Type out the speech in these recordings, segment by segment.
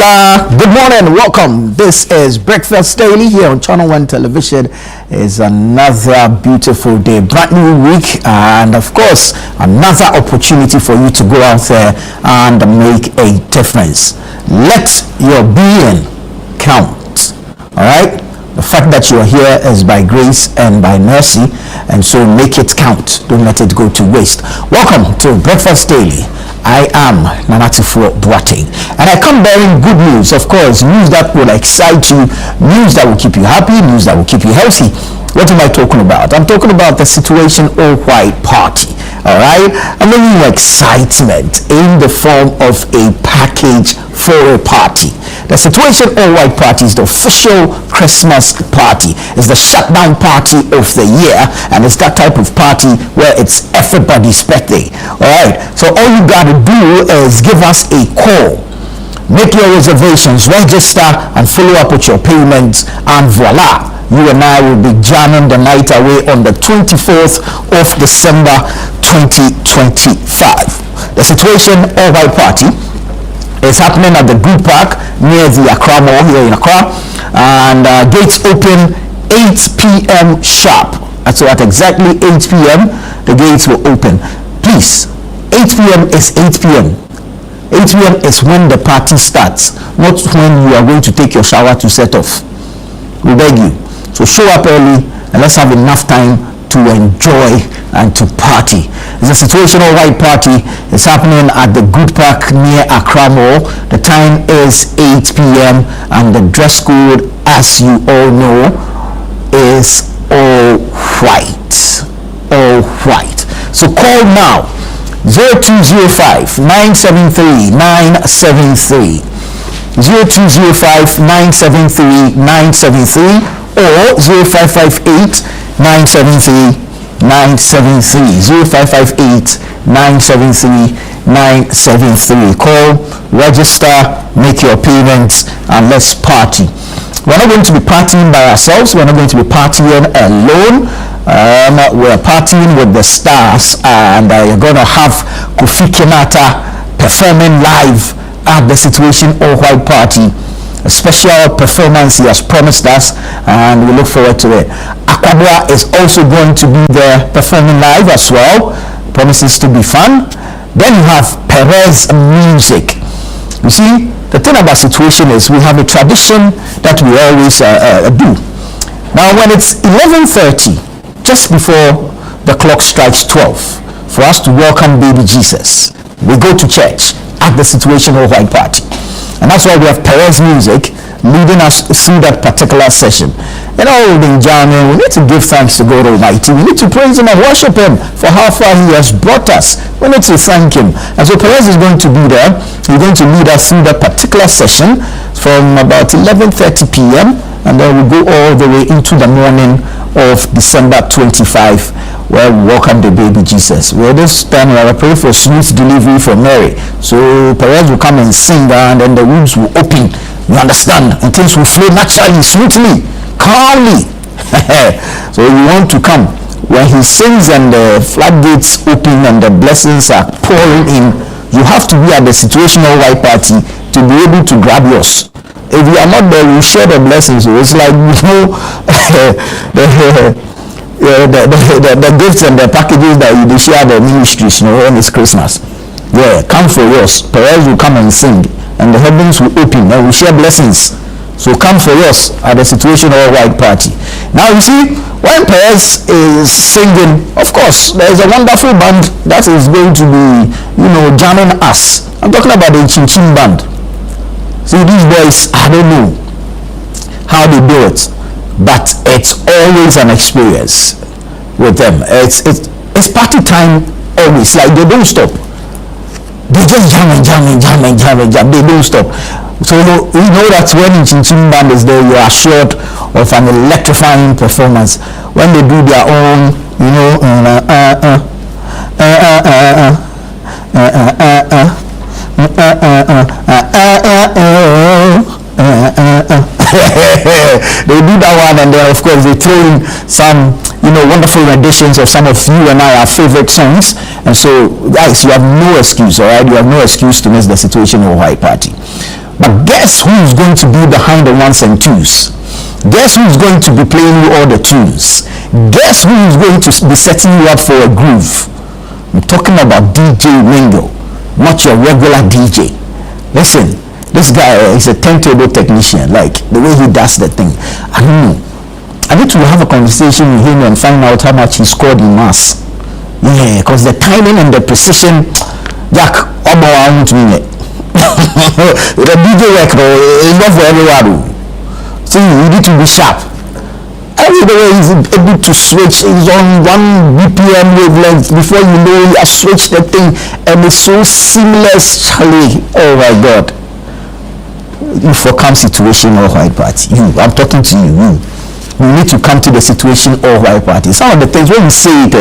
Hola, good morning, welcome. This is Breakfast Daily here on Channel 1 Television. It's another beautiful day, brand new week, and of course, another opportunity for you to go out there and make a difference. Let your being count, all right? The fact that you're here is by grace and by mercy, and so make it count. Don't let it go to waste. Welcome to Breakfast Daily. I am Nanatifo Boateng, and I come bearing good news, of course, news that will excite you, news that will keep you happy, news that will keep you healthy. What am I talking about? I'm talking about the Situation All White Party. All right, I'm bringing you excitement in the form of a package for a party. The Situation All White Party is the official Christmas party. It's the shutdown party of the year, and it's that type of party where it's everybody's birthday. All right, so all you got to do is give us a call. Make your reservations, register, and follow up with your payments, and voila, you and I will be jamming the night away on the 24th of December 2025. The Situation All White Party is happening at the Good Park near the Accra Mall here in Accra, and gates open 8 p.m. sharp. So at exactly 8 p.m. the gates will open. Please, 8 p.m. is 8 p.m. 8 p.m. is when the party starts, not when you are going to take your shower to set off. We beg you. So show up early and let's have enough time to enjoy and to party. It's a Situation All White Party. It's happening at the Good Park near Accra Mall. The time is 8 p.m. and the dress code, as you all know, is all white. All white. So call now. 0205-973-973 0205-973-973 or 0558-973-973 0558-973-973. Call, register, make your payments, and let's party. We're not going to be partying by ourselves. We're not going to be partying alone. We're partying with the stars, and you're going to have Kofi Kenata performing live at the Situation All White Party. A special performance he has promised us, and we look forward to it. Akwadwa is also going to be there performing live as well. Promises to be fun. Then you have Perez Music. You see, the thing about Situation is we have a tradition that we always do. Now when it's 11:30, just before the clock strikes 12, for us to welcome baby Jesus, we go to church at the Situation All White Party. And that's why we have Perez Music leading us through that particular session. You know, we've been jamming. We need to give thanks to God Almighty. We need to praise Him and worship Him for how far He has brought us. We need to thank Him. And so Perez is going to be there. He's going to lead us through that particular session from about 11:30 p.m. and then we'll go all the way into the morning of December 25, where we welcome the baby Jesus. Well, this time we are praying for smooth delivery for Mary. So Perez will come and sing, and then the rooms will open. You understand? And things will flow naturally, smoothly, calmly. So you want to come when he sings and the floodgates open and the blessings are pouring in. You have to be at the Situation All White Party to be able to grab yours. If you are not there, you share the blessings. So it's like, you know, the gifts and the packages that you share the ministries, you know, when it's Christmas. Yeah, come for yours. Perez will come and sing, and the heavens will open, and we share blessings. So come for yours at the Situation All White Party. Now you see, when Perez is singing, of course, there is a wonderful band that is going to be, you know, jamming us. I'm talking about the Chin Chin band. See, these boys, I don't know how they do it, but it's always an experience with them. It's party time always. Like, they don't stop. They just jam. They don't stop. So we know that when Chin Chin band is there, you are assured of an electrifying performance. When they do their own, you know, they do that one, and then of course they throw in some, you know, wonderful renditions of some of you and I, our favorite songs. And so guys, you have no excuse, all right? You have no excuse to miss the Situation All White Party. But guess who's going to be behind the ones and twos? Guess who's going to be playing you all the tunes? Guess who's going to be setting you up for a groove? I'm talking about DJ Ringo, not your regular DJ. Listen, this guy is a turntable technician. Like the way he does the thing, I don't know. I need to have a conversation with him and find out how much he scored in mass. Yeah, because the timing and the precision, Jack, the DJ work is not for everyone. So you need to be sharp. Every day he's able to switch. He's on 1 BPM wavelength. Before you know, you have switched the thing, and it's so seamless, Charlie. Oh my God! You for come situation all white party. I'm talking to you. You need to come to the situation all white party. Some of the things when we say it,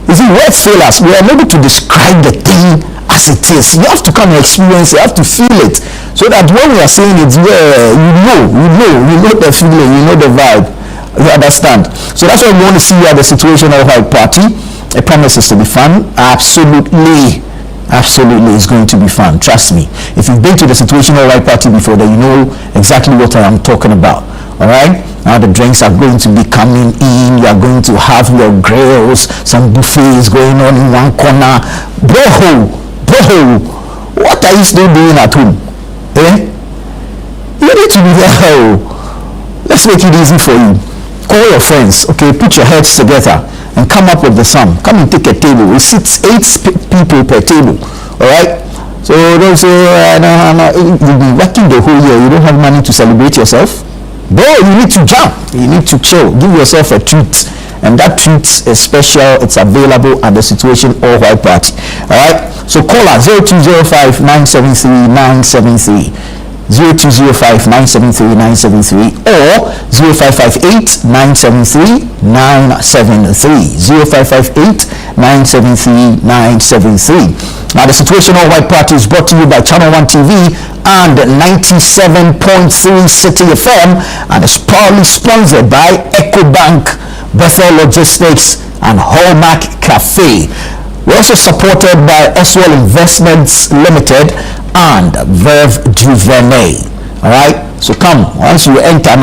you see, words fail us. We are able to describe the thing as it is. You have to come and experience it. You have to feel it, so that when we are saying it, you know the feeling, you know the vibe. You understand? So that's why we want to see you at the situation of white party. It promises to be fun. Absolutely it's going to be fun. Trust me. If you've been to the situation of white party before, then you know exactly what I am talking about. All right. Now the drinks are going to be coming in. You are going to have your grills, some buffets going on in one corner. Bro, what are you still doing at home? You need to be there. Let's make it easy for you. Call your friends, okay? Put your heads together and come up with the sum. Come and take a table. We sit 8 people per table, all right? So don't say, you've been working the whole year. You don't have money to celebrate yourself. Bro, you need to jump. You need to chill. Give yourself a treat. And that treat is special. It's available at the situation all white party, all right? So call us 0205 973 973. 0205-973-973 or 0558-973-973 0558-973-973. Now the situation all white party is brought to you by Channel 1 TV and 97.3 City FM and is proudly sponsored by EcoBank, Bethel Logistics and Hallmark Cafe. We're also supported by Oswald Investments Limited and Verve Duvernay. All right, so come once you enter,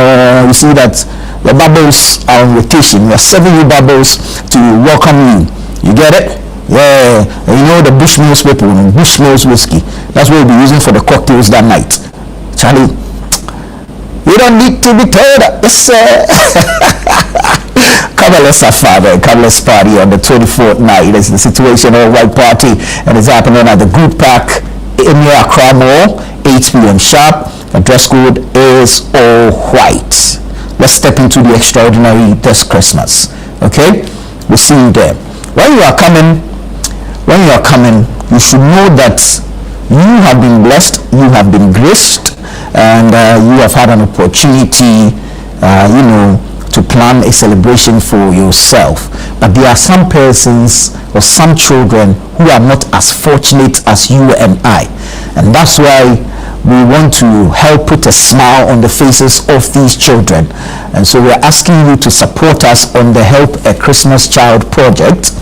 you see that the bubbles are on rotation. We are serving you bubbles to welcome you. You get it? Yeah, and you know the Bushmills people, Bushmills whiskey. That's what we'll be using for the cocktails that night. Charlie, you don't need to be told. Yes, sir. Come on, let's have fun. Come, let's party on the 24th night. It's the situation all white party, and it's happening at the Good Park in Accra Mall, 8 p.m. sharp. The dress code is all white. Let's step into the extraordinary this Christmas. Okay, we'll see you there. When you are coming, you should know that you have been blessed, you have been graced, and you have had an opportunity, to plan a celebration for yourself. But there are some persons or some children who are not as fortunate as you and I, and that's why we want to help put a smile on the faces of these children. And so we're asking you to support us on the Help a Christmas Child project.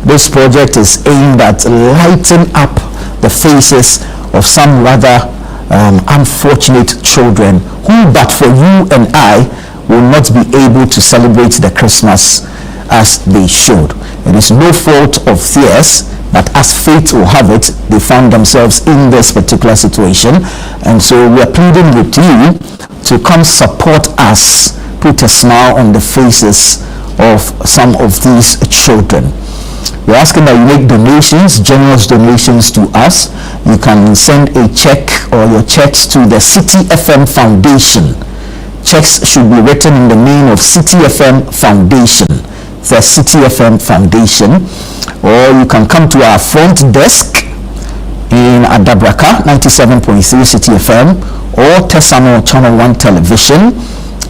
This project is aimed at lighting up the faces of some rather unfortunate children who, but for you and I, will not be able to celebrate the Christmas as they should. It is no fault of theirs, but as fate will have it, they found themselves in this particular situation. And so we are pleading with you to come support us, put a smile on the faces of some of these children. We're asking that you make donations, generous donations to us. You can send a check or your checks to the City FM Foundation. Checks should be written in the name of City FM Foundation, the City FM Foundation, or you can come to our front desk in Adabraka, 97.3 City FM, or Tesano Channel 1 Television,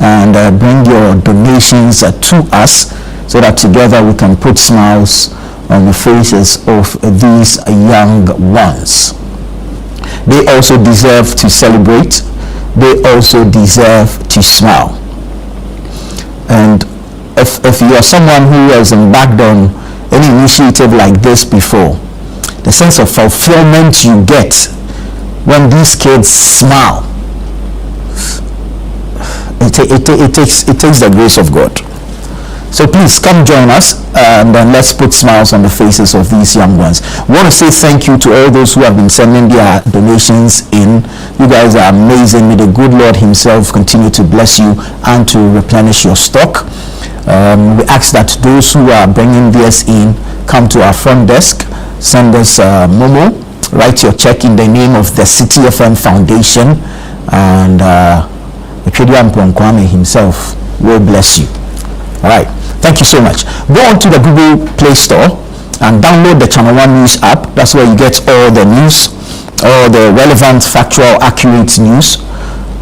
and bring your donations to us so that together we can put smiles on the faces of these young ones. They also deserve to celebrate. They also deserve to smile. And if you are someone who has embarked on any initiative like this before, the sense of fulfillment you get when these kids smile it takes the grace of God. So please come join us, and then let's put smiles on the faces of these young ones. We want to say thank you to all those who have been sending their donations in. You guys are amazing. May the good Lord himself continue to bless you and to replenish your stock. We ask that those who are bringing theirs in come to our front desk, send us Momo, write your check in the name of the City FM Foundation, and Ekwediam Kwame himself will bless you. All right. Thank you so much. Go on to the Google Play Store and download the Channel One News app. That's where you get all the news, all the relevant, factual, accurate news.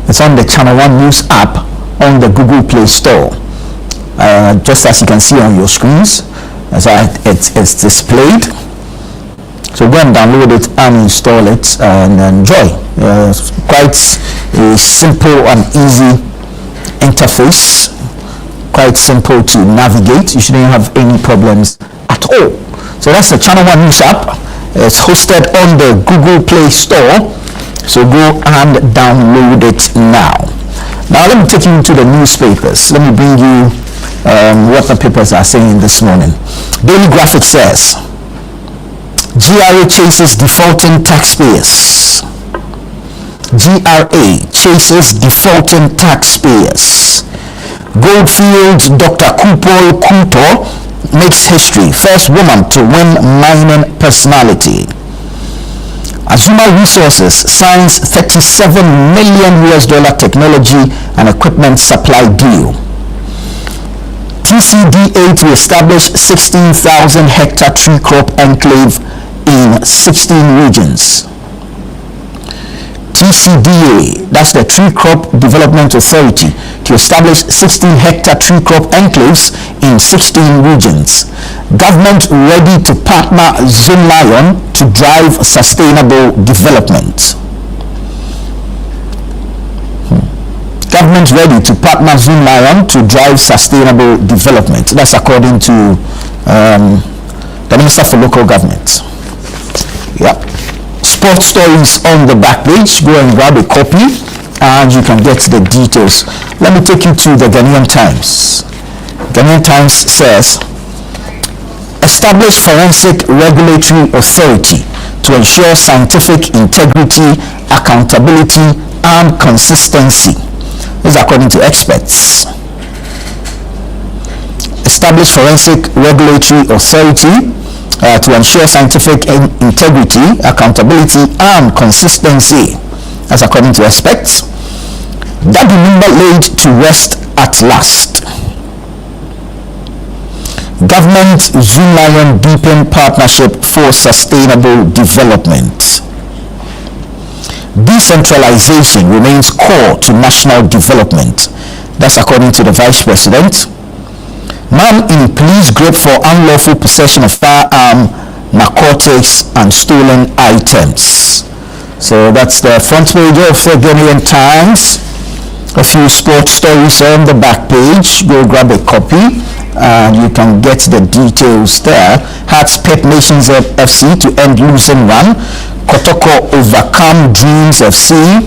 It's on the Channel One News app on the Google Play Store. Just as you can see on your screens, it's displayed. So go and download it and install it and enjoy. It's quite a simple and easy interface. Quite simple to navigate. You shouldn't have any problems at all. So that's the Channel One News app. It's hosted on the Google Play Store. So go and download it now. Now let me take you into the newspapers. Let me bring you what the papers are saying this morning. Daily Graphic says, GRA chases defaulting taxpayers. GRA chases defaulting taxpayers. Goldfields Dr. Kupol Kupo makes history. First woman to win mining personality. Azuma Resources signs $37 million technology and equipment supply deal. TCDA to establish 16,000 hectare tree crop enclave in 16 regions. TCDA, that's the Tree Crop Development Authority, to establish 16 hectare tree crop enclaves in 16 regions. Government ready to partner Zoomlion to drive sustainable development. Government ready to partner Zoomlion to drive sustainable development. That's according to the Minister for Local Government. Yep. Sports stories on the back page. Go and grab a copy and you can get the details. Let me take you to the Ghanaian Times. Ghanaian Times says, establish forensic regulatory authority to ensure scientific integrity, accountability and consistency. This is according to experts. Establish forensic regulatory authority to ensure scientific integrity, accountability and consistency. That's according to experts. That number laid to rest at last. Government Zoomlion deepen partnership for sustainable development. Decentralization remains core to national development. That's according to the Vice President. Man in police grip for unlawful possession of firearm, narcotics and stolen items. So that's the front page of the Ghanaian Times. A few sports stories on the back page. Go grab a copy and you can get the details there. Hearts pep Nations FC to end losing run. Kotoko overcome Dreams FC.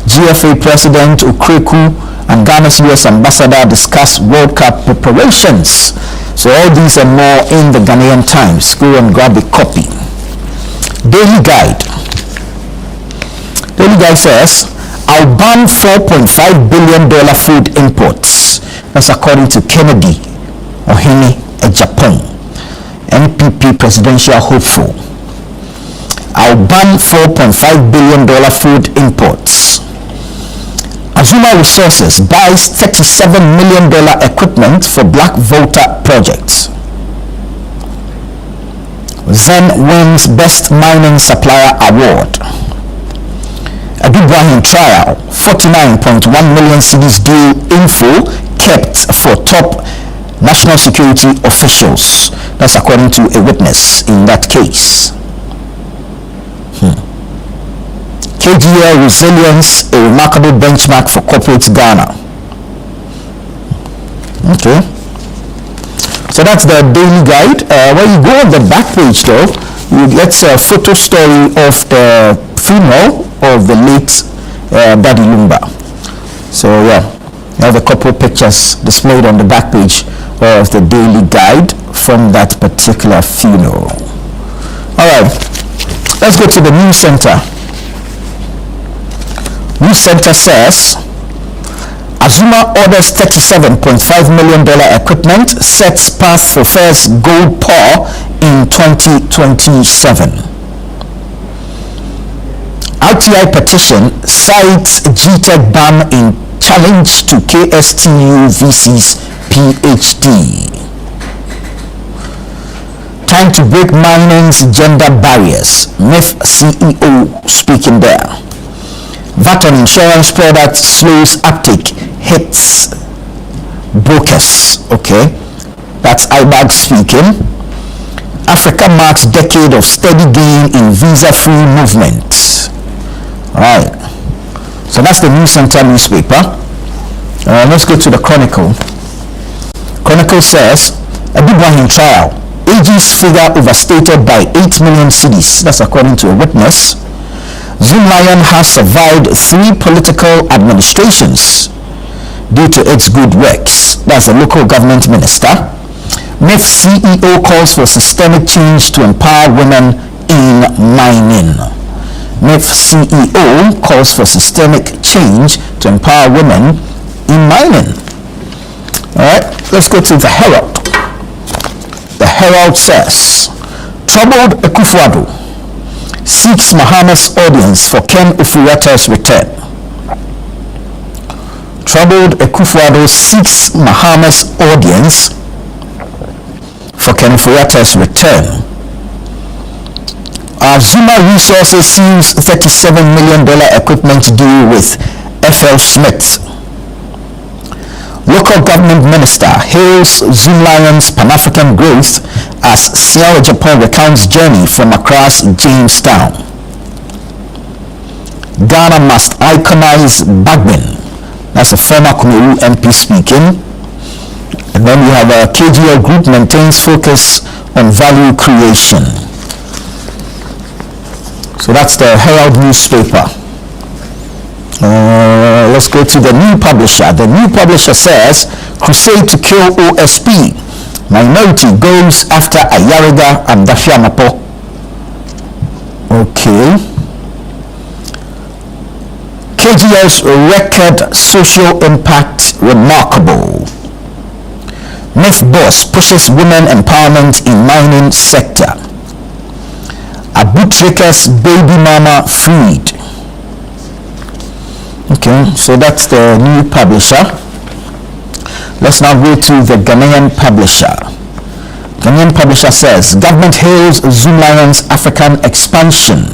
GFA President Okreku and Ghana's US Ambassador discuss World Cup preparations. So all these and more in the Ghanaian Times. Go and grab a copy. Daily Guide. Daily Guide says, I'll ban $4.5 billion food imports. That's according to Kennedy Ohene Japan, NPP presidential hopeful. I'll ban $4.5 billion food imports. Azuma Resources buys $37 million equipment for Black Volta project. Zen wins Best Mining Supplier Award. Adubrahim trial, 49.1 million cedis deal info kept for top national security officials. That's according to a witness in that case. KGL Resilience, a remarkable benchmark for corporate Ghana. Okay. So that's the Daily Guide. When you go on the back page though, you get a photo story of the funeral of the late Daddy Lumba. So yeah, You have a couple pictures displayed on the back page of the daily guide from that particular funeral. All right, let's go to the news center. News center says Azuma orders $37.5 million equipment, sets path for first gold pour in 2027. RTI petition cites GTech ban in challenge to KSTU VC's PhD. Time to break mining's gender barriers. MIF CEO speaking there. VAT on insurance products slows uptake, hits brokers. Okay, that's IBAG speaking. Africa marks decade of steady gain in visa-free movement. All right. So that's the News Center newspaper. Let's go to the Chronicle. Chronicle says, a big one in trial. AG's figure overstated by 8 million cedis. That's according to a witness. Zoomlion has survived 3 political administrations due to its good works. That's a local government minister. MIF CEO calls for systemic change to empower women in mining. MIF CEO calls for systemic change to empower women in mining. All right, let's go to the Herald. The Herald says, troubled Akufo-Addo seeks Mahama's audience for Ken Ofori-Atta's return. Troubled Akufo-Addo seeks Mahama's audience for Ken Ofori-Atta's return. Zuma Resources seals $37 million equipment deal with FL Smith. Local government minister hails Zoomlion's Pan-African growth as Siao Japan recounts journey from Accra's Jamestown. Ghana must iconize Bagbin. That's a former Kumeru MP speaking. And then we have a KGL group maintains focus on value creation. So that's the Herald newspaper. Let's go to the New Publisher. The New Publisher says, crusade to kill OSP. Minority goes after Ayariga and Dafiamapo. Okay. KGL's record social impact remarkable. MIF boss pushes women empowerment in mining sector. Abutrika's baby mama freed. Okay, so that's the New Publisher. Let's now go to the Ghanaian Publisher. Ghanaian Publisher says, government hails Zoomlion's African expansion.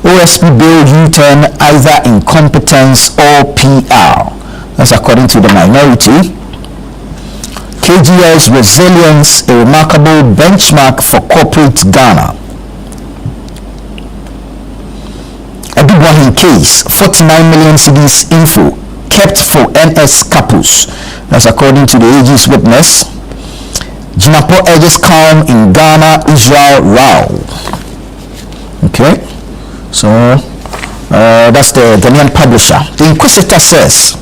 OSP bill U-turn either incompetence or PR. That's according to the Minority. KGL's resilience, a remarkable benchmark for corporate Ghana. A big one in case, 49 million cedis info kept for NS Kapus. That's according to the AG's witness. Jinapo urges calm in Ghana, Israel row. Okay, so that's the Ghanaian Publisher. The Inquisitor says,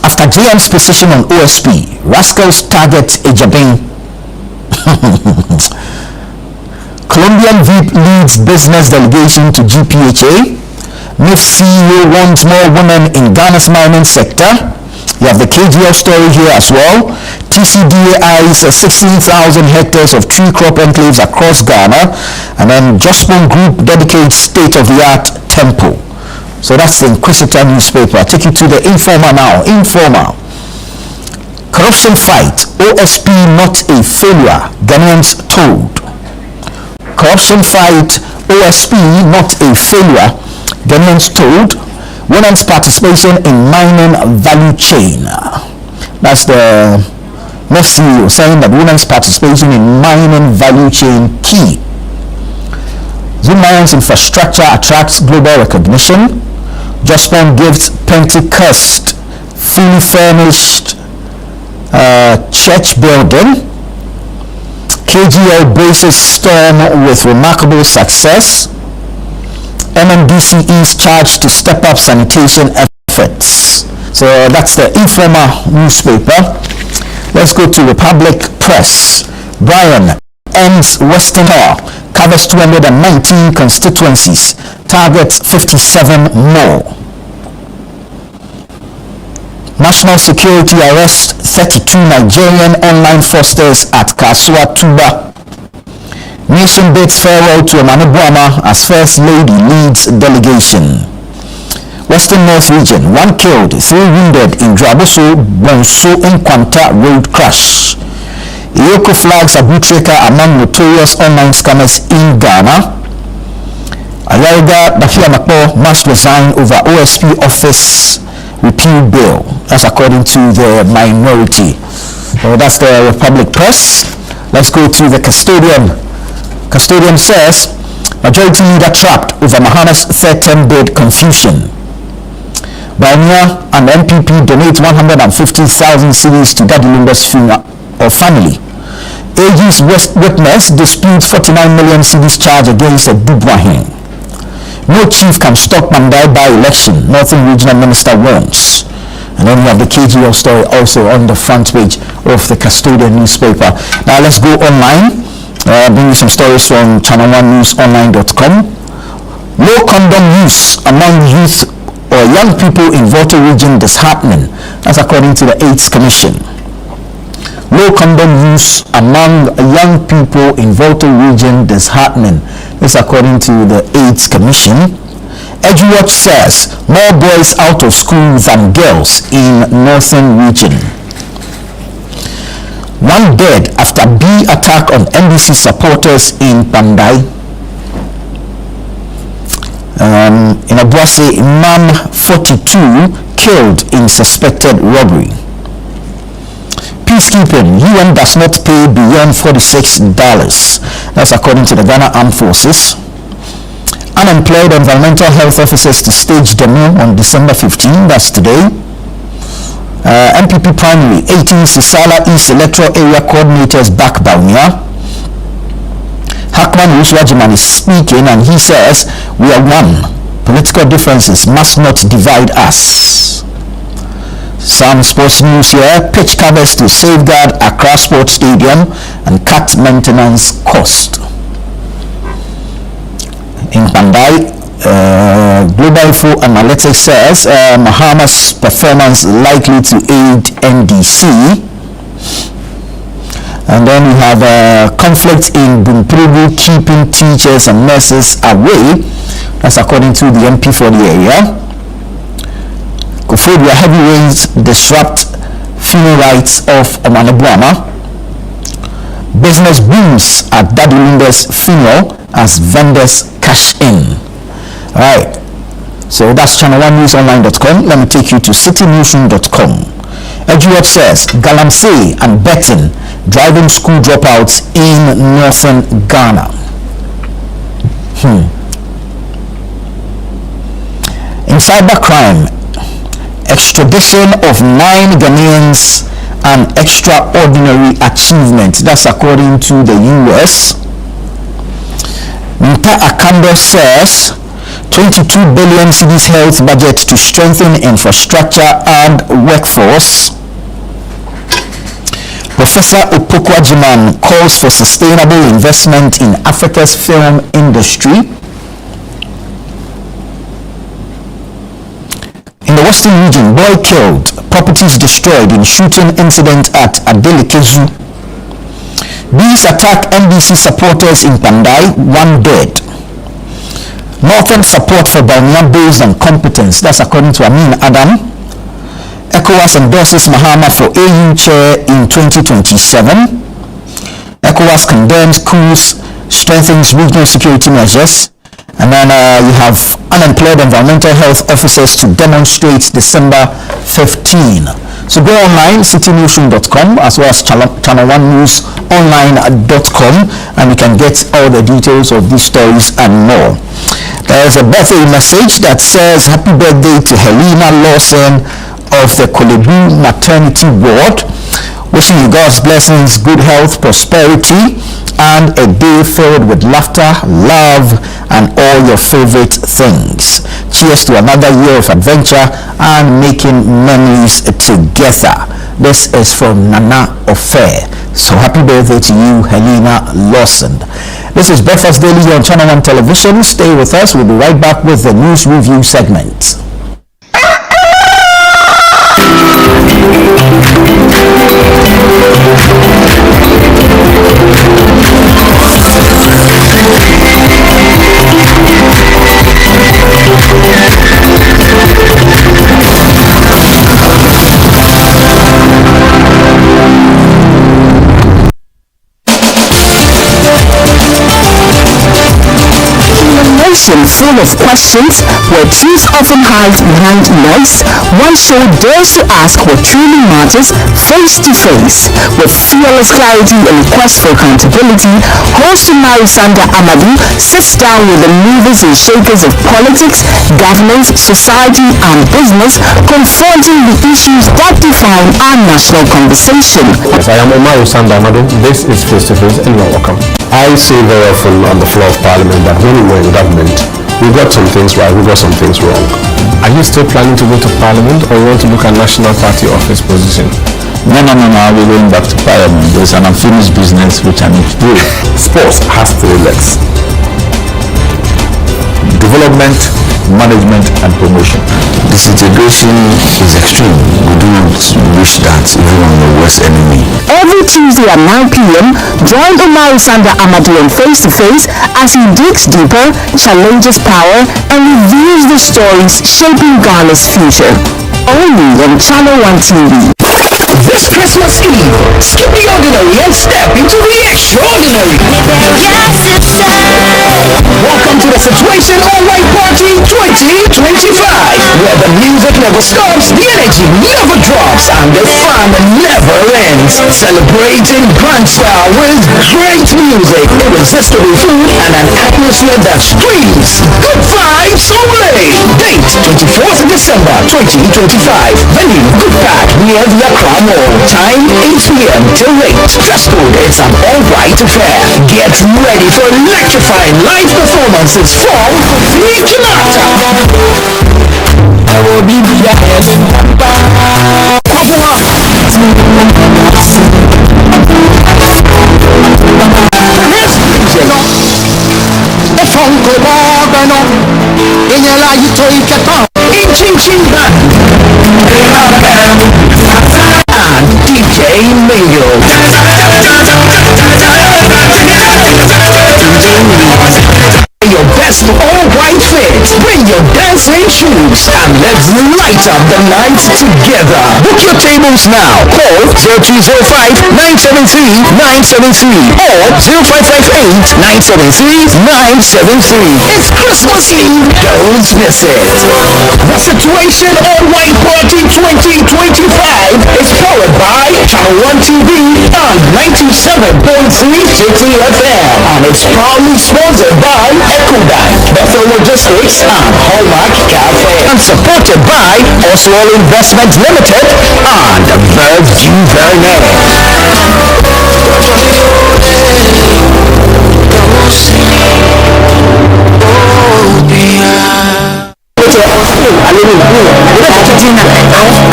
after JM's position on OSP, rascals target Ejabin. Colombian VIP leads business delegation to GPHA. MIF CEO wants more women in Ghana's mining sector. You have the KGL story here as well. TCDA eyes 16,000 hectares of tree crop enclaves across Ghana. And then Jospon Group dedicates state-of-the-art temple. So that's the Inquisitor newspaper. I'll take you to the Informer now. Informer. Corruption fight. OSP not a failure. Ghanaians told. Corruption fight. OSP not a failure. Ghanaians told. Women's participation in mining value chain. That's the next CEO saying that women's participation in mining value chain key. Zoomlion's infrastructure attracts global recognition. Jospon gives Pentecost fully furnished church building. KGL braces storm with remarkable success. MMDC is charged to step up sanitation efforts. So that's the Informer newspaper. Let's go to Republic Press. Brian ends Western Tour, covers 219 constituencies, targets 57 more. National security arrest 32 Nigerian online fraudsters at Kasua Tuba. Nation bids farewell to Amane Boama as First Lady leads delegation. Western North Region, 1 killed, 3 wounded in Draboso Bonso Nkwanta road crash. Iyoko flags Abu Trika among notorious online scammers in Ghana. Ayariga Bafiamakpo must resign over OSP office repeal bill. That's according to the minority. So that's the Republic Press. Let's go to the Custodian. Custodian says, majority leader trapped over Mahama's third-term bid confusion. Bawumia and MPP donate 150,000 cedis to Daddy Lumba's funeral or family. AG's witness disputes 49 million cedis charge against a Dubwahin. No chief can stop Mandai by-election, Northern Regional Minister warns. And then we have the KGL story also on the front page of the Custodian newspaper. Now let's go online. Bring you some stories from channel1newsonline.com. Low condom use among youth or young people in Volta region disheartening. That's according to the AIDS Commission. Low condom use among young people in Volta region disheartening. That's according to the AIDS Commission. EduWatch says more boys out of school than girls in Northern region. 1 dead after bee attack on NDC supporters in Pandai. In Abuasi, man 42 killed in suspected robbery. Peacekeeping, UN does not pay beyond $46. That's according to the Ghana Armed Forces. Unemployed environmental health officers to stage demo on December 15, that's today. MPP primary, 18 Sisala East Electoral Area Coordinators back Bawumia. Hackman Wiswajiman is speaking and he says, we are one. Political differences must not divide us. Some sports news here. Pitch covers to safeguard Accra Sports Stadium and cut maintenance cost. In Pandai, Global Info Analytics says Mahama's performance likely to aid NDC. And then we have a conflict in Bumprugu keeping teachers and nurses away. That's according to the MP for the area. Kofodia heavy rains disrupt funeral rites of Amane Boama. Business booms at Daddy Lumba's funeral as vendors cash in. Alright, so that's channel1newsonline.com. Let me take you to citynewsroom.com. EduWatch says Galamsey and betting driving school dropouts in northern Ghana. In cybercrime, extradition of 9 Ghanaians an extraordinary achievement. That's according to the US. Nta Akando says 22 billion cedis health budget to strengthen infrastructure and workforce. Professor Opokwajiman calls for sustainable investment in Africa's film industry. In the Western region, boy killed, properties destroyed in shooting incident at Adeleke. Bees attack NDC supporters in Pandai, 1 dead. Northern support for Bawumia based on competence. That's according to Amin Adam. ECOWAS endorses Mahama for AU chair in 2027. ECOWAS condemns coups, strengthens regional security measures. And then you have unemployed environmental health officers to demonstrate December 15. So go online, citynewsroom.com as well as channel1newsonline.com, and you can get all the details of these stories and more. There's a birthday message that says happy birthday to Helena Lawson of the Kolebu Maternity Ward. Wishing you God's blessings, good health, prosperity, and a day filled with laughter, love, and all your favorite things. Cheers to another year of adventure and making memories together. This is from Nana Ofair. So happy birthday to you, Helena Lawson. This is Breakfast Daily here on Channel One Television. Stay with us. We'll be right back with the news review segment. Full of questions, where truth often hides behind noise, one show dares to ask what truly matters face to face. With fearless clarity and quest for accountability, host Marisanda Amadou sits down with the movers and shakers of politics, governance, society, and business, confronting the issues that define our national conversation. Yes, I am Marisanda Amadou. This is Face to Face, and you're welcome. I say very often on the floor of Parliament that when we were in government, we got some things right, we got some things wrong. Are you still planning to go to Parliament, or you want to look at National Party office position? No, we're going back to Parliament. There's an unfinished business which I need to do. Sports has three legs: development, management, and promotion. Disintegration is extreme. We do not wish that even on the worst enemy. Every Tuesday at 9 p.m., join Marisanda Amadou on Face to Face as he digs deeper, challenges power, and reveals the stories shaping Ghana's future. Only on Channel One TV. This Christmas Eve, skip the ordinary and step into the extraordinary. Welcome to the Situation Alright Party 2025, where the music never stops, the energy never drops, and the fun never ends. Celebrating grand style with great music, irresistible food, and an atmosphere that screams good vibes only. Date 24th of December 2025. Venue Good Pack near the Accra Mall. Time 8 p.m. till 8. Dress code is an alright affair. Get ready for electrifying live performances from Vicky Marta. I will be there. And DJ Mayo. Your best all-white fit. Bring your dancing shoes and let's light up the night together. Book your tables now. Call 0205-973-973 or 0558-973-973. It's Christmas Eve. Don't miss it. The Situation All-White Party 2025 is powered by Channel One TV and 97.3 City FM, and it's proudly sponsored by Ecobank, Bethel Logistics, and Hallmark Cafe, and supported by Oswald Investment Limited and Virgin Vernet.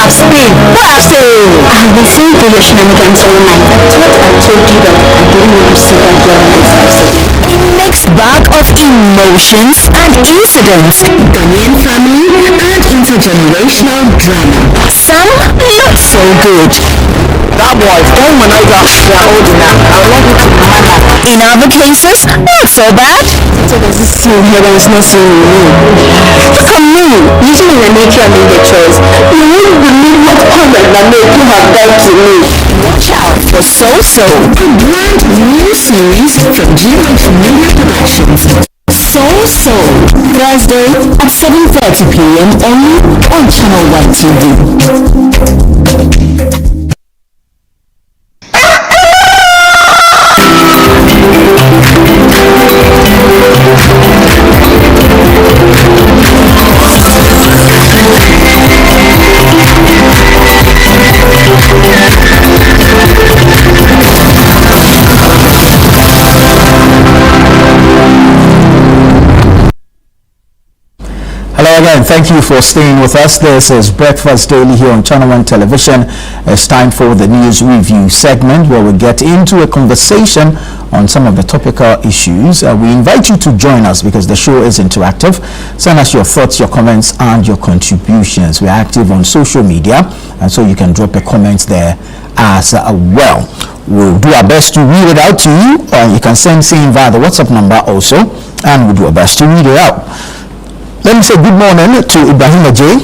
Abstain. I've been seeing the shenanigans online. That's what I told you that I didn't want to see that girl on this episode. A mixed bag of emotions and incidents, Ghanaian family and intergenerational drama. Some not so good. That boy, don't manage that old enough. I want you to manage. In other cases, not so bad. So there's this scene here that is not so real. Look at me. Usually when nature made a choice, you wouldn't believe what comment that made you have done to me. Watch out for So-So, a brand new series from G1 Familiar Productions. So-So, Thursday at 7:30 p.m. only on Channel One TV. Hello again. Thank you for staying with us. This is Breakfast Daily here on Channel One Television. It's time for the news review segment where we get into a conversation on some of the topical issues. We invite you to join us because the show is interactive. Send us your thoughts, your comments, and your contributions. We're active on social media, and so you can drop a comment there as well. We'll do our best to read it out to you, or you can send in via the WhatsApp number also, and we'll do our best to read it out. Let me say good morning to Ibrahim Ajay,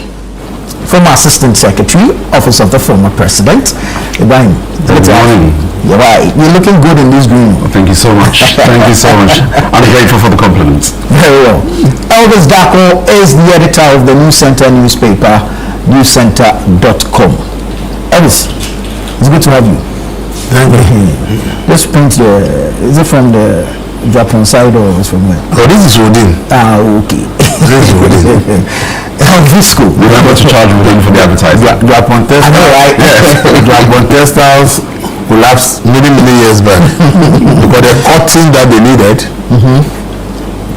former Assistant Secretary, Office of the former President. Ibrahim, Good morning. You're right. You're looking good in this green. Thank you so much. Thank you so much. I'm grateful for the compliments. Very well. Elvis Dako is the editor of the News Center newspaper, newscenter.com. Elvis, it's good to have you. Thank you. This print here, is it from the Japan side or is from where? Oh, this is Odin. Ah, okay. This is Odin. This school. Remember to charge Odin for the advertising. Japan I know, right? Japan Textiles collapsed many years back because the cotton that they needed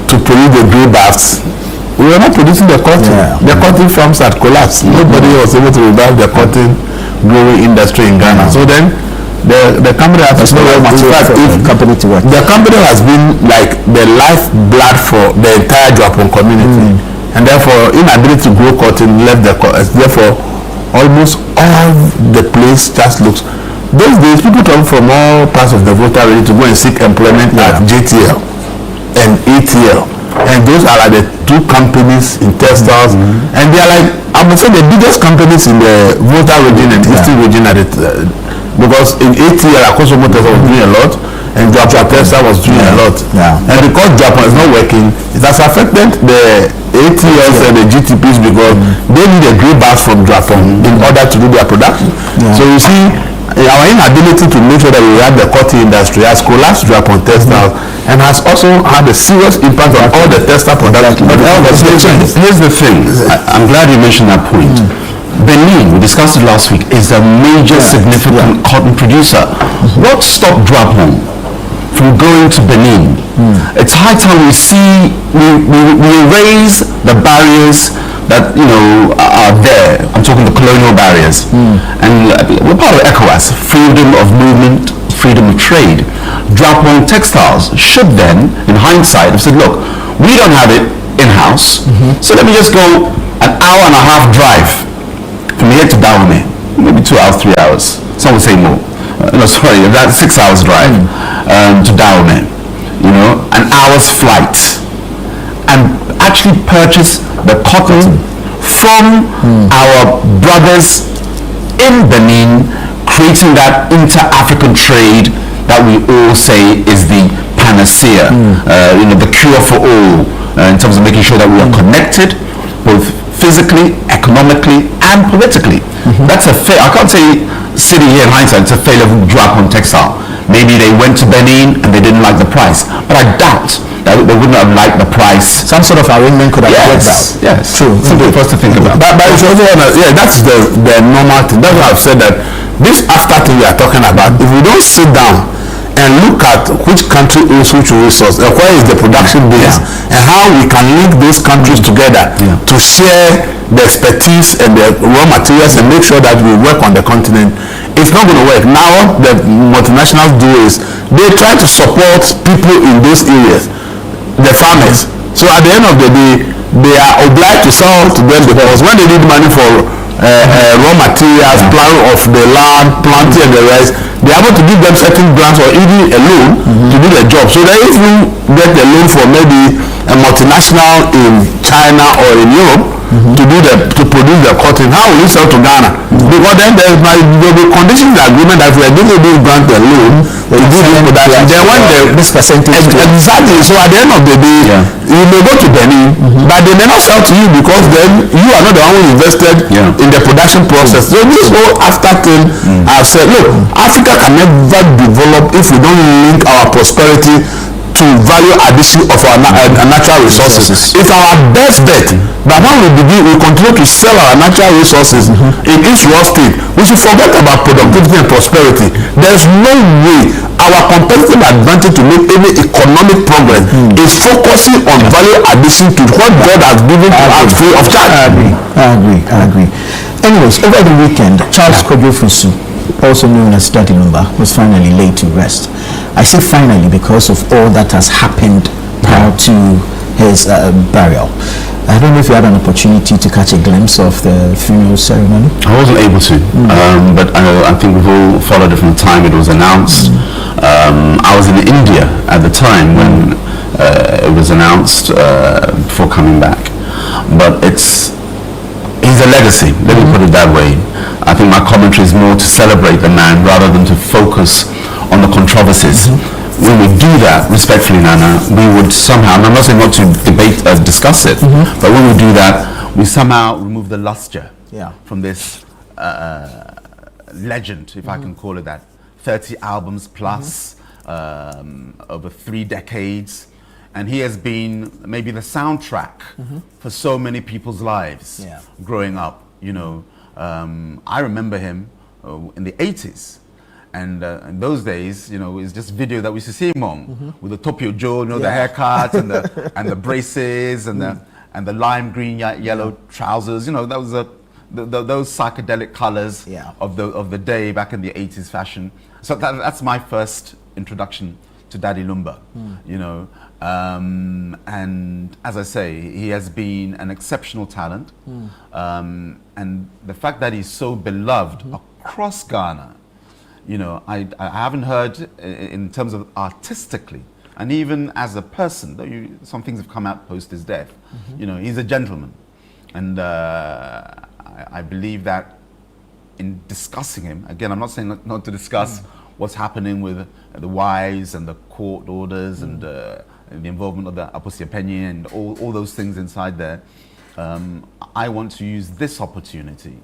to produce the grey baths, we were not producing the cotton. Yeah. The cotton farms had collapsed. Nobody was able to revive the cotton growing industry in Ghana. So then the company has There's no raw material for the company to work. the company has been like the lifeblood for the entire Japan community, and therefore inability to grow cotton left therefore almost all the place just looks. Those days people come from all parts of the Volta ready to go and seek employment at JTL and ATL, and those are like the two companies in textiles, and they are like, I would say, the biggest companies in the Volta region and Eastern region at it. Because in ATL, Akoso Motors was doing a lot, and Japan Textile was doing a lot. Yeah. And because Japan is not working, it has affected the ATLs and the GTPs because they need a grey bath from Japan in order to do their production. So you see, our inability to make sure that we have the cotton industry has collapsed Japan Textile and has also had a serious impact on all the textile production. But Elvis, here's the thing. I'm glad you mentioned that point. Benin, we discussed it last week, is a major significant cotton producer. What stopped Draphon from going to Benin? It's high time we erase the barriers that are there. I'm talking the colonial barriers, and we're part of ECOWAS, freedom of movement, freedom of trade. Draphon Textiles should then, in hindsight, have said, look, we don't have it in-house, so let me just go an hour and a half drive from here to Dahomey, maybe 2 hours, 3 hours. Some would say more. That's 6 hours drive to Dahomey. An hour's flight, and actually purchase the cotton from our brothers in Benin, creating that inter-African trade that we all say is the panacea, the cure for all, in terms of making sure that we are connected, both physically, economically, and politically. That's I can't say sitting here in hindsight, it's a failure of Draphon Textile. Maybe they went to Benin and they didn't like the price, but I doubt that they wouldn't have liked the price. Some sort of arrangement could have worked out. Yes, True. Something for us to think about. But it's also that's the normal thing. That's why I've said that this after thing we are talking about, if we don't sit down and look at which country owns which resource, and where is the production base, and how we can link those countries together to share the expertise and the raw materials and make sure that we work on the continent, it's not going to work. Now the multinationals do is they try to support people in those areas, the farmers. So at the end of the day, they are obliged to sell to them because when they need money for raw materials, plan of the land, planting and the rest, they're able to give them certain grants or even a loan to do the job. So that if you get a loan for maybe a multinational in China or in Europe to produce the cotton, how will you sell to Ghana? Because then there will be conditions in the agreement that we are giving this grant a loan to do this production. Then when this percentage exactly. So at the end of the day, you may go to Benin, but they may not sell to you because then you are not the one who invested in the production process. So this whole after thing, I've said, look, Africa can never develop if we don't link our prosperity to to value addition of our natural resources. It's our best bet that when we continue to sell our natural resources in each raw state, we should forget about productivity and prosperity. There's no way our competitive advantage to make any economic progress is focusing on value addition to what God has given to us free of charge. I agree. Anyways, over the weekend, Charles Kojo Fusu, also known as Daddy Lumba, was finally laid to rest. I say finally because of all that has happened prior to his burial. I don't know if you had an opportunity to catch a glimpse of the funeral ceremony. I wasn't able to, but I think we've all followed it from the time it was announced. I was in India at the time when it was announced before coming back. But he's a legacy, let me put it that way. I think my commentary is more to celebrate the man rather than to focus on the controversies. When we do that, respectfully, Nana, we would somehow, and I'm not saying not to discuss it, but when we do that, we somehow remove the luster from this legend, if I can call it that. 30 albums plus, over 3 decades. And he has been maybe the soundtrack for so many people's lives growing up. You know, I remember him in the 80s. And in those days, you know, it's just video that we used to see him on with the Tokyo Joe, you know, the haircut and the braces and the lime green, yellow trousers. You know, that was those psychedelic colors of the day back in the 80s fashion. So that's my first introduction to Daddy Lumba. You know, and as I say, he has been an exceptional talent, and the fact that he's so beloved across Ghana. You know, I haven't heard in terms of artistically, and even as a person, though some things have come out post his death. You know, he's a gentleman, and I believe that in discussing him, again, I'm not saying not to discuss what's happening with the wives and the court orders and the involvement of the Apostle Penny and all those things inside there. I want to use this opportunity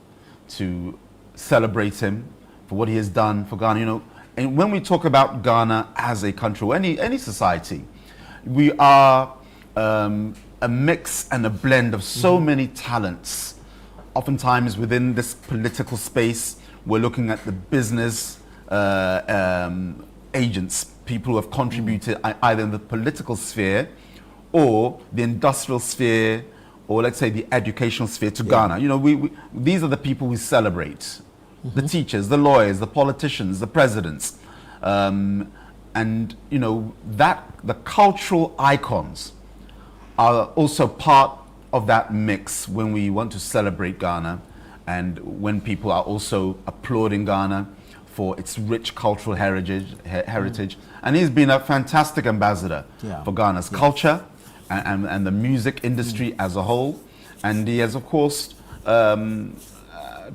to celebrate him for what he has done for Ghana. You know, and when we talk about Ghana as a country or any society, we are a mix and a blend of so many talents. Oftentimes within this political space, we're looking at the business agents, people who have contributed either in the political sphere or the industrial sphere, or let's say the educational sphere to Ghana. You know, these are the people we celebrate. The teachers, the lawyers, the politicians, the presidents. And, you know, the cultural icons are also part of that mix when we want to celebrate Ghana, and when people are also applauding Ghana for its rich cultural heritage. And he's been a fantastic ambassador for Ghana's culture and the music industry as a whole. And he has, of course,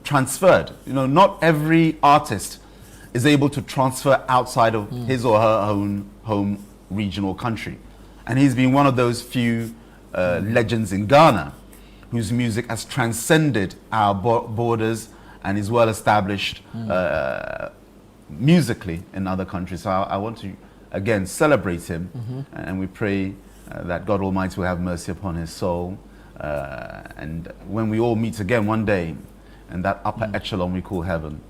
transferred. You know, not every artist is able to transfer outside of his or her own home region or country. And he's been one of those few legends in Ghana whose music has transcended our borders and is well established musically in other countries. So I want to again celebrate him, and we pray that God Almighty will have mercy upon his soul. And when we all meet again one day in that upper echelon we call heaven,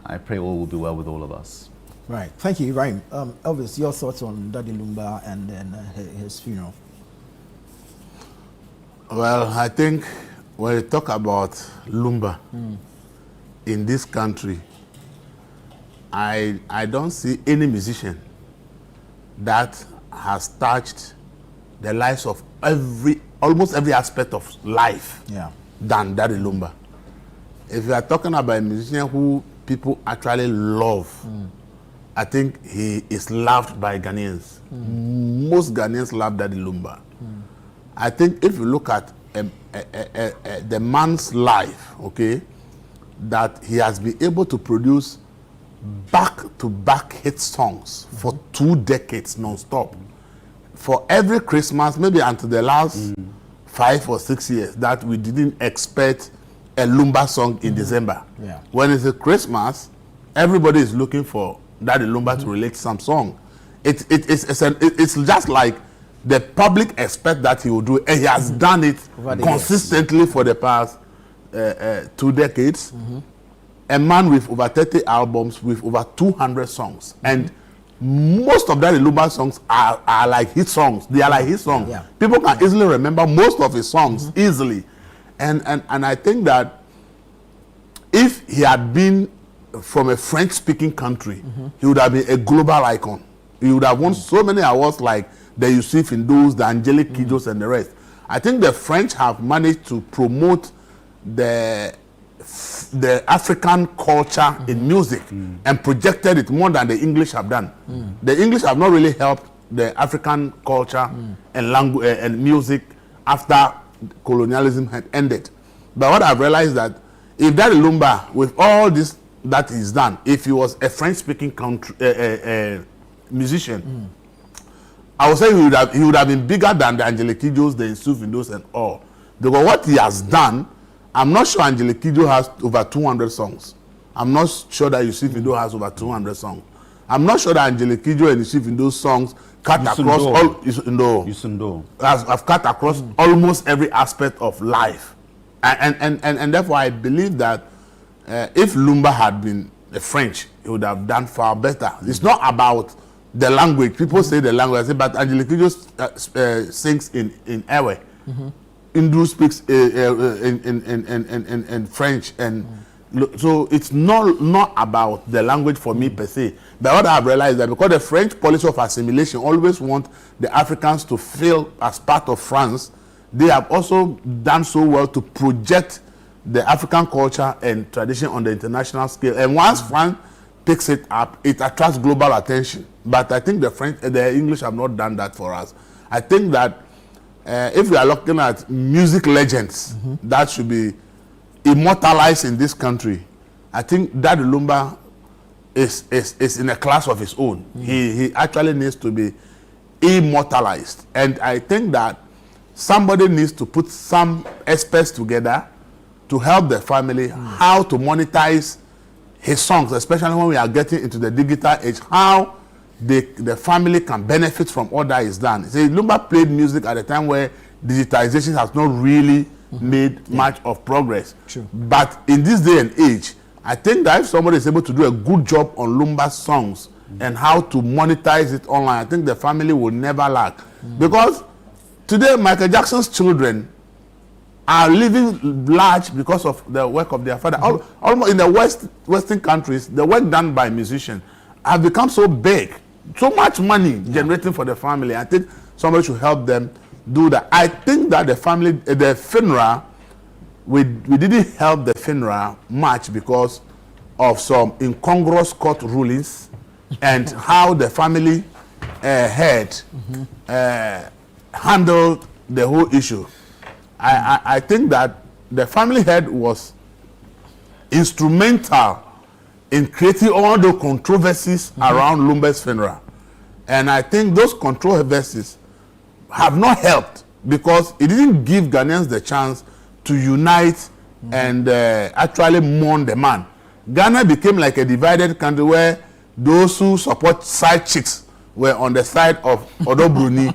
I pray all will be well with all of us. Right. Thank you, Ryan. Elvis, your thoughts on Daddy Lumba and then his funeral? Well, I think when you talk about Lumba in this country, I don't see any musician that has touched the lives of almost every aspect of life than Daddy Lumba. If you are talking about a musician who people actually love, I think he is loved by Ghanaians. Most Ghanaians love Daddy Lumba. I think if you look at the man's life, okay, that he has been able to produce back-to-back hit songs for 2 decades non-stop. For every Christmas, maybe until the last 5 or 6 years, that we didn't expect a Lumba song in December. When it's a Christmas, everybody is looking for Daddy Lumba to relate some song. It's just like the public expect that he will do it, and he has done it consistently for the past 2 decades. A man with over 30 albums, with over 200 songs, and most of that Lumba songs are like his songs. They are like his songs. Yeah. People can easily remember most of his songs easily, and I think that if he had been from a French-speaking country, he would have been a global icon. He would have won so many awards like the Yusuf Indos, the Angelique Kiddos, and the rest. I think the French have managed to promote the African culture in music and projected it more than the English have done. The English have not really helped the African culture and language and music after colonialism had ended. But what I've realized that if Daddy Lumba, with all this that is done, if he was a French-speaking country musician, I would say he would have been bigger than the Angelique Kiddos, the Yusuf Indos, and all. Because what he has done, I'm not sure Angelique Kiddo has over 200 songs. I'm not sure that Yusuf Indo has over 200 songs. I'm not sure that Angelique Kiddo and Yusuf Indo's songs cut across all. Have cut across almost every aspect of life, and therefore I believe that if Lumba had been a French, he would have done far better. It's not about the language. People say the language, I say, but Angelique Kiddo sings in Ewe. Indu speaks in French, and so it's not about the language for me per se. But what I've realized that because the French policy of assimilation always want the Africans to feel as part of France, they have also done so well to project the African culture and tradition on the international scale. And once France picks it up, it attracts global attention. But I think the English have not done that for us. I think that if we are looking at music legends that should be immortalized in this country, I think Daddy Lumba is in a class of his own. He actually needs to be immortalized. And I think that somebody needs to put some experts together to help the family how to monetize his songs, especially when we are getting into the digital age, how the family can benefit from all that is done. See, Lumba played music at a time where digitization has not really made much of progress. True. But in this day and age, I think that if somebody is able to do a good job on Lumba songs and how to monetize it online, I think the family will never lack. Because today, Michael Jackson's children are living large because of the work of their father. Almost in the Western countries, the work done by musicians have become so big, so much money generating for the family. I think somebody should help them do that. I think that the family, the FINRA, we didn't help the FINRA much because of some incongruous court rulings and how the family head handled the whole issue. I think that the family head was instrumental in creating all the controversies around Lumba's FINRA. And I think those controversies have not helped because it didn't give Ghanaians the chance to unite and actually mourn the man. Ghana became like a divided country where those who support side chicks were on the side of Odo Bruni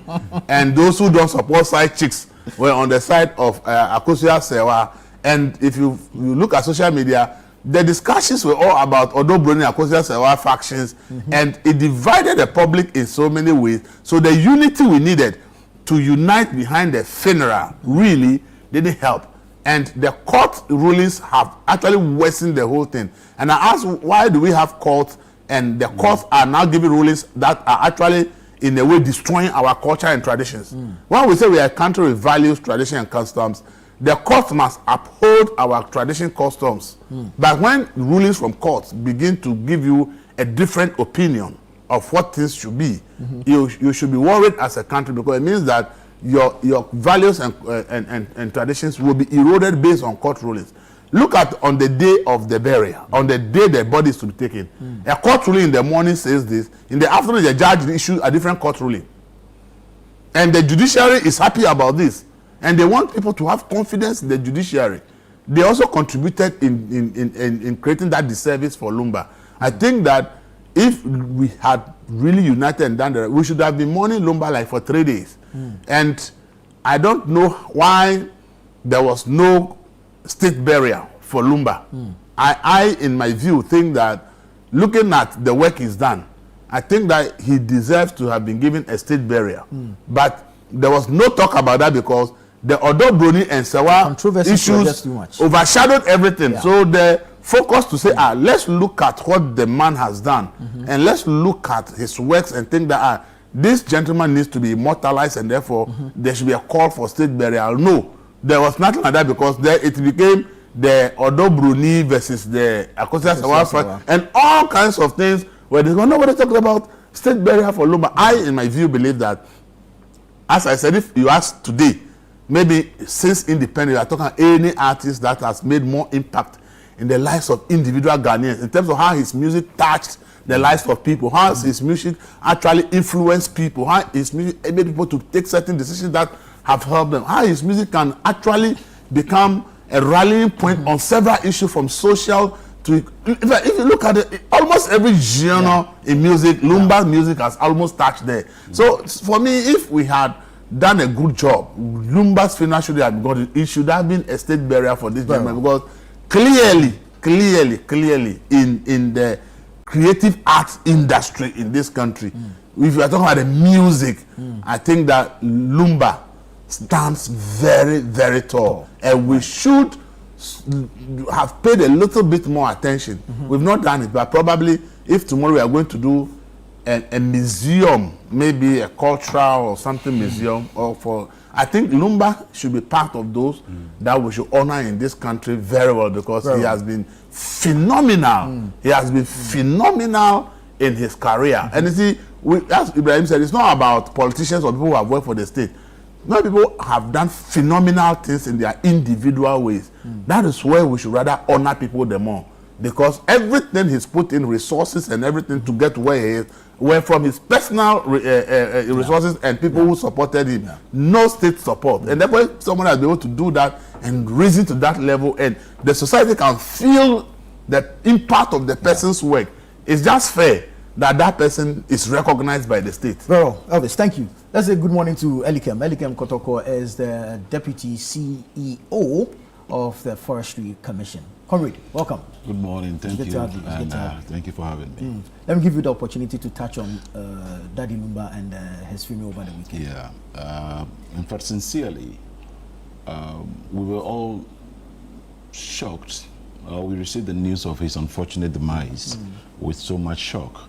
and those who don't support side chicks were on the side of Akosua Sewa. And if you look at social media, the discussions were all about Odo Bruni and Akosua Sewa factions, and it divided the public in so many ways. So the unity we needed to unite behind the FINRA really didn't help. And the court rulings have actually worsened the whole thing. And I asked, why do we have courts and the courts are now giving rulings that are actually in a way destroying our culture and traditions? When we say we are a country with values, tradition and customs, the courts must uphold our tradition customs. But when rulings from courts begin to give you a different opinion of what things should be, you should be worried as a country, because it means that your values and traditions will be eroded based on court rulings. Look at on the day of the burial, on the day the body is to be taken. A court ruling in the morning says this, in the afternoon the judge issues a different court ruling. And the judiciary is happy about this. And they want people to have confidence in the judiciary. They also contributed in creating that disservice for Lumba. I think that if we had really united and done that, we should have been mourning Lumba like for 3 days. And I don't know why there was no state burial for Lumba. I, in my view, think that looking at the work he's done, I think that he deserves to have been given a state burial. But there was no talk about that because the Odo Bruni and Sewa issues overshadowed everything. So the focus to say, let's look at what the man has done and let's look at his works and think that this gentleman needs to be immortalized and therefore there should be a call for state burial. No, there was nothing like that because there it became the Odo Bruni versus the Akosua Sewa and all kinds of things where nobody talked about state burial for Lumba. I, in my view, believe that, as I said, if you ask today, maybe since independence, you are talking any artist that has made more impact in the lives of individual Ghanaians in terms of how his music touched the lives of people, how his music actually influenced people, how his music made people to take certain decisions that have helped them, how his music can actually become a rallying point on several issues from social to, if you look at it, almost every genre in music, Lumba music has almost touched there. So for me, if we had done a good job, Lumba's funeral should have got it. It should have been a state burial for this gentleman because clearly in the creative arts industry in this country, if you are talking about the music, I think that Lumba stands very, very tall, and we should have paid a little bit more attention. We've not done it, but probably if tomorrow we are going to do a museum, maybe a cultural or something museum, or for, I think Lumba should be part of those that we should honor in this country very well because he has been phenomenal. He has been phenomenal in his career. And you see, as Ibrahim said, it's not about politicians or people who have worked for the state. Many people have done phenomenal things in their individual ways. That is where we should rather honor people the more. Because everything he's put in, resources and everything to get where he is, were from his personal resources and people who supported him. No state support. And therefore, someone has been able to do that and reason to that level, and the society can feel the impact of the person's work. It's just fair that that person is recognized by the state. Well, Elvis, thank you. Let's say good morning to Elikem. Elikem Kotoko is the Deputy CEO of the Forestry Commission. Comrade, welcome. Good morning, thank you, and thank you for having me. Let me give you the opportunity to touch on Daddy Lumba and his funeral over the weekend. Yeah, in fact, sincerely, we were all shocked. We received the news of his unfortunate demise with so much shock.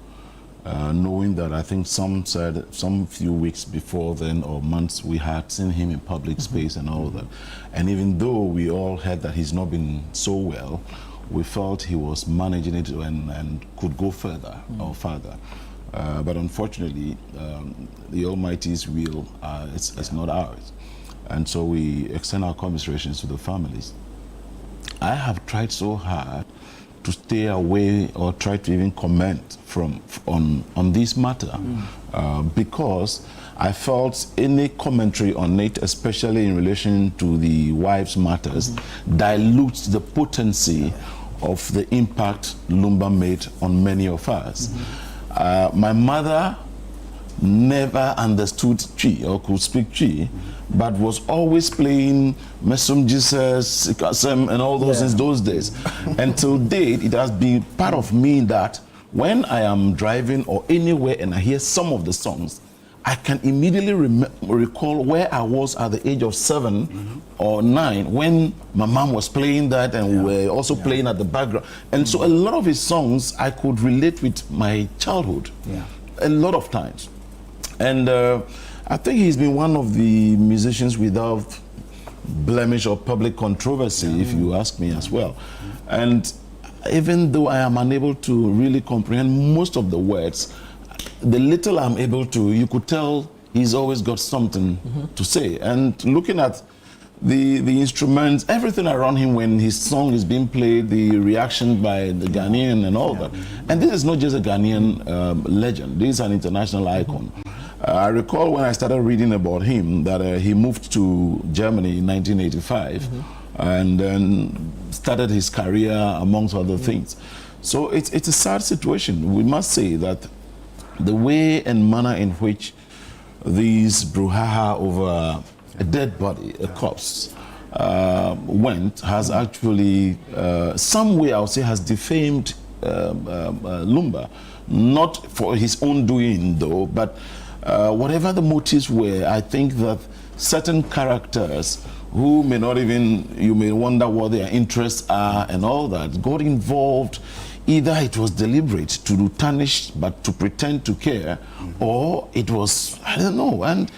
Knowing that I think some said some few weeks before then or months we had seen him in public space and all that. And even though we all heard that he's not been so well, we felt he was managing it and could go further or farther. But unfortunately, the Almighty's will is not ours. And so we extend our commiserations to the families. I have tried so hard to stay away or try to even comment on this matter because I felt any commentary on it, especially in relation to the wives' matters, dilutes the potency of the impact Lumba made on many of us. My mother never understood Twi or could speak Twi, but was always playing Mesum Jesus, and all those in those days. Until date, it has been part of me that when I am driving or anywhere and I hear some of the songs, I can immediately recall where I was at the age of 7 or 9 when my mom was playing that and we were also playing at the background. And so a lot of his songs I could relate with my childhood a lot of times. And I think he's been one of the musicians without blemish or public controversy, if you ask me as well. And even though I am unable to really comprehend most of the words, the little I'm able to, you could tell he's always got something to say. And looking at the instruments, everything around him when his song is being played, the reaction by the Ghanaian and all that. And this is not just a Ghanaian legend, this is an international icon. I recall when I started reading about him that he moved to Germany in 1985 and then started his career amongst other things. So it's a sad situation. We must say that the way and manner in which these brouhaha over a dead body, a corpse, went has actually, some way I would say, has defamed Lumba. Not for his own doing though, but whatever the motives were, I think that certain characters who may not even, you may wonder what their interests are and all that, got involved. Either it was deliberate to tarnish but to pretend to care, or it was, I don't know. And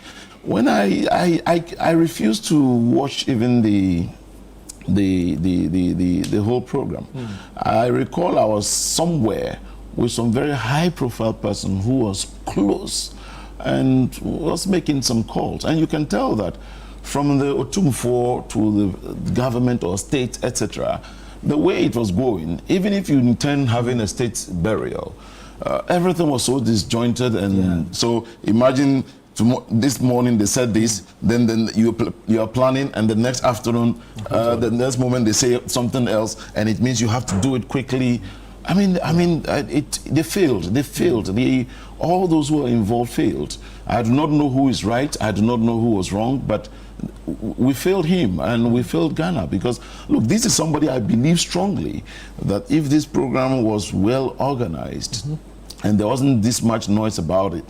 when I refused to watch even the whole program. I recall I was somewhere with some very high profile person who was close and was making some calls. And you can tell that from the Otumfuo to the government or state, etc., the way it was going, even if you intend having a state burial, everything was so disjointed. And so imagine this morning they said this, then you are planning, and the next afternoon, the next moment they say something else, and it means you have to do it quickly. I mean, they failed. All those who were involved failed. I do not know who is right. I do not know who was wrong, but we failed him and we failed Ghana, because look, this is somebody I believe strongly that if this program was well organized and there wasn't this much noise about it,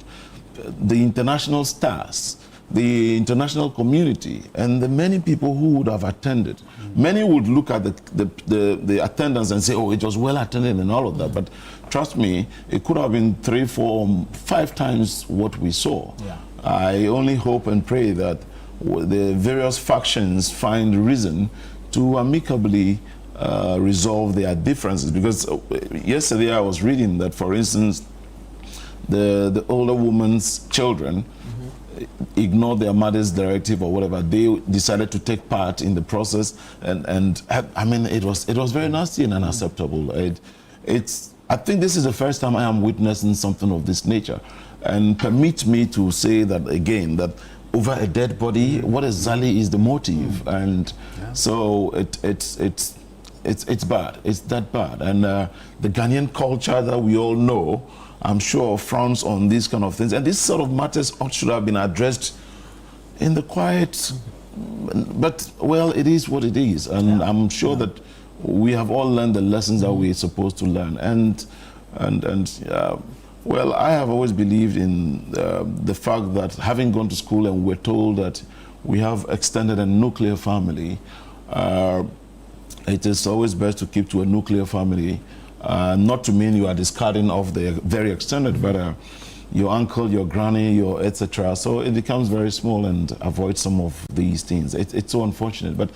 the international stars, the international community, and the many people who would have attended, many would look at the attendance and say, oh, it was well attended and all of that, but trust me, it could have been 3, 4, 5 times what we saw. I only hope and pray that the various factions find reason to amicably resolve their differences, because yesterday I was reading that, for instance, the older woman's children ignored their mother's directive or whatever. They decided to take part in the process, and I mean, it was very nasty and unacceptable. I think this is the first time I am witnessing something of this nature, and permit me to say that again, that over a dead body, what exactly is the motive? And so it's bad. It's that bad. And the Ghanaian culture that we all know, I'm sure, frowns on these kind of things. And these sort of matters should have been addressed in the quiet. But, well, it is what it is. And I'm sure that we have all learned the lessons that we're supposed to learn. Well, I have always believed in the fact that, having gone to school and we're told that we have extended a nuclear family, it is always best to keep to a nuclear family. Not to mean you are discarding of the very extended, but your uncle, your granny, your etc. So it becomes very small, and avoid some of these things. It's so unfortunate. But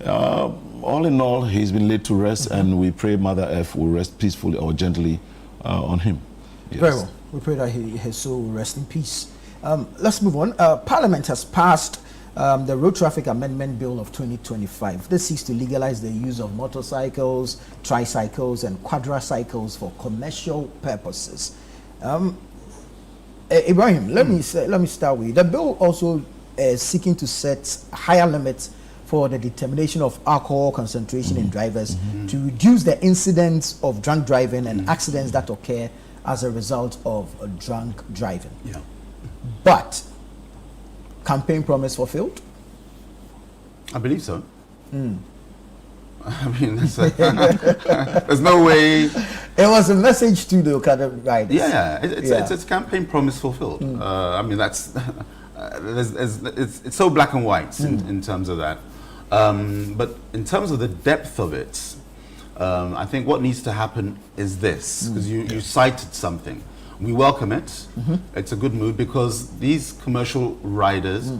all in all, he's been laid to rest, and we pray Mother Earth will rest peacefully or gently on him. Yes. Very well. We pray that his soul will rest in peace. Let's move on. Parliament has passed the Road Traffic Amendment Bill of 2025. This seeks to legalize the use of motorcycles, tricycles, and quadricycles for commercial purposes. Ibrahim, let me start with you. The bill also is seeking to set higher limits for the determination of alcohol concentration in drivers to reduce the incidence of drunk driving and accidents that occur as a result of drunk driving. But campaign promise fulfilled? I believe so. I mean, there's no way. It was a message to the Okada riders. It's a campaign promise fulfilled. I mean, that's it's so black and white in terms of that. But in terms of the depth of it, I think what needs to happen is this, because you cited something. We welcome it. It's a good move, because these commercial riders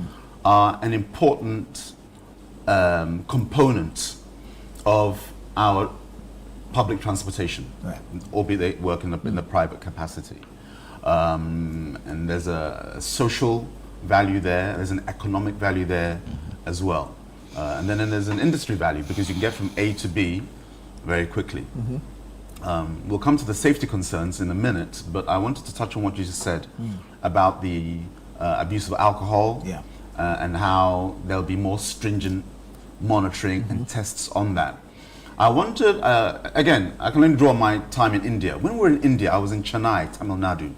are an important component of our public transportation, albeit they work in the private capacity. And there's a social value there, there's an economic value there as well. And then there's an industry value, because you can get from A to B very quickly. We'll come to the safety concerns in a minute, but I wanted to touch on what you just said about the abuse of alcohol and how there'll be more stringent monitoring and tests on that. I wanted, again, I can only draw on my time in India. When we were in India, I was in Chennai, Tamil Nadu,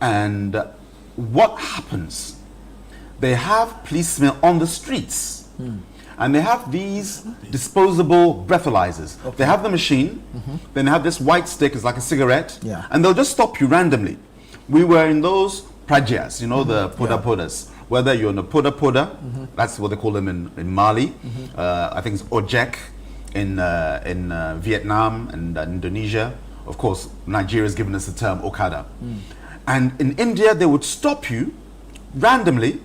And what happens? They have policemen on the streets, and they have these disposable breathalyzers. They have the machine, then they have this white stick, it's like a cigarette, and they'll just stop you randomly. We were in those prajas, you know, the poda-podas. Whether you're in a poda-poda, that's what they call them in Mali. I think it's ojek in Vietnam and Indonesia. Of course, Nigeria has given us the term Okada. And in India, they would stop you randomly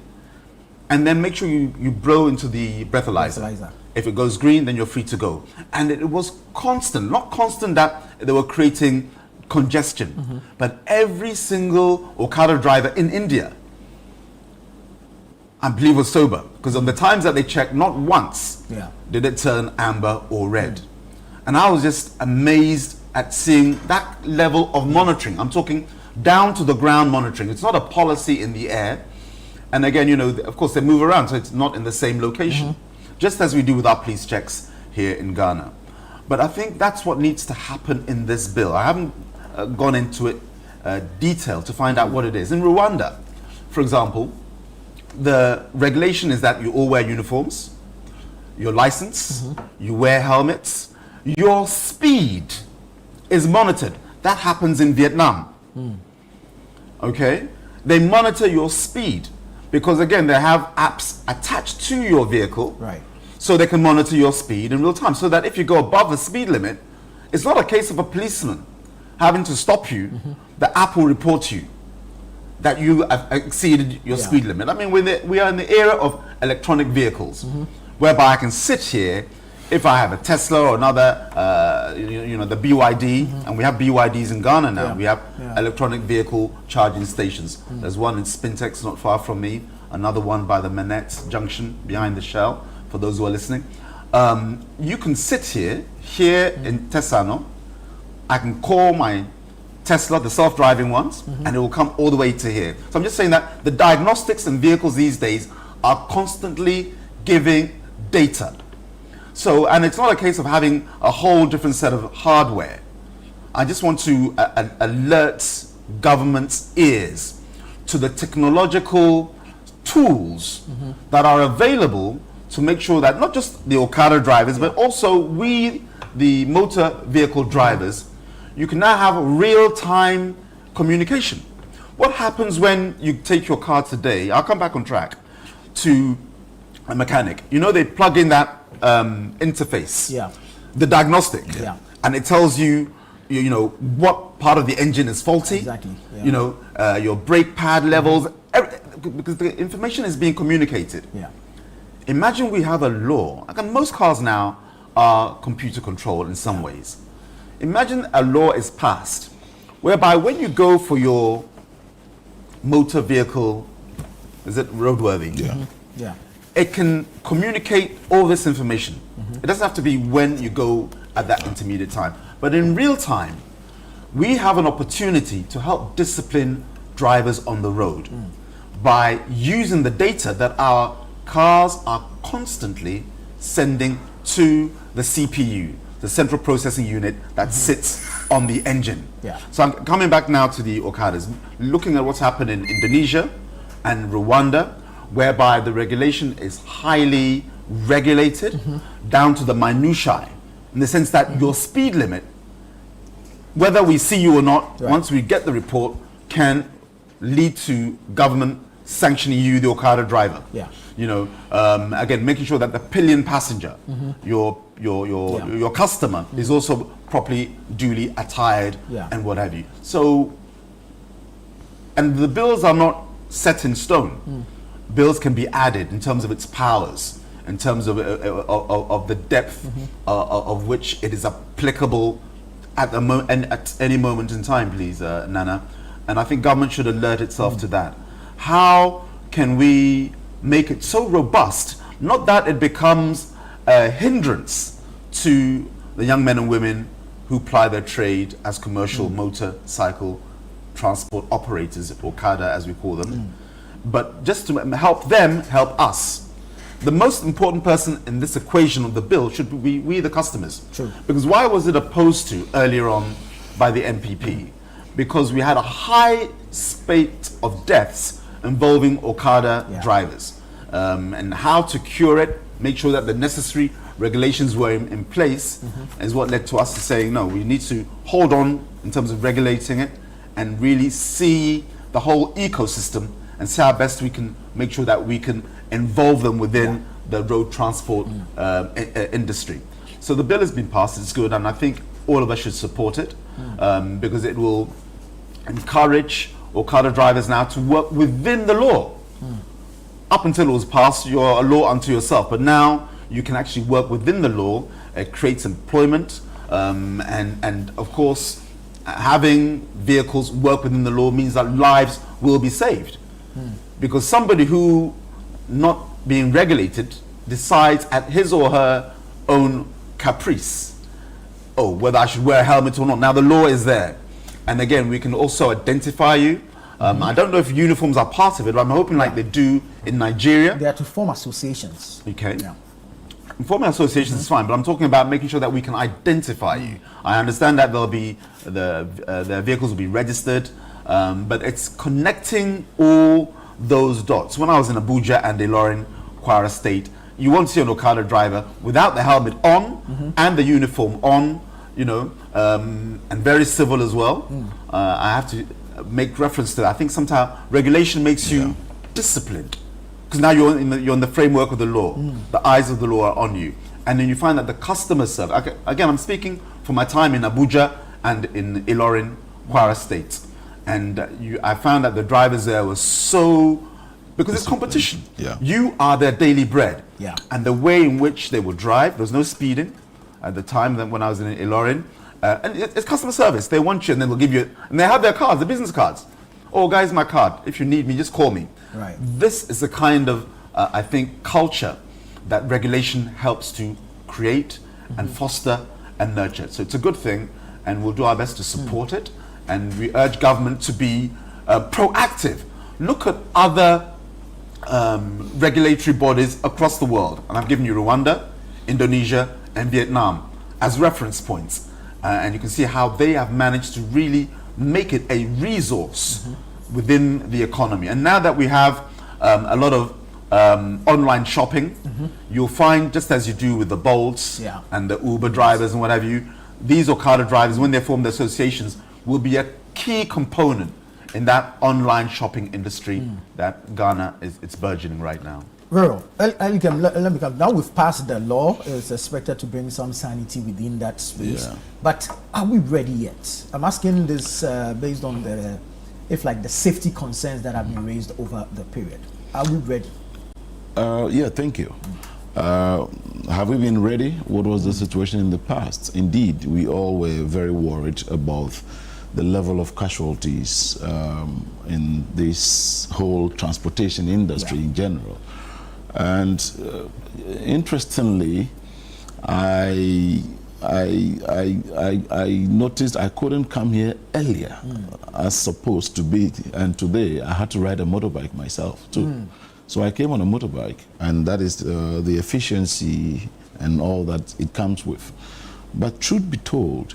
and then make sure you blow into the breathalyzer. If it goes green, then you're free to go. And it was constant, not constant that they were creating congestion, but every single Okada driver in India, I believe, was sober, because on the times that they checked, not once did it turn amber or red. And I was just amazed at seeing that level of monitoring. I'm talking down to the ground monitoring. It's not a policy in the air. And again, you know, of course, they move around, so it's not in the same location, just as we do with our police checks here in Ghana. But I think that's what needs to happen in this bill. I haven't gone into it detail to find out what it is. In Rwanda, for example, the regulation is that you all wear uniforms, your license, you wear helmets, your speed is monitored. That happens in Vietnam. Okay? They monitor your speed because, again, they have apps attached to your vehicle, so they can monitor your speed in real time, so that if you go above the speed limit, it's not a case of a policeman having to stop you. The app will report to you that you have exceeded your speed limit. I mean, we are in the era of electronic vehicles, whereby I can sit here, if I have a Tesla or another, you know, the BYD, and we have BYDs in Ghana now. We have electronic vehicle charging stations. There's one in Spintex, not far from me, another one by the Manette Junction behind the Shell, for those who are listening. You can sit here in Tesano. I can call my Tesla, the self-driving ones, and it will come all the way to here. So I'm just saying that the diagnostics in vehicles these days are constantly giving data. So, and it's not a case of having a whole different set of hardware. I just want to alert government's ears to the technological tools that are available to make sure that not just the Okada drivers, but also we, the motor vehicle drivers, you can now have real-time communication. What happens when you take your car today, I'll come back on track, to a mechanic. You know, they plug in that interface, the diagnostic, and it tells you, you know, what part of the engine is faulty, you know, your brake pad levels, because the information is being communicated. Imagine we have a law, and most cars now are computer controlled in some ways. Imagine a law is passed whereby when you go for your motor vehicle, is it roadworthy? It can communicate all this information. It doesn't have to be when you go at that intermediate time. But in real time, we have an opportunity to help discipline drivers on the road by using the data that our cars are constantly sending to the CPU, the central processing unit that sits on the engine. So I'm coming back now to the Okadas, looking at what's happened in Indonesia and Rwanda, whereby the regulation is highly regulated down to the minutiae, in the sense that your speed limit, whether we see you or not, once we get the report, can lead to government sanctioning you, the Okada driver. You know, again, making sure that the pillion passenger, your customer, is also properly, duly attired and what have you. So, and the bills are not set in stone. Bills can be added in terms of its powers, in terms of the depth of which it is applicable at any moment in time, please, Nana. And I think government should alert itself to that. How can we make it so robust, not that it becomes a hindrance to the young men and women who ply their trade as commercial motorcycle transport operators, Okada as we call them, but just to help them help us. The most important person in this equation of the bill should be we, the customers. Because why was it opposed to earlier on by the MPP? Because we had a high spate of deaths involving Okada drivers, and how to cure it, make sure that the necessary regulations were in place, is what led to us to saying, no, we need to hold on in terms of regulating it and really see the whole ecosystem and see how best we can make sure that we can involve them within the road transport industry. So the bill has been passed, it's good, and I think all of us should support it because it will encourage Okada drivers now to work within the law. Up until it was passed, you're a law unto yourself, but now you can actually work within the law. It creates employment, and of course, having vehicles work within the law means that lives will be saved. Because somebody who, not being regulated, decides at his or her own caprice, oh, whether I should wear a helmet or not. Now the law is there, and again, we can also identify you. I don't know if uniforms are part of it, but I'm hoping like they do in Nigeria. They are to form associations. Okay. Yeah. Forming associations is fine, but I'm talking about making sure that we can identify you. I understand that there'll be the vehicles will be registered, but it's connecting all those dots. When I was in Abuja and Ilorin, Kwara State, you won't see an Okada driver without the helmet on and the uniform on, you know, and very civil as well. I have to make reference to that. I think sometimes regulation makes you disciplined, because now you're in the framework of the law. The eyes of the law are on you, and then you find that the customer service. Okay, again, I'm speaking from my time in Abuja and in Ilorin, Kwara State, and I found that the drivers there were so, because it's competition. You are their daily bread, and the way in which they would drive, there was no speeding at the time when I was in Ilorin, and it's customer service. They want you, and then they'll give you, and they have their cards, the business cards. Oh, guys, my card. If you need me, just call me. Right. This is the kind of, I think, culture that regulation helps to create and foster and nurture. So it's a good thing, and we'll do our best to support it. And we urge government to be proactive. Look at other regulatory bodies across the world. And I've given you Rwanda, Indonesia, and Vietnam as reference points. And you can see how they have managed to really make it a resource within the economy. And now that we have a lot of online shopping, you'll find, just as you do with the Bolts and the Uber drivers and what have you, these Okada drivers, when they form the associations, will be a key component in that online shopping industry that Ghana is burgeoning right now. Very well. Let me come. Now we've passed the law. It's expected to bring some sanity within that space. But are we ready yet? I'm asking this based on the safety concerns that have been raised over the period. Are we ready? Yeah, thank you. Have we been ready? What was the situation in the past? Indeed, we all were very worried about the level of casualties in this whole transportation industry in general. And interestingly, I noticed I couldn't come here earlier as supposed to be, and today I had to ride a motorbike myself too. So I came on a motorbike, and that is the efficiency and all that it comes with. But truth be told,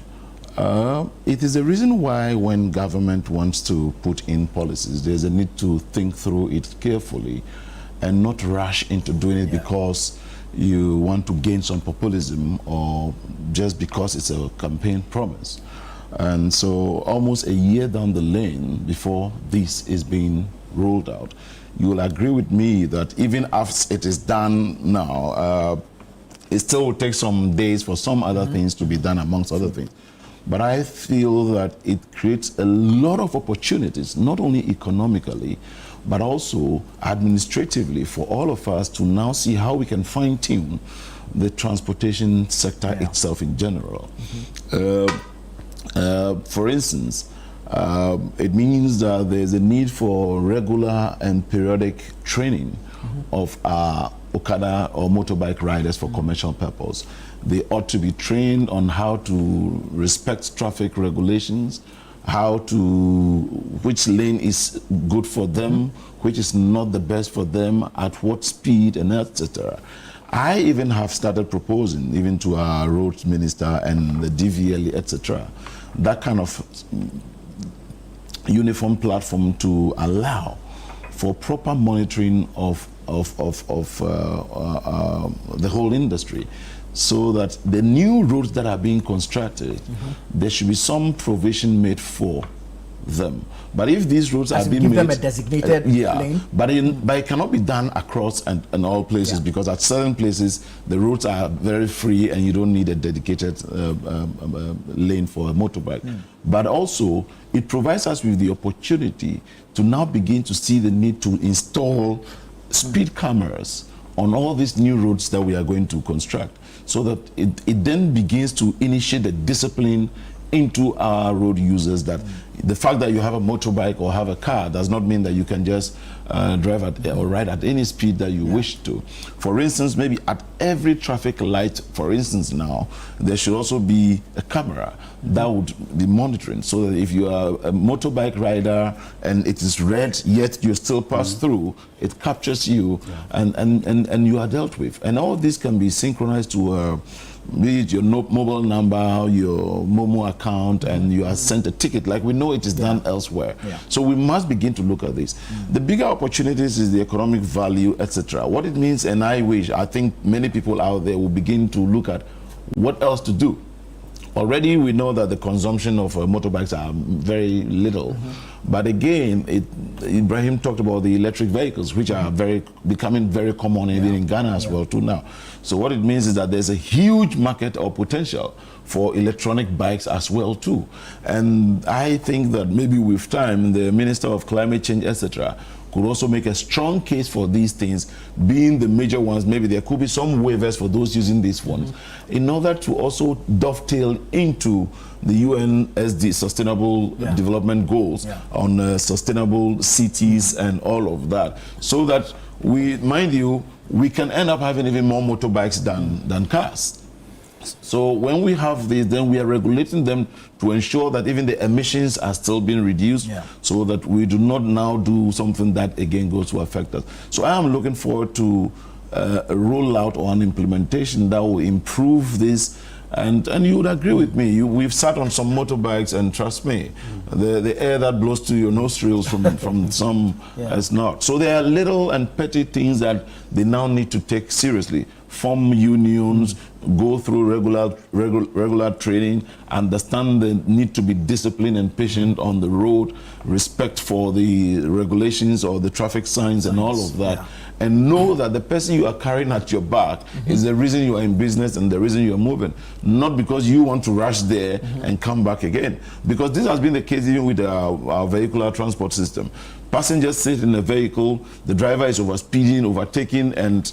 it is the reason why when government wants to put in policies, there's a need to think through it carefully and not rush into doing it because you want to gain some populism or just because it's a campaign promise. And so almost a year down the lane before this is being rolled out, you will agree with me that even after it is done now, it still will take some days for some other things to be done amongst other things. But I feel that it creates a lot of opportunities, not only economically, but also administratively for all of us to now see how we can fine-tune the transportation sector itself in general. For instance, it means that there's a need for regular and periodic training of our Okada or motorbike riders for commercial purpose. They ought to be trained on how to respect traffic regulations, which lane is good for them, which is not the best for them, at what speed, and etc. I even have started proposing, even to our roads minister and the DVL, etc., that kind of uniform platform to allow for proper monitoring of the whole industry, so that the new roads that are being constructed, there should be some provision made for them. But if these roads are being give made, them a designated lane, but it cannot be done across and all places, because at certain places the roads are very free and you don't need a dedicated lane for a motorbike. But also it provides us with the opportunity to now begin to see the need to install speed cameras on all these new roads that we are going to construct, so that it then begins to initiate the discipline into our road users, that the fact that you have a motorbike or have a car does not mean that you can just drive at or ride at any speed that you wish to. For instance, maybe at every traffic light, for instance, now there should also be a camera that would be monitoring, so that if you are a motorbike rider and it is red yet you still pass through, it captures you and you are dealt with. And all this can be synchronized to be it your mobile number, your Momo account, and you are sent a ticket like we know it is done elsewhere. So we must begin to look at this. The bigger opportunities is the economic value, etc. What it means, and I think many people out there will begin to look at what else to do. Already we know that the consumption of motorbikes are very little. But again, Ibrahim talked about the electric vehicles, which are becoming very common even in Ghana as well too now. So what it means is that there's a huge market or potential for electronic bikes as well too. And I think that maybe with time, the Minister of Climate Change, etc., could also make a strong case for these things being the major ones. Maybe there could be some waivers for those using these ones in order to also dovetail into the UN Sustainable Development Goals on sustainable cities and all of that, so that we can end up having even more motorbikes than cars. So when we have this, then we are regulating them to ensure that even the emissions are still being reduced, so that we do not now do something that again goes to affect us. So I am looking forward to a rollout or an implementation that will improve this. And you would agree with me. We've sat on some motorbikes, and trust me, the air that blows to your nostrils from some is not. So there are little and petty things that they now need to take seriously. Form unions, go through regular training, understand the need to be disciplined and patient on the road, respect for the regulations or the traffic signs and all of that. And know that the person you are carrying at your back is the reason you are in business and the reason you are moving, not because you want to rush there and come back again. Because this has been the case even with our vehicular transport system. Passengers sit in a vehicle, the driver is overspeeding, overtaking, and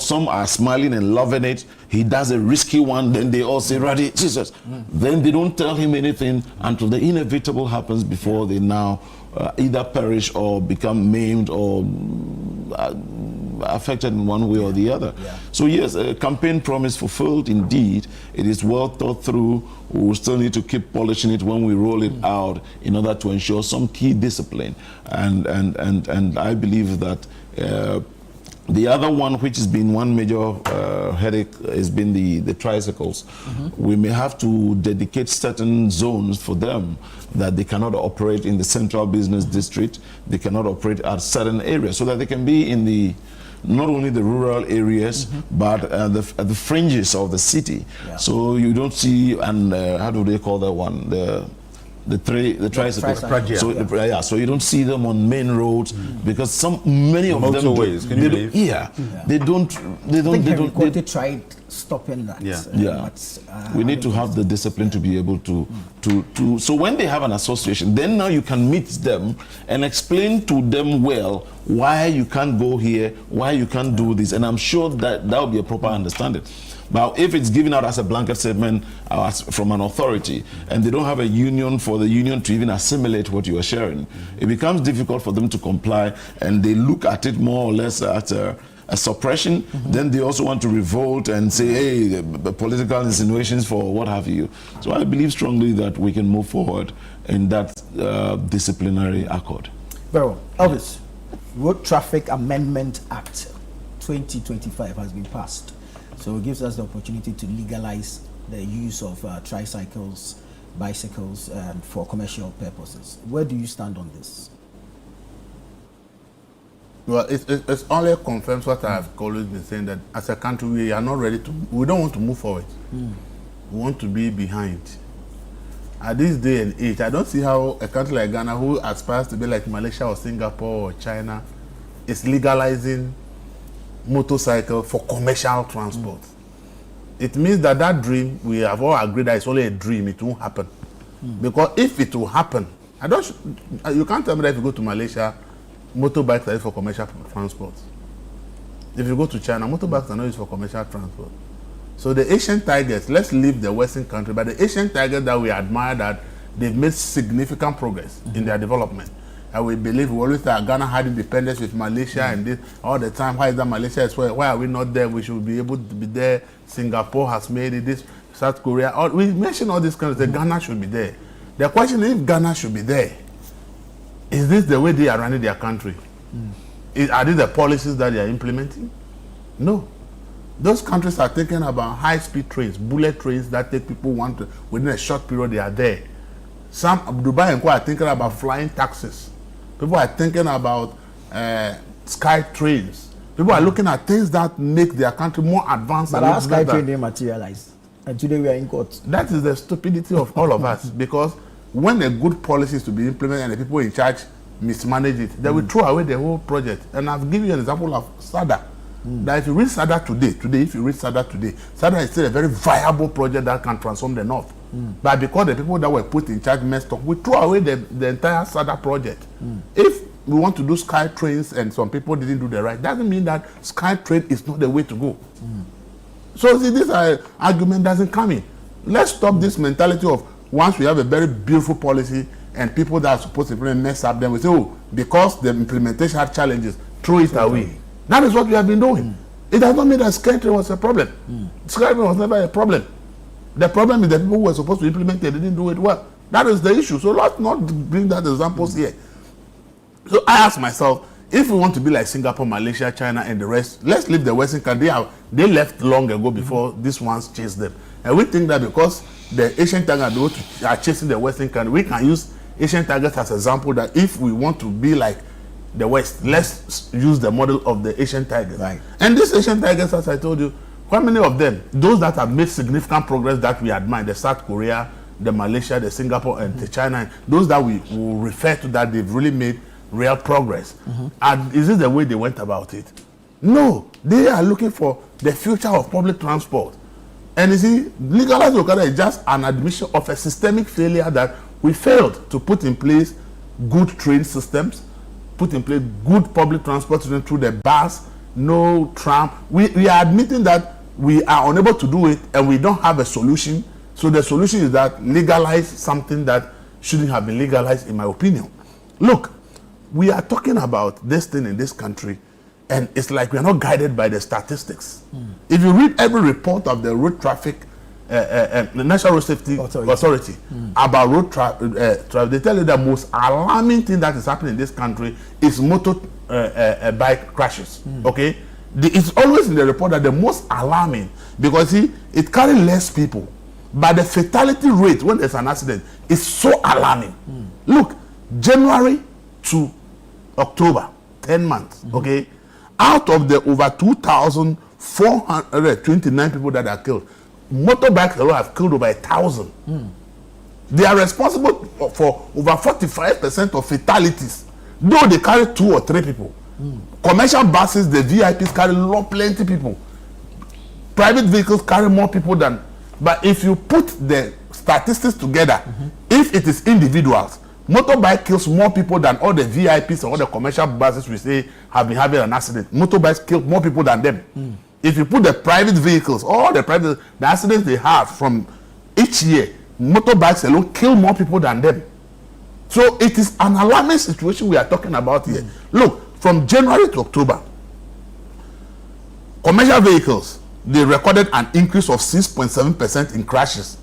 some are smiling and loving it. He does a risky one, then they all say, "Radhi, Jesus." Then they don't tell him anything until the inevitable happens before they now either perish or become maimed or affected in one way or the other. So yes, a campaign promise fulfilled indeed. It is well thought through. We will still need to keep polishing it when we roll it out in order to ensure some key discipline. And I believe that the other one, which has been one major headache, has been the tricycles. We may have to dedicate certain zones for them, that they cannot operate in the central business district, they cannot operate at certain areas, so that they can be in not only the rural areas, but at the fringes of the city. So you don't see, and how do they call that one? The tricycles. So you don't see them on main roads because many of them they don't tried stopping that. We need to have the discipline to be able to so when they have an association, then now you can meet them and explain to them well why you can't go here, why you can't do this, and I'm sure that will be a proper understanding. But if it's given out as a blanket statement from an authority, and they don't have a union for the union to even assimilate what you are sharing, it becomes difficult for them to comply, and they look at it more or less at a suppression. Then they also want to revolt and say, hey, the political insinuations for what have you. So I believe strongly that we can move forward in that disciplinary accord. Very well. Elvis, Road Traffic Amendment Act 2025 has been passed. So it gives us the opportunity to legalize the use of tricycles bicycles for commercial purposes. Where do you stand on this? Well, it's only confirms what I've always been saying, that as a country we are not ready to. We don't want to move forward. We want to be behind. At this day and age, I don't see how a country like Ghana, who aspires to be like Malaysia or Singapore or China, is legalizing motorcycle for commercial transport. It means that that dream, we have all agreed that it's only a dream, it won't happen. Because if it will happen, you can't tell me that if you go to Malaysia, motorbikes are used for commercial transport. If you go to China, motorbikes are not used for commercial transport. So the Asian tigers, let's leave the Western country, but the Asian tigers that we admire, that they've made significant progress in their development. And we believe, we always say Ghana had independence with Malaysia and this all the time. Why is that Malaysia is why are we not there? We should be able to be there. Singapore has made it, this, South Korea. We mention all these countries, that Ghana should be there. The question is, if Ghana should be there, is this the way they are running their country? Are these the policies that they are implementing? No. Those countries are thinking about high-speed trains, bullet trains that take people within a short period, they are there. Some, Dubai and Co are thinking about flying taxis. People are thinking about sky trains. People are looking at things that make their country more advanced. But our sky train didn't materialize. And today we are in court. That is the stupidity of all of us, because when a good policy is to be implemented and the people in charge mismanage it, they will throw away the whole project. And I've given you an example of SADA. That if you read SADA today, if you read SADA today, SADA is still a very viable project that can transform the North. But because the people that were put in charge messed up, we throw away the entire SADA project. If we want to do sky trains and some people didn't do the right, doesn't mean that sky train is not the way to go. So see, this argument doesn't come in. Let's stop this mentality of once we have a very beautiful policy and people that are supposed to implement mess up, then we say, oh, because the implementation had challenges, throw it away. That is what we have been doing. It does not mean that sky train was a problem. Sky train was never a problem. The problem is the people who were supposed to implement it didn't do it well. That is the issue. So let's not bring that examples here. So I ask myself, if we want to be like Singapore, Malaysia, China, and the rest, let's leave the Western country. They left long ago before these ones chased them. And we think that because the Asian tigers are chasing the Western country, we can use Asian tigers as an example that if we want to be like the West, let's use the model of the Asian tigers. Right. And these Asian tigers, as I told you, how many of them, those that have made significant progress that we admire, the South Korea, the Malaysia, the Singapore, and the China, those that we will refer to that they've really made real progress. And is this the way they went about it? No, they are looking for the future of public transport. And you see, legalized Okada is just an admission of a systemic failure that we failed to put in place good train systems, put in place good public transport through the bus, no tram. We are admitting that we are unable to do it and we don't have a solution. So the solution is that legalize something that shouldn't have been legalized, in my opinion. Look, we are talking about this thing in this country, and it's like we are not guided by the statistics. If you read every report of the road traffic, the National Road Safety Authority about road traffic, they tell you the most alarming thing that is happening in this country is motor bike crashes. Okay, it's always in the report that the most alarming, because see, it carries less people, but the fatality rate when there's an accident is so alarming. Look, January to October, 10 months, okay? Out of the over 2,429 people that are killed, motorbikes alone have killed over 1,000. They are responsible for over 45% of fatalities, though they carry 2 or 3 people. Commercial buses, the VIPs carry plenty people. Private vehicles carry more people than, but if you put the statistics together, if it is individuals, motorbike kills more people than all the VIPs and all the commercial buses we say have been having an accident. Motorbikes kill more people than them. If you put the private vehicles, all the accidents they have from each year, motorbikes alone kill more people than them. So it is an alarming situation we are talking about here. Look, from January to October, commercial vehicles, they recorded an increase of 6.7% in crashes.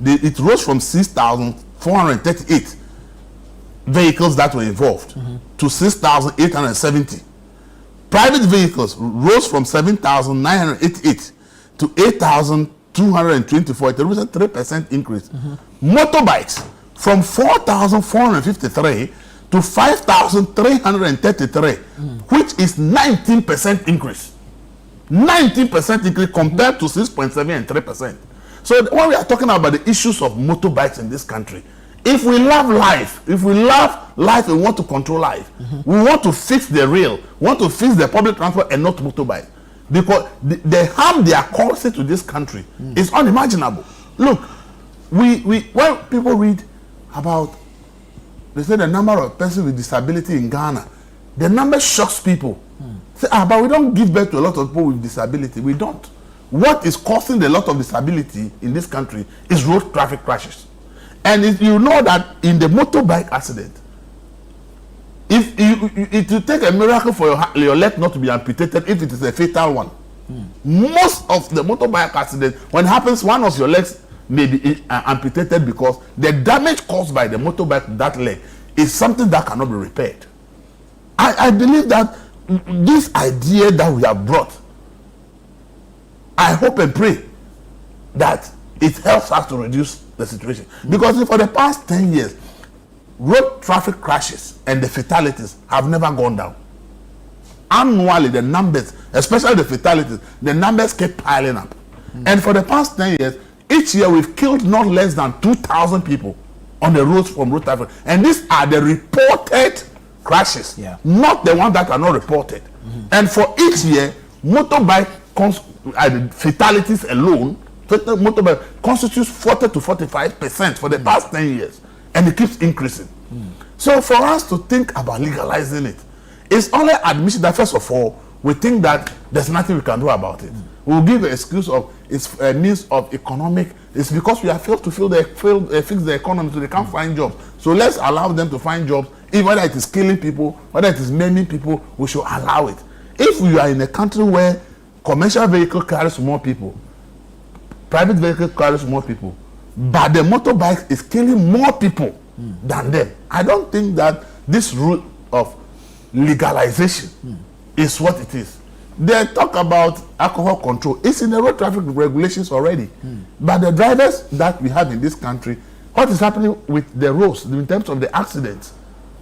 It rose from 6,438 vehicles that were involved to 6,870. Private vehicles rose from 7,988 to 224, it represents 3% increase. Motorbikes from 4,453 to 5,333, which is 19% increase. 19% increase compared to 6.7 and 3%. So when we are talking about the issues of motorbikes in this country, if we love life, and want to control life, we want to fix the rail, want to fix the public transport and not motorbike. Because the harm they are causing to this country is unimaginable. Look, when people read about, they say the number of persons with disability in Ghana, the number shocks people. Say, but we don't give birth to a lot of people with disability. We don't. What is causing a lot of disability in this country is road traffic crashes. And if you know that in the motorbike accident, if you take a miracle for your leg not to be amputated, if it is a fatal one, most of the motorbike accident, when it happens, one of your legs may be amputated because the damage caused by the motorbike to that leg is something that cannot be repaired. I believe that this idea that we have brought, I hope and pray that it helps us to reduce the situation. Because for the past 10 years, road traffic crashes and the fatalities have never gone down. Annually, the numbers, especially the fatalities, the numbers keep piling up. And for the past 10 years, each year we've killed not less than 2,000 people on the roads from road traffic. And these are the reported crashes, not the ones that are not reported. And for each year, motorbike fatalities alone, motorbike constitutes 40 to 45% for the past 10 years. And it keeps increasing. So for us to think about legalizing it, it's only admission that first of all, we think that there's nothing we can do about it. We'll give the excuse of it's a means of economic, it's because we have failed to fix the economy so they can't find jobs. So let's allow them to find jobs. If whether it is killing people, whether it is maiming people, we should allow it. If we are in a country where commercial vehicle carries more people, private vehicle carries more people, but the motorbike is killing more people than them, I don't think that this rule of legalization is what it is. They talk about alcohol control. It's in the road traffic regulations already. But the drivers that we have in this country, what is happening with the roads in terms of the accidents?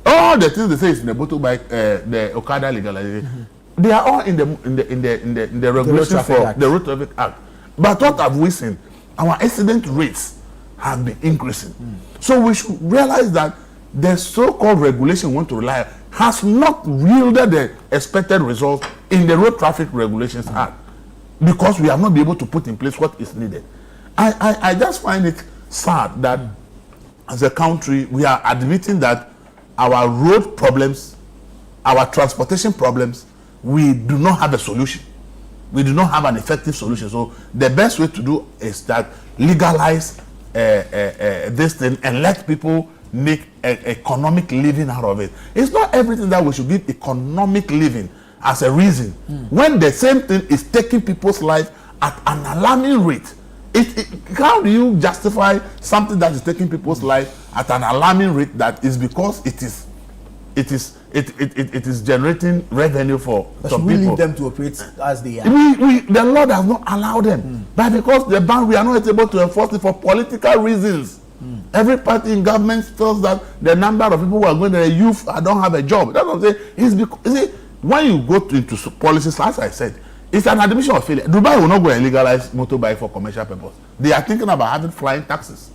All the things they say is in the motorbike, the Okada legalization. They are all in the regulations for the Road Traffic Act. But what have we seen? Our accident rates have been increasing. So we should realize that the so-called regulation we want to rely on has not yielded the expected results in the Road Traffic Regulations Act because we have not been able to put in place what is needed. I just find it sad that as a country we are admitting that our road problems, our transportation problems, we do not have a solution. We do not have an effective solution. So the best way to do is that legalize this thing and let people make economic living out of it. It's not everything that we should give economic living as a reason when the same thing is taking people's life at an alarming rate. How do you justify something that is taking people's life at an alarming rate? That is because it is generating revenue for some people. We leave them to operate as they are. The Lord has not allowed them, but because the ban, we are not able to enforce it for political reasons. Every party in government feels that the number of people who are going to the youth don't have a job. That's what I'm saying. It's because, you see, when you go into policies, as I said, it's an admission of failure. Dubai will not go and legalize motorbike for commercial purpose. They are thinking about having flying taxis.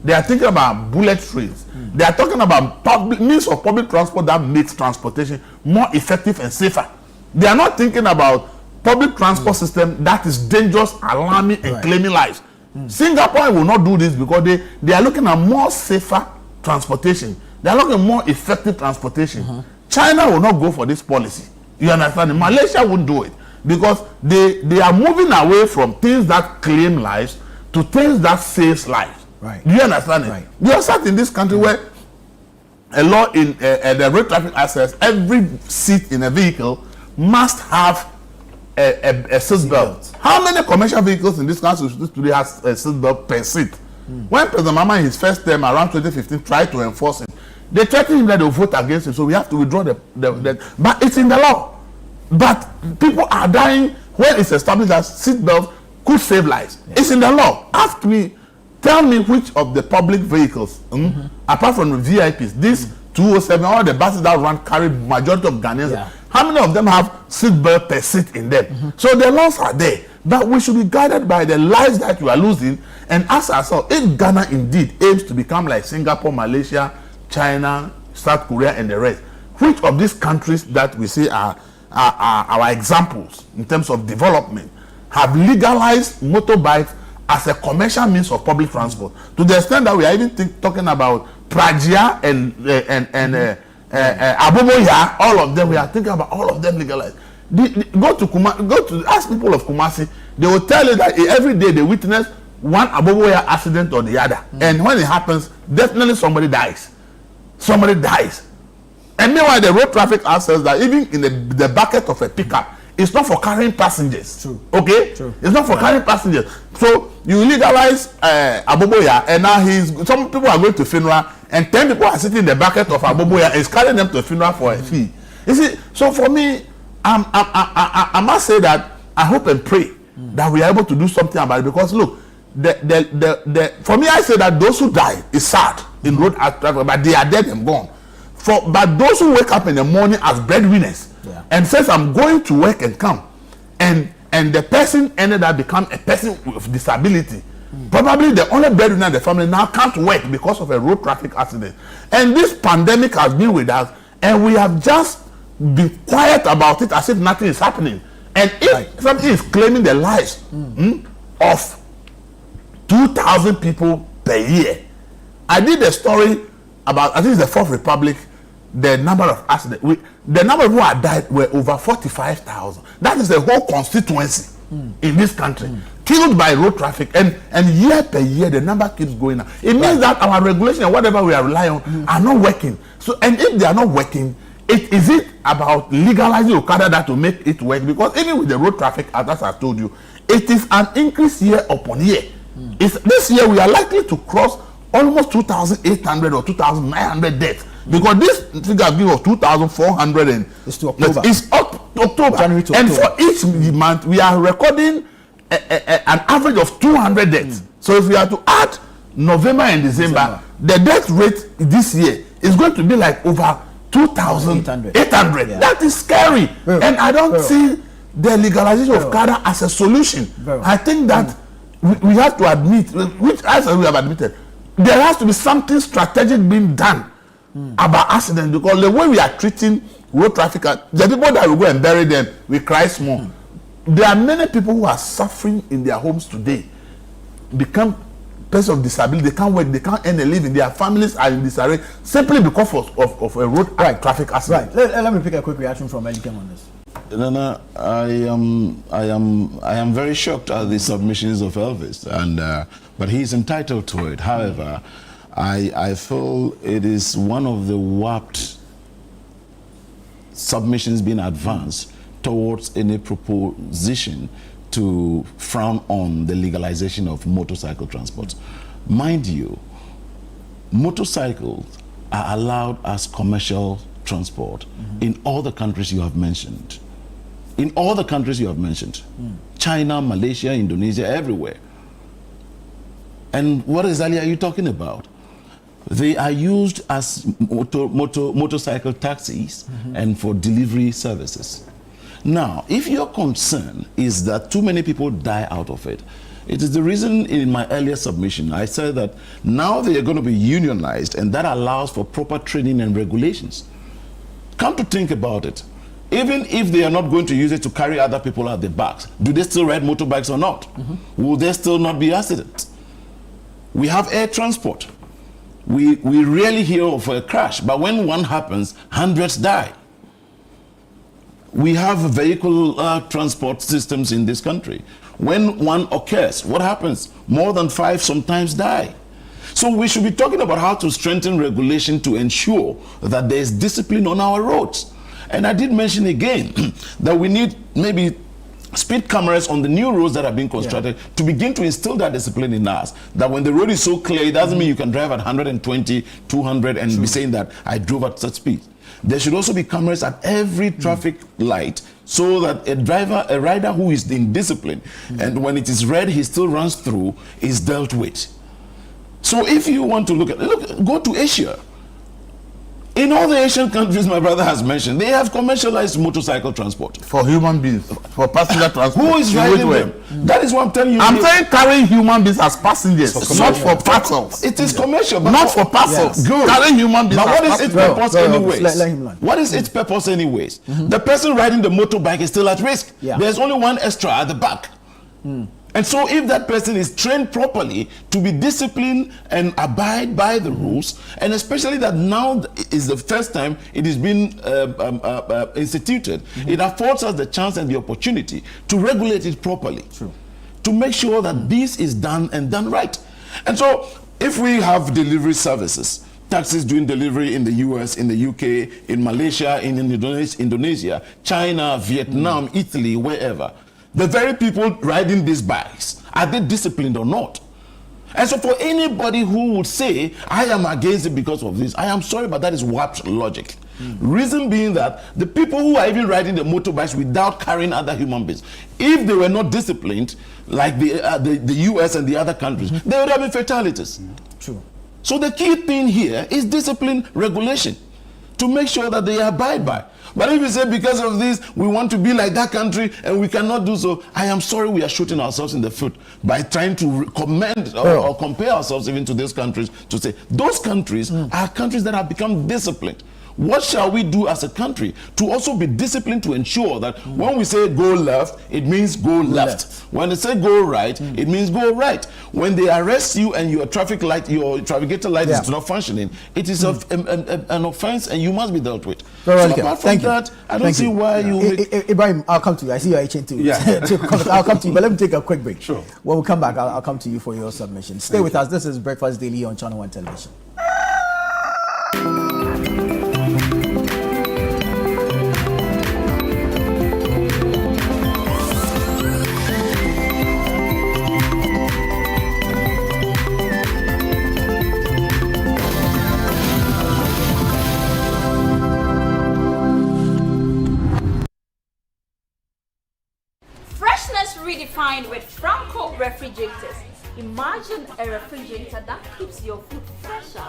They are thinking about bullet trains. They are talking about means of public transport that makes transportation more effective and safer. They are not thinking about public transport system that is dangerous, alarming, and claiming lives. Singapore will not do this because they are looking at more safer transportation. They are looking at more effective transportation. China will not go for this policy. You understand? Malaysia won't do it because they are moving away from things that claim lives to things that saves lives. Right. Do you understand it? Right. We are sat in this country where a law in the road traffic access, every seat in a vehicle must have a seat belt. How many commercial vehicles in this country today has a seat belt per seat? When President Mahama in his first term around 2015 tried to enforce it, they threatened him that they will vote against it, so we have to withdraw the but it's in the law. But people are dying when it's established that seat belts could save lives. It's in the law. Ask me, tell me which of the public vehicles, apart from the VIPs, this 207, all the buses that run carry majority of Ghanaians, how many of them have seat belt per seat in them? So the laws are there. But we should be guided by the lives that we are losing and ask ourselves, if Ghana indeed aims to become like Singapore, Malaysia, China, South Korea, and the rest, which of these countries that we say are our examples in terms of development have legalized motorbikes as a commercial means of public transport, to the extent that we are even talking about Prajia and Aboboya, all of them, we are thinking about all of them legalized. Go to ask people of Kumasi, they will tell you that every day they witness one Aboboya accident or the other, and when it happens, definitely somebody dies. Somebody dies. And meanwhile, the road traffic act says that even in the bucket of a pickup, it's not for carrying passengers. True. Okay? True. It's not for carrying passengers. So you legalize Aboboya, and now some people are going to funeral, and 10 people are sitting in the bucket of Aboboya and is carrying them to a funeral for a fee. You see, so for me, I must say that I hope and pray that we are able to do something about it, because look, for me, I say that those who die is sad in road traffic, but they are dead and gone. But those who wake up in the morning as breadwinners and says, I'm going to work and come, and the person ended up become a person with disability, probably the only breadwinner in the family now can't work because of a road traffic accident. And this pandemic has been with us, and we have just been quiet about it as if nothing is happening. And if something is claiming the lives of 2,000 people per year, I did a story about, I think it's the Fourth Republic, the number of accidents, the number of people who died were over 45,000. That is the whole constituency in this country killed by road traffic, and year per year the number keeps going up. It means that our regulation and whatever we are relying on are not working. So, and if they are not working, is it about legalizing Okada that to make it work? Because even with the road traffic, as I told you, it is an increase year upon year. This year we are likely to cross almost 2,800 or 2,900 deaths, because this figure of 2,400 and it's to October. It's October. January to and October. for each month we are recording an average of 200 deaths. So if we are to add November and December, the death rate this year is going to be like over 2,800. That is scary. And I don't see the legalization of Okada as a solution. I think that we have to admit, which as we have admitted, there has to be something strategic being done about accidents, because the way we are treating road traffic, the people that will go and bury them, we cry small. There are many people who are suffering in their homes today, become persons of disability, they can't work, they can't earn a living, their families are in disarray simply because of a road traffic accident. Let me pick a quick reaction from Elikem on this. Nana, I am very shocked at the submissions of Elvis, and but he is entitled to it. However, I feel it is one of the warped submissions being advanced towards any proposition to frown on the legalization of motorcycle transport. Mind you, motorcycles are allowed as commercial transport in all the countries you have mentioned. In all the countries you have mentioned. China, Malaysia, Indonesia, everywhere. And what exactly are you talking about? They are used as motorcycle taxis and for delivery services. Now, if your concern is that too many people die out of it, it is the reason in my earlier submission I said that now they are going to be unionized, and that allows for proper training and regulations. Come to think about it, even if they are not going to use it to carry other people at their backs, do they still ride motorbikes or not? Will there still not be accidents? We have air transport. We rarely hear of a crash, but when one happens, hundreds die. We have vehicle transport systems in this country. When one occurs, what happens? More than 5 sometimes die. So we should be talking about how to strengthen regulation to ensure that there is discipline on our roads. And I did mention again that we need maybe speed cameras on the new roads that are being constructed to begin to instill that discipline in us, that when the road is so clear, it doesn't mean you can drive at 120, 200 and be saying that I drove at such speed. There should also be cameras at every traffic light, so that a rider who is in discipline and when it is red, he still runs through, is dealt with. So if you want to go to Asia. In all the Asian countries my brother has mentioned, they have commercialized motorcycle transport. For human beings, for passenger transport. Who is riding them? That is what I'm telling you. I'm saying carrying human beings as passengers, not for parcels. It is commercial, but not for parcels. Good. Carrying human beings. But what is its purpose anyways? Let him learn. What is its purpose anyways? The person riding the motorbike is still at risk. There's only one extra at the back. And so if that person is trained properly to be disciplined and abide by the rules, and especially that now is the first time it is being instituted, it affords us the chance and the opportunity to regulate it properly. To make sure that this is done and done right. And so if we have delivery services, taxis doing delivery in the US, in the UK, in Malaysia, in Indonesia, China, Vietnam, Italy, wherever, the very people riding these bikes, are they disciplined or not? And so for anybody who would say, I am against it because of this, I am sorry, but that is warped logic. Reason being that the people who are even riding the motorbikes without carrying other human beings, if they were not disciplined, like the US and the other countries, there would have been fatalities. True. So the key thing here is discipline regulation, to make sure that they abide by. But if you say because of this, we want to be like that country and we cannot do so, I am sorry, we are shooting ourselves in the foot by trying to commend or compare ourselves even to those countries, to say those countries are countries that have become disciplined. What shall we do as a country to also be disciplined to ensure that when we say go left, it means go left. When they say go right, it means go right. When they arrest you and your traffic light, your trafficator light is not functioning, it is an offense and you must be dealt with. So apart from that, I don't see why you... Ibrahim, I'll come to you. I see you're itching too. I'll come to you, but let me take a quick break. Sure. When we come back, I'll come to you for your submission. Stay with us. This is Breakfast Daily on Channel One Television. Redefined with Franco refrigerators. Imagine a refrigerator that keeps your food fresher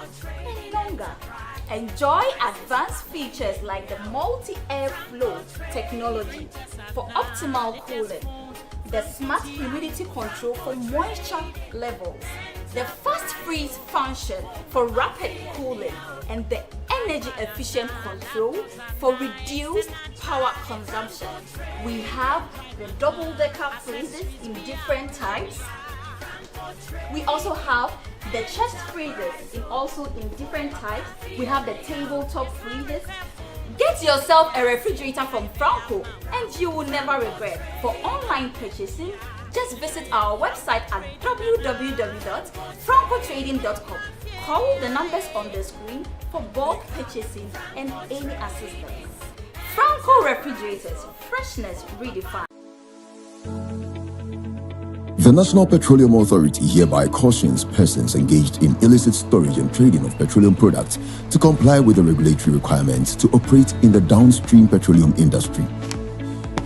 and longer. Enjoy advanced features like the multi-air flow technology for optimal cooling, the smart humidity control for moisture levels, the fast freeze function for rapid cooling, and the energy efficient control for reduced power consumption. We have the double-decker freezers in different types. We also have the chest freezers in different types. We have the tabletop freezers. Get yourself a refrigerator from Franco and you will never regret. For online purchasing, just visit our website at www.francotrading.com. Call the numbers on the screen for bulk purchasing and any assistance. Franco Refrigerators, freshness redefined. The National Petroleum Authority hereby cautions persons engaged in illicit storage and trading of petroleum products to comply with the regulatory requirements to operate in the downstream petroleum industry.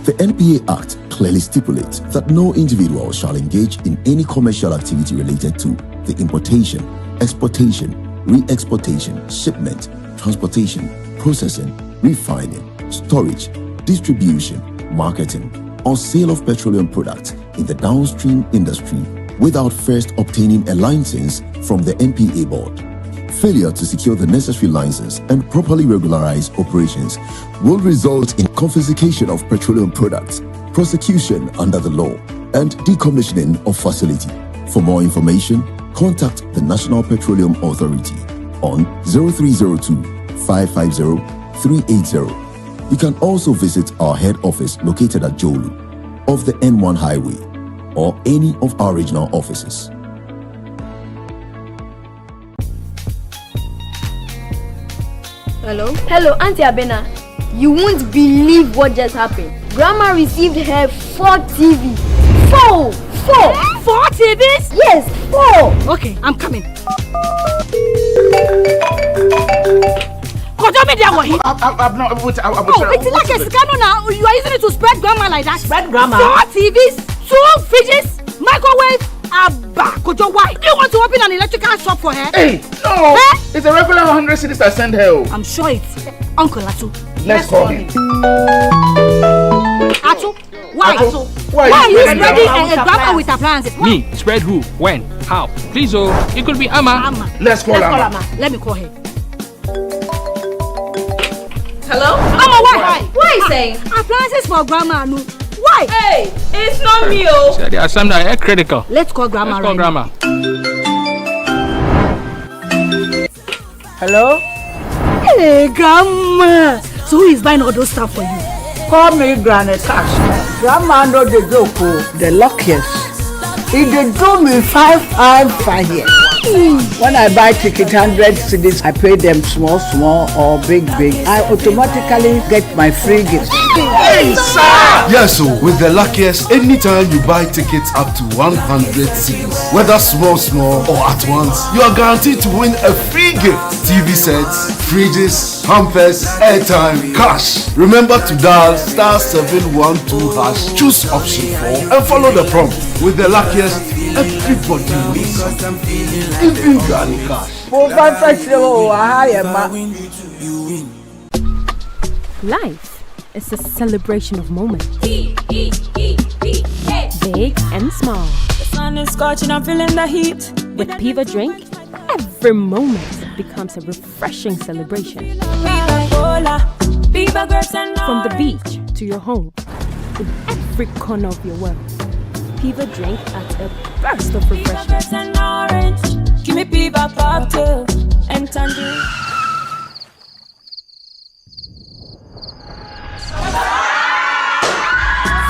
The NPA Act clearly stipulates that no individual shall engage in any commercial activity related to the importation, exportation, re-exportation, shipment, transportation, processing, refining, storage, distribution, marketing, or sale of petroleum products in the downstream industry without first obtaining a license from the NPA board. Failure to secure the necessary license and properly regularize operations will result in confiscation of petroleum products, prosecution under the law, and decommissioning of facility. For more information, contact the National Petroleum Authority on 0302 550 380. You can also visit our head office located at Jolu of the N1 Highway or any of our regional offices. Hello? Hello, Auntie Abena. You won't believe what just happened. Grandma received her 4 TV. 4 TVs? Yes, 4. Okay, I'm coming. I've not. it's like a scandal now. You are using it to spread grandma like that. Spread grandma. 4 TVs, 2 fridges, microwave. Abba, Kojo, why? Do you want to open an electrical shop for her? Hey, no. It's a regular 100 cedis I sent her. I'm sure it's Uncle Atu. Let's call him. Atu, why? Atu, why are you spreading a grandma with appliances? Me? Spread who? When? How? Please, it could be Amma. Let's call Amma. Let me call her. Hello? Amma, why? What are you saying? Appliances for grandma, no. Why? Hey, it's not me, oh. So there are some that are critical. Let's call grandma. Hello? Hey, grandma. So who is buying all those stuff for you? Call me Granny Cash. Grandma know the joke, the luckiest. If they do me 5 here. When I buy ticket 100 cedis, I pay them small or big. I automatically get my free gift. Hey, sir! Yes, so with the luckiest, anytime you buy tickets up to 100 cedis, whether small or at once, you are guaranteed to win a free gift. TV sets, fridges, hampers, airtime, cash. Remember to dial *712#, choose option 4 and follow the prompt. With the luckiest, everybody wins. Even Granny Cash. Life is a celebration of moments. Big and small. The sun is scorching, I'm feeling the heat. With Piva Drink, every moment becomes a refreshing celebration. From the beach to your home, in every corner of your world, Piva Drink at a burst of refreshment. Give me Piva cocktail and tangerine.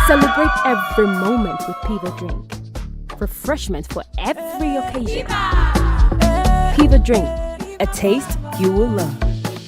Celebrate every moment with Piva Drink. Refreshment for every occasion. Piva Drink, a taste you will love.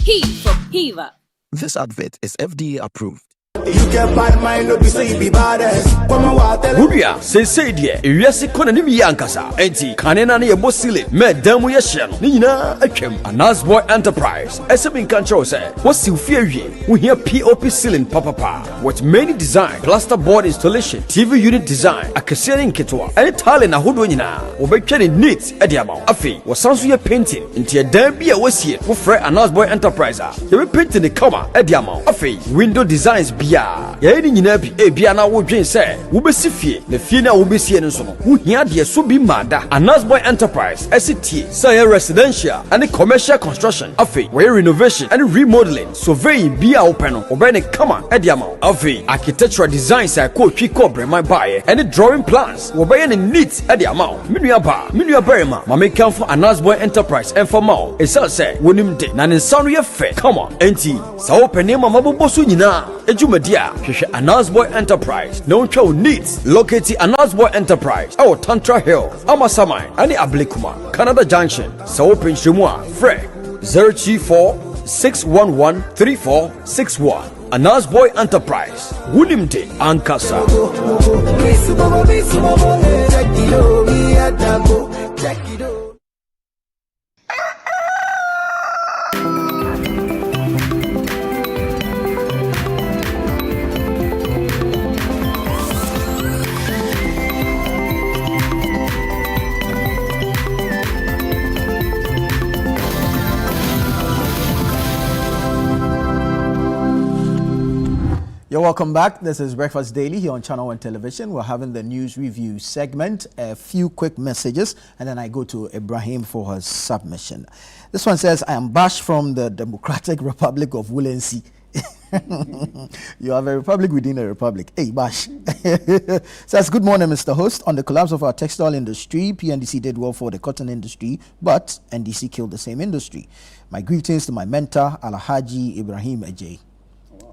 P for Piva. This advert is FDA approved. You get bad mind, no be say you be baddest. Come on, what tell Buria, say dear, if you kona ni yankasa, enti kanena na yebo sile, me demu ye sheno, ni na akem, Anas Boy Enterprise, SMN control say, what's you fear ye? We hear POP ceiling papa, with many design, plaster board installation, TV unit design, akasianin kitwa, any tile na hudu nyina, obekeni neat ediamo, afi, wasansu ye painting, inti ye dembi ye wasi, wufre Anas Boy Enterprise, ye painting the cover, ediamo, afi, window designs bia ya ni nyina bi e bia na wo dwen se wo besi fie na fie na wo besi en so no wo hia de so bi mada Anas Boy Enterprise ST say residential and commercial construction afi we renovation and remodeling surveying bia open no obe ne kama e dia ma afi architectural design say ko twi ko brema bae and drawing plans wo be ne neat e dia ma menua ba ma make come for Anas Boy Enterprise and for ma e say wonim de na ne nsa no ye fe come on enti sa open ne mama bobosu nyina ejumadia hwehwe Anas Boy Enterprise no twa needs locate Anas Boy Enterprise our Tantra Hill Amasamai ani Ablekuma Canada Junction so open shemua fre 034-611-3461 Anas Boy Enterprise Wulimte Ankasa. You're welcome back. This is Breakfast Daily here on Channel 1 Television. We're having the news review segment, a few quick messages, and then I go to Ibrahim for his submission. This one says, I am Bash from the Democratic Republic of Wolensi. You have a republic within a republic. Hey, Bash. Says, good morning, Mr. Host. On the collapse of our textile industry, PNDC did well for the cotton industry, but NDC killed the same industry. My greetings to my mentor, Alhaji Ibrahim Ajay.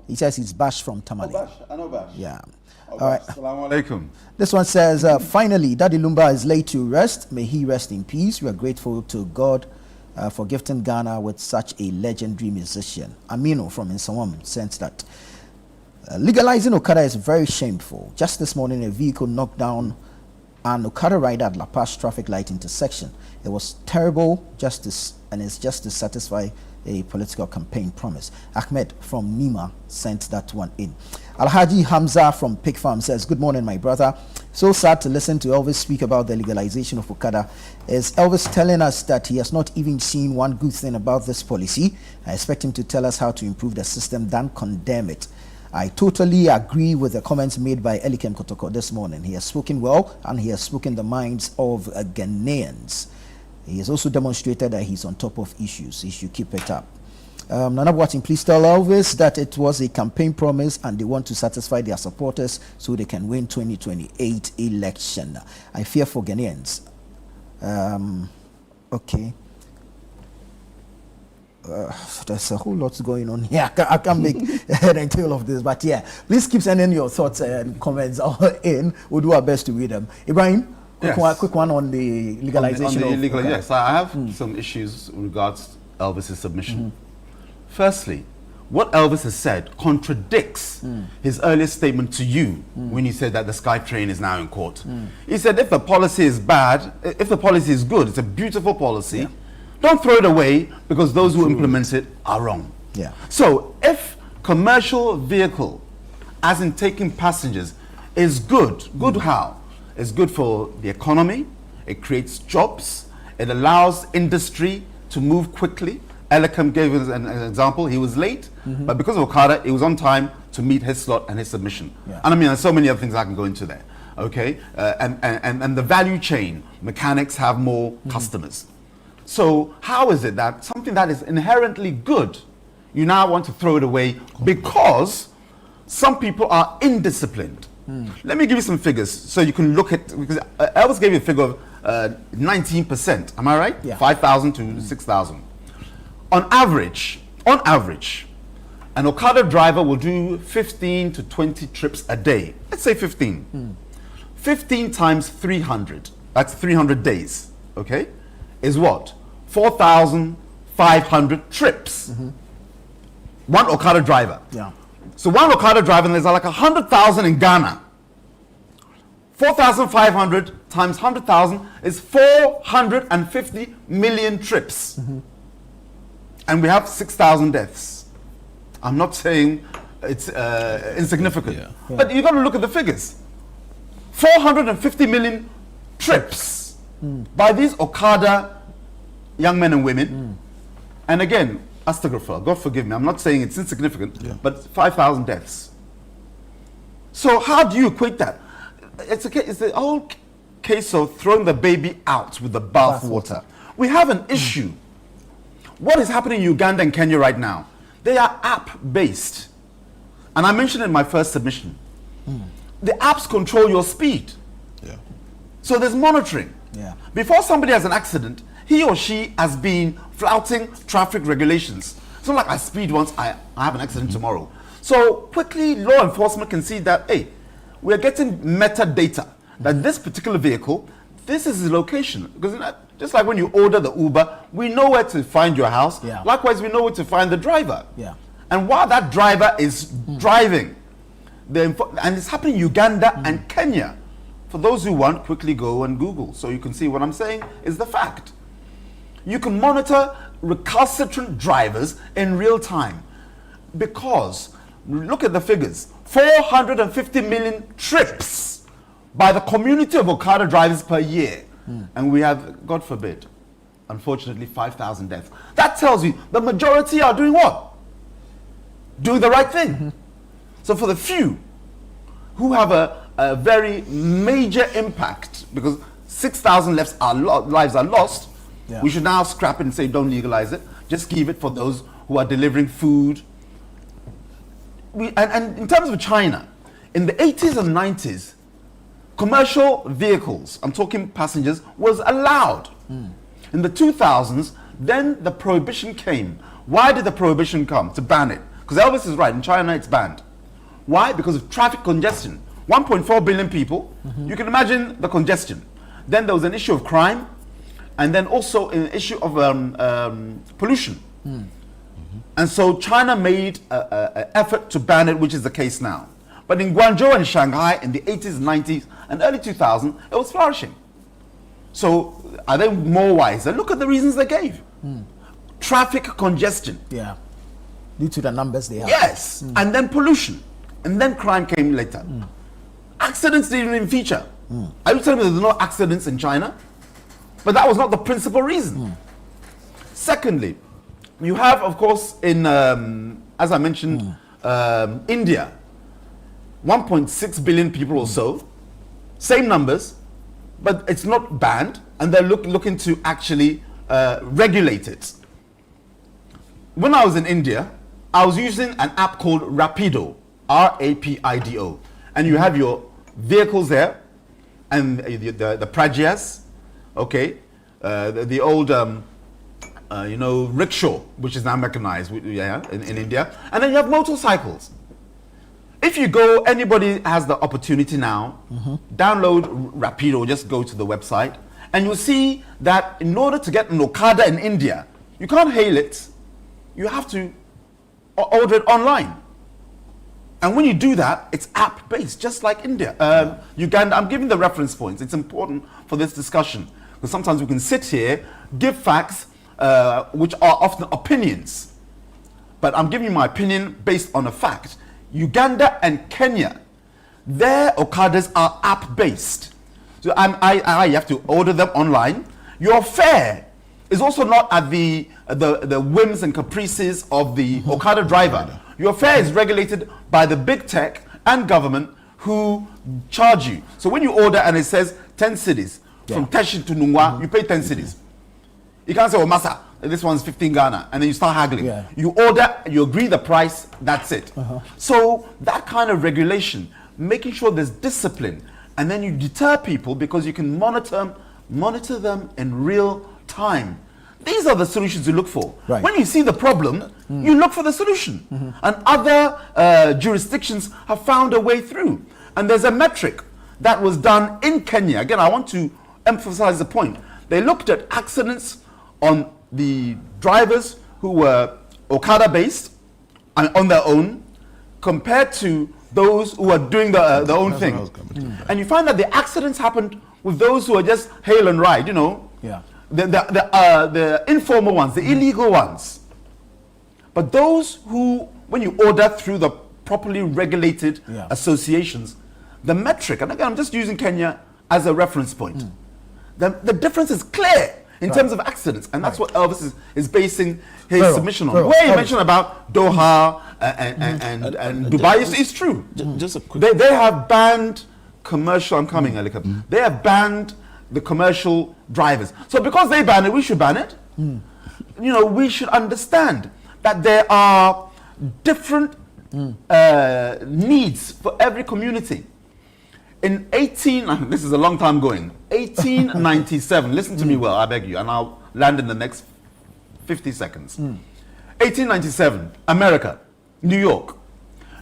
He says he's Bash from Tamale. I know Bash. Yeah. All right. Assalamu alaikum. This one says, finally, Daddy Lumba is laid to rest. May he rest in peace. We are grateful to God for gifting Ghana with such a legendary musician. Amino from Nsawam sent that. Legalizing Okada is very shameful. Just this morning, a vehicle knocked down an Okada rider at La Paz traffic light intersection. It was terrible justice, and it's just to satisfy a political campaign promise. Ahmed from Nima sent that one in. Alhaji Hamza from Pig Farm says, good morning, my brother. So sad to listen to Elvis speak about the legalization of Okada. Is Elvis telling us that he has not even seen one good thing about this policy? I expect him to tell us how to improve the system than condemn it. I totally agree with the comments made by Elikem Kotoko this morning. He has spoken well, and he has spoken the minds of Ghanaians. He has also demonstrated that he's on top of issues. He should keep it up. Nana Boateng, please tell Elvis that it was a campaign promise and they want to satisfy their supporters so they can win 2028 election. I fear for Ghanaians. Okay. There's a whole lot going on here. I can't make head and tail of this, but yeah, please keep sending your thoughts and comments in. We'll do our best to read them. Ibrahim, quick one on the legalization of Okada. Yes, I have some issues in regards to Elvis's submission. Firstly, what Elvis has said contradicts his earlier statement to you when he said that the SkyTrain is now in court. He said if the policy is bad, if the policy is good, it's a beautiful policy, don't throw it away because those who implement it are wrong. Yeah. So if commercial vehicle, as in taking passengers, is good, good how? It's good for the economy, it creates jobs, it allows industry to move quickly. Elikem gave us an example. He was late, but because of Okada, he was on time to meet his slot and his submission. And I mean, there's so many other things I can go into there. Okay, and the value chain, mechanics have more customers. So how is it that something that is inherently good, you now want to throw it away because some people are indisciplined? Let me give you some figures so you can look at, because Elvis gave you a figure of 19%. Am I right? Yeah. 5,000 to 6,000. On average, an Okada driver will do 15 to 20 trips a day. Let's say 15. 15 times 300, that's 300 days, okay, is what? 4,500 trips. One Okada driver. Yeah. So one Okada driver, and there's like 100,000 in Ghana. 4,500 times 100,000 is 450 million trips. And we have 6,000 deaths. I'm not saying it's insignificant, but you got to look at the figures. 450 million trips by these Okada young men and women. And again, astaghfirullah, God forgive me, I'm not saying it's insignificant, but 5,000 deaths. So how do you equate that? It's the whole case of throwing the baby out with the bathwater. We have an issue. What is happening in Uganda and Kenya right now? They are app-based. And I mentioned in my first submission, the apps control your speed. So there's monitoring. Before somebody has an accident, he or she has been flouting traffic regulations. It's not like I speed once, I have an accident tomorrow. So quickly, law enforcement can see that, hey, we're getting metadata, that this particular vehicle, this is the location. Because just like when you order the Uber, we know where to find your house. Likewise, we know where to find the driver. And while that driver is driving, and it's happening in Uganda and Kenya. For those who want, quickly go and Google. So you can see what I'm saying is the fact. You can monitor recalcitrant drivers in real time. Because, look at the figures, 450 million trips by the community of Okada drivers per year. And we have, God forbid, unfortunately, 5,000 deaths. That tells you the majority are doing what? Doing the right thing. So for the few who have a very major impact, because 6,000 lives are lost, we should now scrap it and say don't legalize it. Just give it for those who are delivering food. And in terms of China, in the 80s and 90s, commercial vehicles, I'm talking passengers, was allowed. In the 2000s, then the prohibition came. Why did the prohibition come? To ban it. Because Elvis is right, in China it's banned. Why? Because of traffic congestion. 1.4 billion people, you can imagine the congestion. Then there was an issue of crime, and then also an issue of pollution. And so China made an effort to ban it, which is the case now. But in Guangzhou and Shanghai in the 80s, 90s, and early 2000s, it was flourishing. So are they more wiser? Look at the reasons they gave. Traffic congestion. Yeah. Due to the numbers they have. Yes. And then pollution. And then crime came later. Accidents didn't even feature. Are you telling me there's no accidents in China? But that was not the principal reason. Secondly, you have, of course, in, as I mentioned, India, 1.6 billion people or so, same numbers, but it's not banned, and they're looking to actually regulate it. When I was in India, I was using an app called Rapido, R-A-P-I-D-O, and you have your vehicles there, and the Pragyas, okay, the old, you know, rickshaw, which is now mechanized, in India, and then you have motorcycles. If you go, anybody has the opportunity now, download Rapido, just go to the website, and you'll see that in order to get an Okada in India, you can't hail it, you have to order it online. And when you do that, it's app-based, just like India. Uganda, I'm giving the reference points. It's important for this discussion, because sometimes we can sit here, give facts, which are often opinions. But I'm giving you my opinion based on a fact. Uganda and Kenya, their Okadas are app-based. So you have to order them online. Your fare is also not at the whims and caprices of the Okada driver. Your fare is regulated by the big tech and government who charge you. So when you order and it says 10 cities, from Teshi to Nungwa, you pay 10 cities. You can't say, oh, Masa, this one's 15 Ghana, and then you start haggling. You order, you agree the price, that's it. So that kind of regulation, making sure there's discipline, and then you deter people because you can monitor them in real time. These are the solutions you look for. When you see the problem, you look for the solution. And other jurisdictions have found a way through. And there's a metric that was done in Kenya. Again, I want to emphasize the point. They looked at accidents on the drivers who were Okada-based and on their own, compared to those who are doing their own thing. And you find that the accidents happened with those who are just hail and ride, you know. The informal ones, the illegal ones. But those who, when you order through the properly regulated associations, the metric, and again, I'm just using Kenya as a reference point, the difference is clear in terms of accidents, and that's what Elvis is basing his submission on. Where you mentioned about Doha and Dubai is true. Just a quick. They have banned commercial. I'm coming, Elika. They have banned the commercial drivers. So because they ban it, we should ban it. You know, we should understand that there are different needs for every community. In this is a long time going, 1897, listen to me well, I beg you, and I'll land in the next 50 seconds. 1897, America, New York.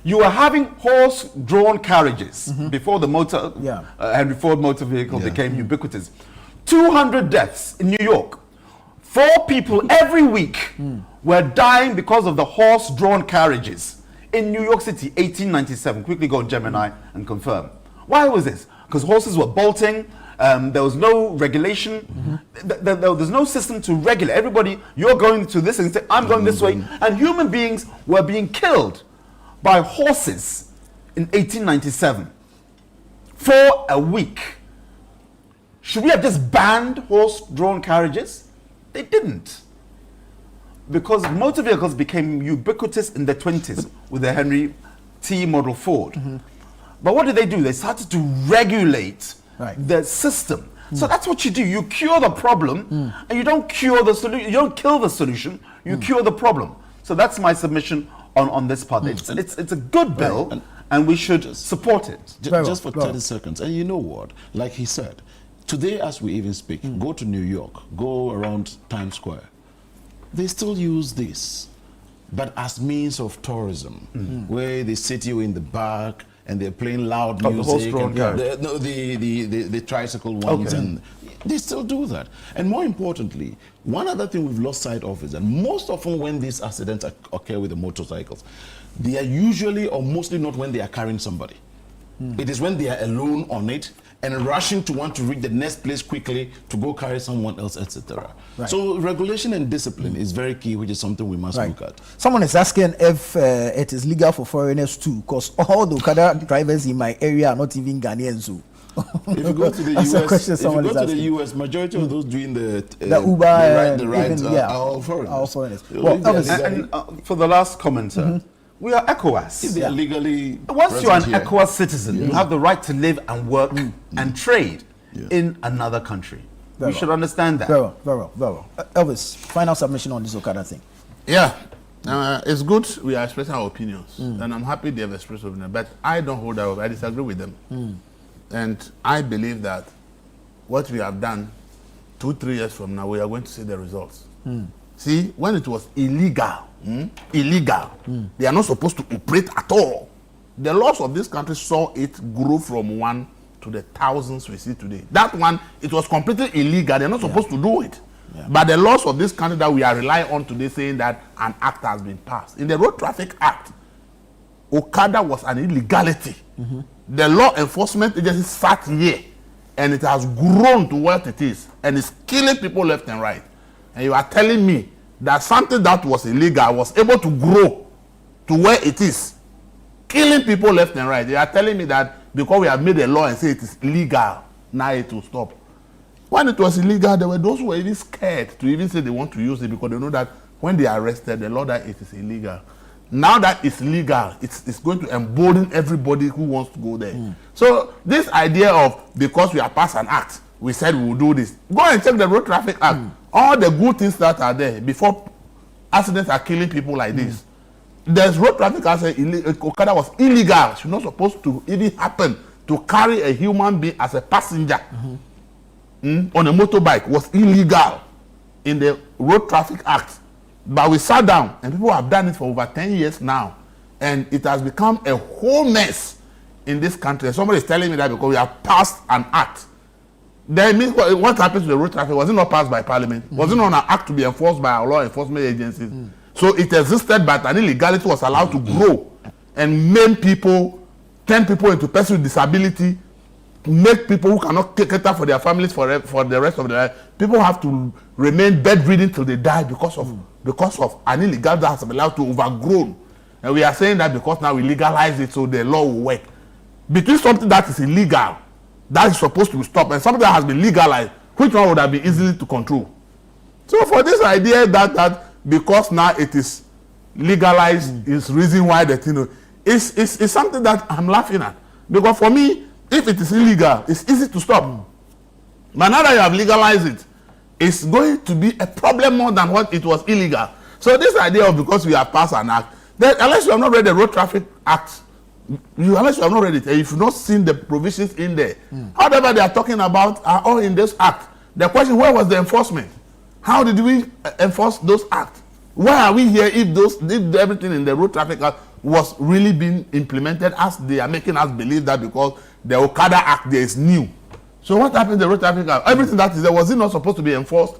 You were having horse-drawn carriages before the motor, Henry Ford motor vehicle became ubiquitous. 200 deaths in New York. 4 people every week were dying because of the horse-drawn carriages in New York City, 1897. Quickly go on Gemini and confirm. Why was this? Because horses were bolting, there was no regulation, there's no system to regulate. Everybody, you're going to this and say, I'm going this way, and human beings were being killed by horses in 1897 for a week. Should we have just banned horse-drawn carriages? They didn't. Because motor vehicles became ubiquitous in the 20s with the Henry T model Ford. But what did they do? They started to regulate the system. So that's what you do. You cure the problem, and you don't cure the solution. You don't kill the solution. You cure the problem. So that's my submission on this part. It's a good bill, and we should support it. Just for 30 seconds. And you know what? Like he said, today as we even speak, go to New York, go around Times Square. They still use this, but as means of tourism, where they sit you in the back and they're playing loud Oh, music. the horse-drawn the tricycle ones, Okay. and they still do that. And more importantly, one other thing we've lost sight of is that most often when these accidents occur with the motorcycles, they are usually or mostly not when they are carrying somebody. It is when they are alone on it and rushing to want to reach the next place quickly to go carry someone else, etc. Right. So regulation and discipline is very key, which is something we must look at. Someone is asking if it is legal for foreigners too, because all the Okada drivers in my area are not even Ghanaians. So. If you go to the That's a question US, if you someone go is to the asking. US, majority of those doing the Uber, the rides even, are all foreigners. All foreigners. Well, And for the last commenter, we are ECOWAS. If they are legally Once you're an present here. ECOWAS citizen, you have the right to live and work and trade in another country. Very We well. should understand that. Very well, very well, very well. Elvis, final submission on this Okada thing. Yeah, it's good we are expressing our opinions, and I'm happy they have expressed opinions, but I don't hold out. I disagree with them. And I believe that what we have done 2-3 years from now, we are going to see the results. See, when it was illegal, they are not supposed to operate at all. The laws of this country saw it grow from 1 to the thousands we see today. That one, it was completely illegal. They're not supposed to do it. But the laws of this country that we are relying on today, saying that an act has been passed. In the Road Traffic Act, Okada was an illegality. The law enforcement agency sat here, and it has grown to what it is, and it's killing people left and right. And you are telling me that something that was illegal was able to grow to where it is, killing people left and right. You are telling me that because we have made a law and say it is legal, now it will stop. When it was illegal, there were those who were even scared to even say they want to use it because they know that when they are arrested, the law that it is illegal. Now that it's legal, it's going to embolden everybody who wants to go there. So this idea of because we have passed an act, we said we will do this. Go and check the Road Traffic Act. All the good things that are there before accidents are killing people like this. There's Road Traffic Act saying Okada was illegal. It's not supposed to even happen to carry a human being as a passenger on a motorbike was illegal in the Road Traffic Act. But we sat down and people have done it for over 10 years now. And it has become a whole mess in this country. Somebody is telling me that because we have passed an act. Then means what happens to the road traffic? Was it not passed by Parliament? Was it not an act to be enforced by our law enforcement agencies? So it existed, but an illegality was allowed to grow and maim people, turn people into persons with disability, make people who cannot cater for their families for the rest of their life. People have to remain bedridden till they die because of an illegal that has been allowed to overgrown. And we are saying that because now we legalize it so the law will work. Between something that is illegal, that is supposed to be stopped, and something that has been legalized, which one would have been easily to control? So for this idea that because now it is legalized is reason why the thing is something that I'm laughing at. Because for me, if it is illegal, it's easy to stop. But now that you have legalized it, it's going to be a problem more than what it was illegal. So this idea of because we have passed an act, then unless you have not read the Road Traffic Act, unless you have not read it, and if you've not seen the provisions in there, however they are talking about are all in this act. The question, where was the enforcement? How did we enforce those acts? Why are we here if everything in the Road Traffic Act was really being implemented as they are making us believe that because the Okada Act there is new? So what happened in the Road Traffic Act? Everything that is there, was it not supposed to be enforced?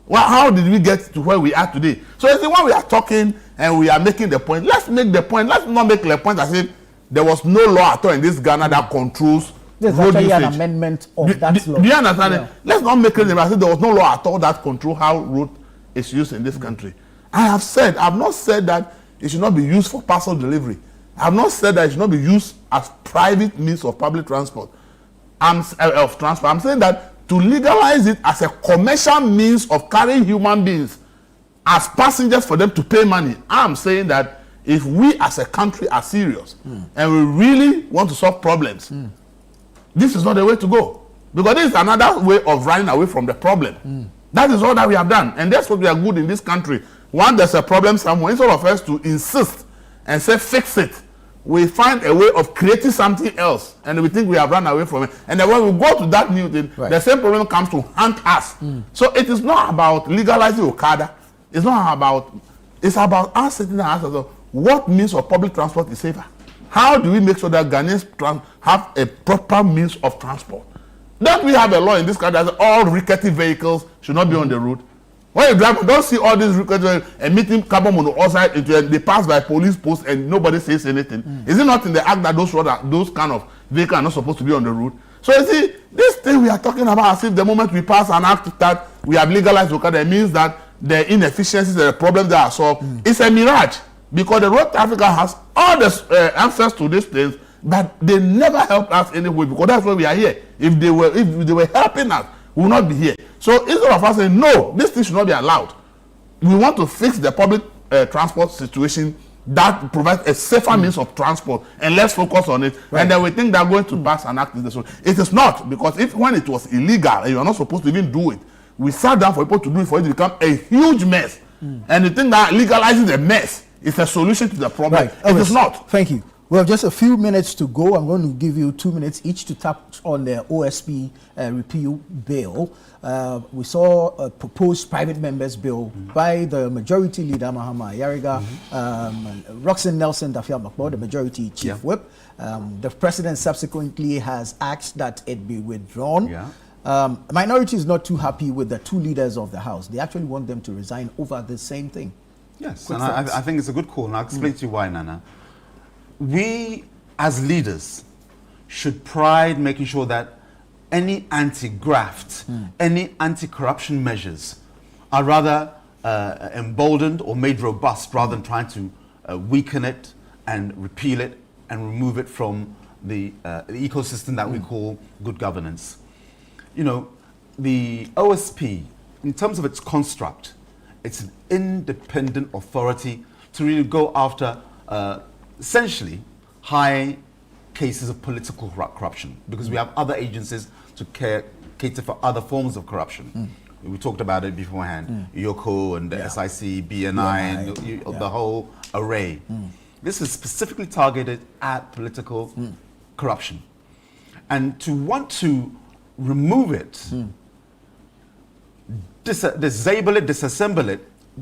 Well, how did we get to where we are today? So it's the one we are talking and we are making the point. Let's make the point. Let's not make the point as if there was no law at all in this Ghana that controls There's road actually usage. an amendment of that law. Do you understand Yeah. it? Let's not make it as if there was no law at all that control how road is used in this country. I've not said that it should not be used for parcel delivery. I've not said that it should not be used as private means of public transport. I'm saying that to legalize it as a commercial means of carrying human beings as passengers for them to pay money, I'm saying that if we as a country are serious and we really want to solve problems, this is not the way to go. Because this is another way of running away from the problem. That is all that we have done. And that's what we are good in this country. When there's a problem somewhere, instead of us to insist and say fix it, we find a way of creating something else. And we think we have run away from it. And then when we go to that new thing, the same problem comes to haunt us. So it is not about legalizing Okada. It's not about, it's about us sitting and asking ourselves, what means of public transport is safer? How do we make sure that Ghanaians have a proper means of transport? Don't we have a law in this country that all rickety vehicles should not be on the road? When you drive, don't see all these rickety emitting carbon monoxide into they pass by police posts and nobody says anything. Is it not in the act that those kind of vehicles are not supposed to be on the road? So you see, this thing we are talking about, as if the moment we pass an act that we have legalized Okada, it means that the inefficiencies and the problems that are solved, it's a mirage. Because the Road Africa has all the answers to these things, but they never help us anyway, because that's why we are here. If they were helping us, we will not be here. So instead of us saying, no, this thing should not be allowed, we want to fix the public transport situation that provides a safer means of transport, and let's focus on it. Right. And then we think they're going to pass an act in this way. It is not, because when it was illegal and you are not supposed to even do it, we sat down for people to do it for it to become a huge mess. And you think that legalizing the mess is a solution to the problem. Right. It is not. Thank you. We have just a few minutes to go. I'm going to give you 2 minutes each to tap on the OSP repeal bill. We saw a proposed private members bill by the majority leader, Mahama Ayariga, Roxanne Nelson Dafiamakbo, the majority chief whip. The president subsequently has asked that it be withdrawn. Minority is not too happy with the two leaders of the House. They actually want them to resign over the same thing. Yes, and I think it's a good call, and I'll explain to you why, Nana. We, as leaders, should pride making sure that any anti-graft, any anti-corruption measures are rather emboldened or made robust, rather than trying to weaken it and repeal it and remove it from the ecosystem that we call good governance. You know, the OSP, in terms of its construct, it's an independent authority to really go after essentially high cases of political corruption, because we have other agencies to cater for other forms of corruption. We talked about it beforehand, Yoko and the SIC, BNI, and the whole array. This is specifically targeted at political corruption. And to want to remove it, disable it, disassemble it,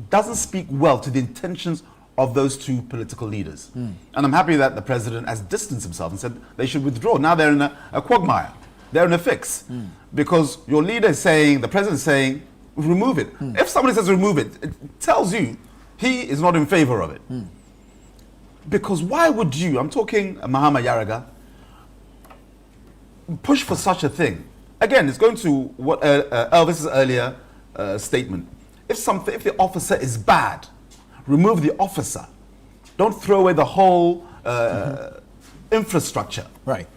doesn't speak well to the intentions of those two political leaders. And I'm happy that the president has distanced himself and said they should withdraw. Now they're in a quagmire. They're in a fix. Because your leader is saying, the president is saying, remove it. If somebody says remove it, it tells you he is not in favor of it. Because why would you, I'm talking Mahama Ayariga, push for such a thing? Again, it's going to what Elvis's earlier statement. If the officer is bad, remove the officer. Don't throw away the whole infrastructure. Right.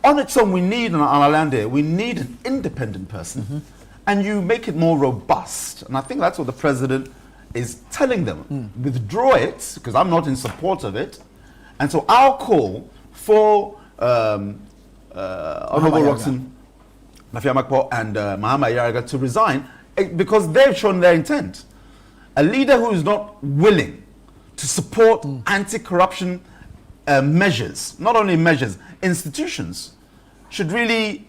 On its own, we need, on our land here, we need an independent person. And you make it more robust. And I think that's what the president is telling them. Withdraw it, because I'm not in support of it. And so our call for Honorable Roxanne Dafiamakbo and Mahama Ayariga to resign, because they've shown their intent. A leader who is not willing to support anti-corruption measures, not only measures, institutions, should really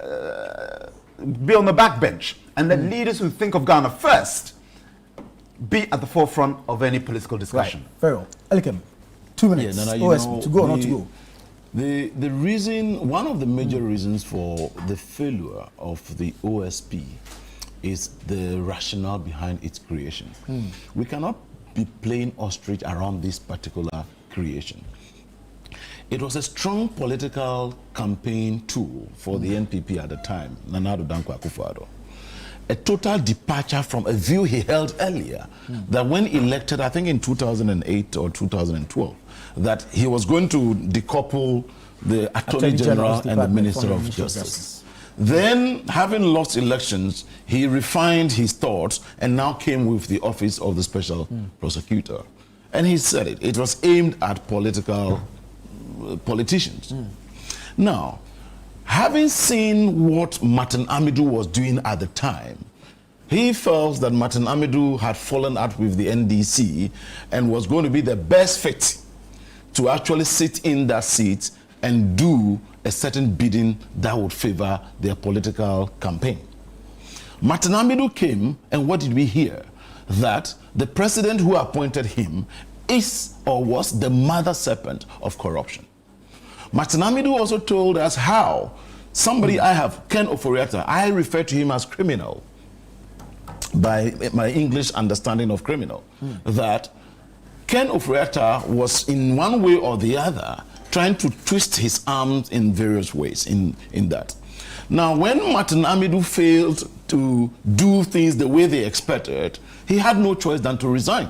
be on the backbench. And let leaders who think of Ghana first be at the forefront of any political discussion. Right. Very well. Elikem, 2 minutes. Yeah, Nana, OSP, to go or not to go? The reason, one of the major reasons for the failure of the OSP is the rationale behind its creation. We cannot be playing ostrich around this particular creation. It was a strong political campaign tool for the NPP at the time, Nana Addo Dankwa Akufo-Addo. A total departure from a view he held earlier, that when elected, I think in 2008 or 2012, that he was going to decouple the Attorney General and the Minister of Justice. Then, having lost elections, he refined his thoughts and now came with the office of the Special Prosecutor. And he said it was aimed at politicians. Now, having seen what Martin Amidu was doing at the time, he felt that Martin Amidu had fallen out with the NDC and was going to be the best fit to actually sit in that seat and do a certain bidding that would favor their political campaign. Martin Amidu came, and what did we hear? That the president who appointed him is or was the mother serpent of corruption. Martin Amidu also told us how somebody Ken Ofori-Atta, I refer to him as criminal by my English understanding of criminal, that Ken Ofori-Atta was in one way or the other trying to twist his arms in various ways in that. Now, when Martin Amidu failed to do things the way they expected, he had no choice than to resign.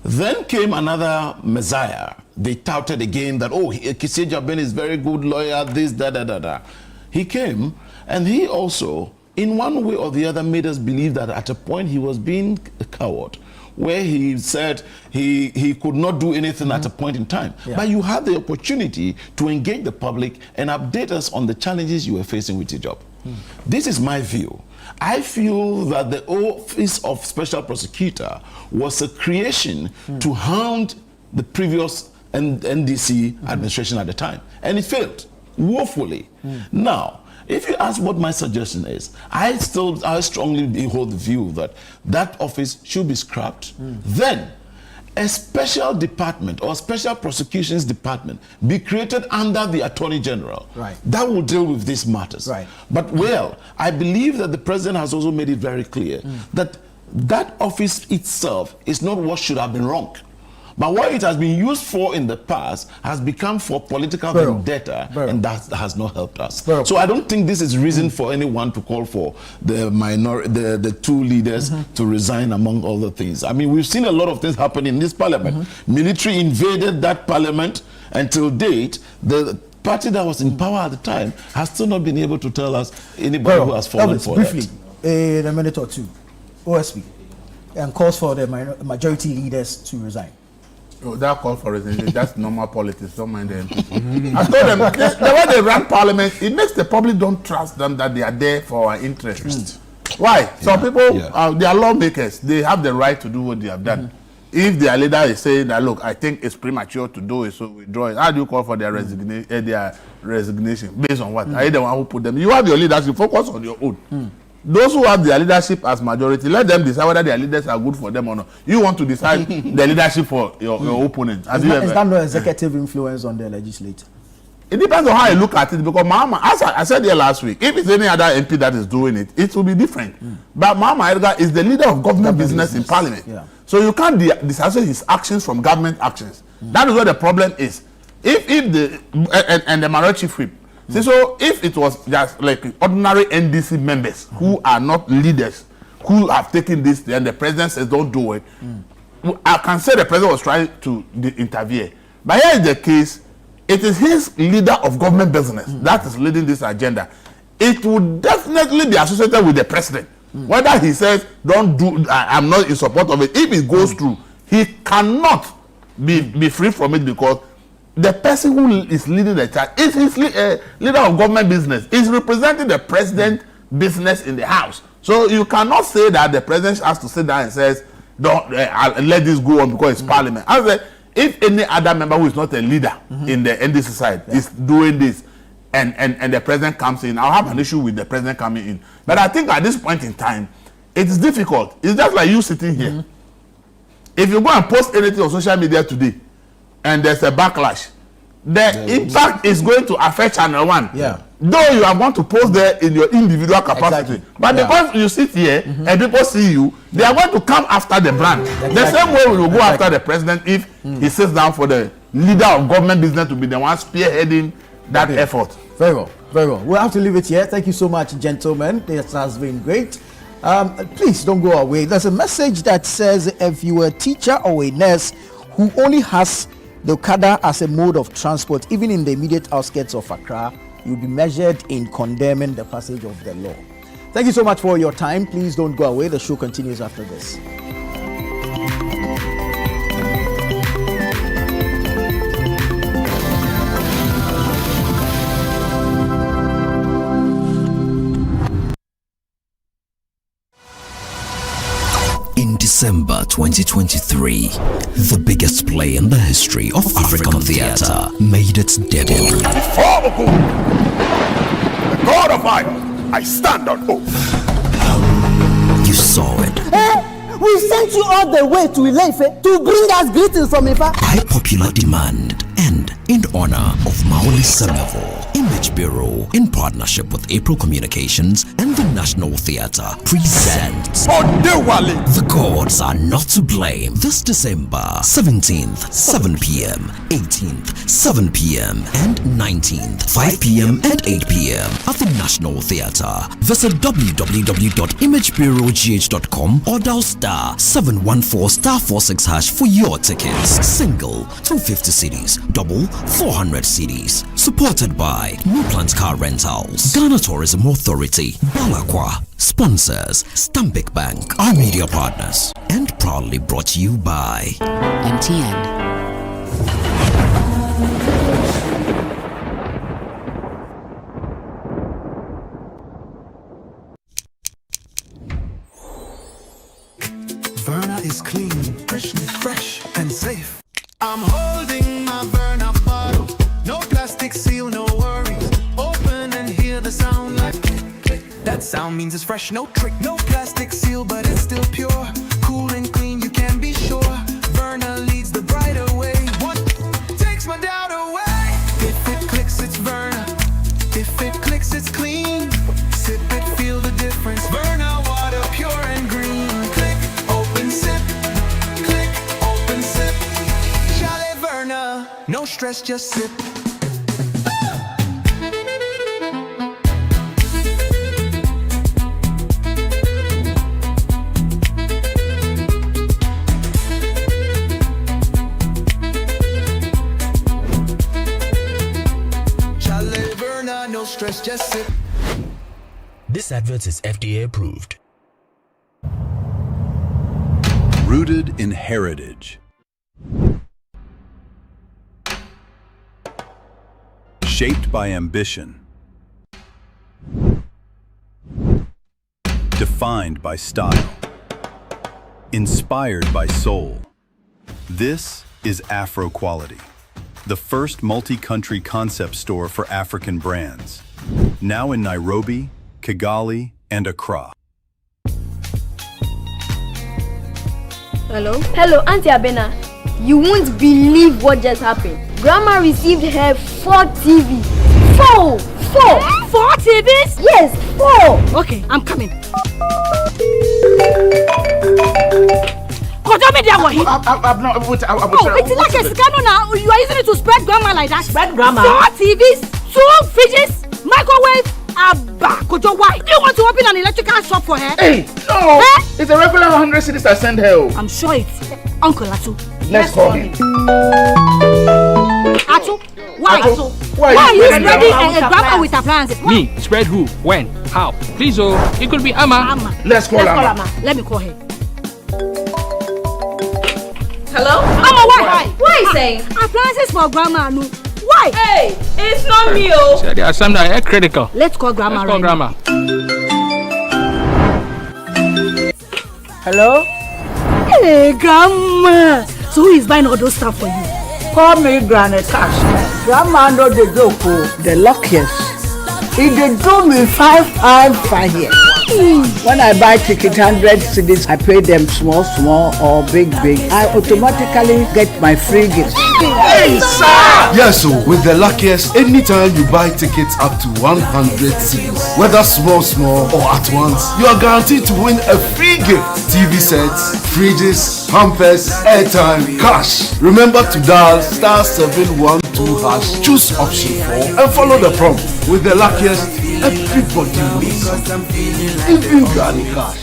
Then came another Messiah. They touted again that, Kissi Jabin is very good lawyer, this, da. He came, and he also, in one way or the other, made us believe that at a point he was being a coward, where he said he could not do anything at a point in time. But you had the opportunity to engage the public and update us on the challenges you were facing with your job. This is my view. I feel that the Office of Special Prosecutor was a creation to hound the previous NDC administration at the time. And it failed woefully. Now, if you ask what my suggestion is, I strongly hold the view that that office should be scrapped. Then, a special department or special prosecutions department be created under the Attorney General. That will deal with these matters. But, I believe that the President has also made it very clear that that office itself is not what should have been wrong. But what it has been used for in the past has become for political vendetta, and that has not helped us. So I don't think this is reason for anyone to call for the two leaders to resign, among other things. I mean, we've seen a lot of things happen in this parliament. Military invaded that parliament. Until date, the party that was in power at the time has still not been able to tell us anybody who has fallen for briefly, that. In a minute or two, OSP, and calls for the majority leaders to resign. That call for resignation, that's normal politics. Don't mind them. I told them, the way they run parliament, it makes the public don't trust them that they are there for our interest. Why? Some people, they are lawmakers. They have the right to do what they have done. If their leader is saying that, look, I think it's premature to do it, so withdraw it. How do you call for their resignation? Based on what? Are you the one who put them? You have your leadership. Focus on your own. Those who have their leadership as majority, let them decide whether their leaders are good for them or not. You want to decide the leadership for your opponent. Is that no executive influence on the legislature? It depends on how you look at it, because Mahama, as I said here last week, if it's any other MP that is doing it, it will be different. But Mahama Edgar is the leader of government business in parliament. So you can't disassociate his actions from government actions. That is where the problem is. If the minority whip, so if it was just like ordinary NDC members who are not leaders, who have taken this, and the president says don't do it, I can say the president was trying to intervene. But here is the case, it is his leader of government business that is leading this agenda. It would definitely be associated with the president. Whether he says don't do, I'm not in support of it, if it goes through, he cannot be free from it, because the person who is leading the charge is his leader of government business. Is representing the president business in the house. So you cannot say that the president has to sit down and says, "Don't let this go on because it's parliament." I say, if any other member who is not a leader in the NDC side is doing this, and the president comes in, I'll have an issue with the president coming in. But I think at this point in time, it is difficult. It's just like you sitting here. If you go and post anything on social media today, and there's a backlash, the impact is going to affect Channel One. Though you are going to post there in your individual capacity, but because you sit here and people see you, they are going to come after the brand. The same way we will go after the president if he sits down for the leader of government business to be the one spearheading that effort. Very well, very well. We'll have to leave it here. Thank you so much, gentlemen. This has been great. Please don't go away. There's a message that says if you are a teacher or a nurse who only has the Okada as a mode of transport, even in the immediate outskirts of Accra, you'll be measured in condemning the passage of the law. Thank you so much for your time. Please don't go away. The show continues after this. In December 2023, the biggest play in the history of African theatre made its debut. Before Ogun, the god of iron, I stand on oath. You saw it. We sent you all the way to Ile-Ife to bring us greetings from Ifa. By popular demand, And in honor of Maoli Semevo, Image Bureau, in partnership with April Communications and the National Theatre, presents The Gods Are Not to Blame this December 17th, 7 p.m., 18th, 7 p.m., and 19th, 5 p.m. and 8 p.m. at the National Theatre. Visit www.imagebureaugh.com or dial *714*46# for your tickets. Single 250 CDs, double 400 CDs. Supported by New Plant Car Rentals, Ghana Tourism Authority, Balakwa. Sponsors Stambic Bank, our media partners, and proudly brought to you by MTN. Verna is clean, fresh and safe. I'm holding my Verna bottle. No plastic seal, no worries. Open and hear the sound like click. That sound means it's fresh, no trick. No plastic seal, but it's still pure. Cool and clean, you can be sure. Verna leads the brighter way. What takes my doubt away? If it clicks, it's Verna. If it clicks, it's clean. Sip it, feel the difference. Verna water, pure and green. Click, open, sip. Click, open, sip. Chalet Verna, no stress, just sip. Chalet Verna, no stress, just sip. This advert is FDA approved. Rooted in heritage. Shaped by ambition. Defined by style. Inspired by soul. This is Afro Quality, the first multi-country concept store for African brands. Now in Nairobi, Kigali, and Accra. Hello? Hello, Auntie Abena. You won't believe what just happened. Grandma received her 4 TV. 4! 4! 4 TVs? Yes, 4! Okay, I'm coming. Kojo me there, Wahi. It's like a scandal now. You are using it to spread grandma like that. Spread grandma? 4 TVs, 2 fridges, microwave. Abba, Kojo, why? Do you want to open an electrical shop for her? Hey, no! Eh? It's a regular 100 cedis I send her. I'm sure it's Uncle Atu. Let's call him. Atu? Why? Atu, why are you spreading a grandma with appliances? Why? Me? Spread who? When? How? Please, oh, it could be Amma. Let's call Amma. Let me call her. Hello? Amma, why? What are you saying? Appliances for grandma, no. Why? Hey, it's not me, oh. There are some that are critical. Let's call grandma. Let's call grandma. Hello? Hey, grandma. So who is buying all those stuff for you? Call me Granny Cash. Grandma know the joke, the luckiest. If they do me 5 here. When I buy ticket 100 cedis, I pay them small or big. I automatically get my free gift. Hey, sir! Yes, so with the luckiest, anytime you buy tickets up to 100 cedis, whether small or at once, you are guaranteed to win a free gift. TV sets, fridges, hampers, airtime, cash. Remember to dial *712#, choose option 4 and follow the prompt. With the luckiest, everybody wins. Even Granny Cash.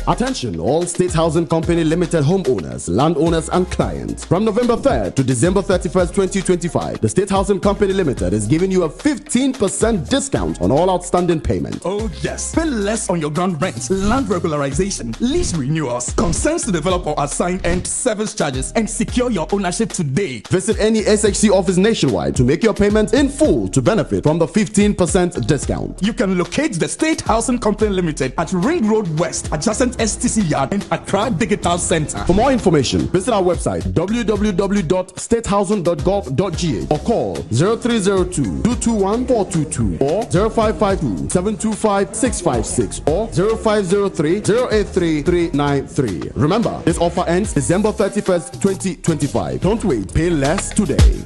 Attention all State Housing Company Limited homeowners, landowners and clients. From November 3rd to December 31st, 2025, the State Housing Company Limited is giving you a 15% discount on all outstanding payments. Oh yes, pay less on your ground rent, land regularization, lease renewals, consents to develop or assign and service charges, and secure your ownership today. Visit any SHC office nationwide to make your payment in full to benefit from the 15% discount. You can locate the State Housing Company Limited at Ring Road West, adjacent STC Yard and Accra Digital Center. For more information, visit our website www.statehousing.gov.ga or call 0302 221 422 or 0552 725 656 or 0503 083 393. Remember, this offer ends December 31st, 2025. Don't wait, pay less today.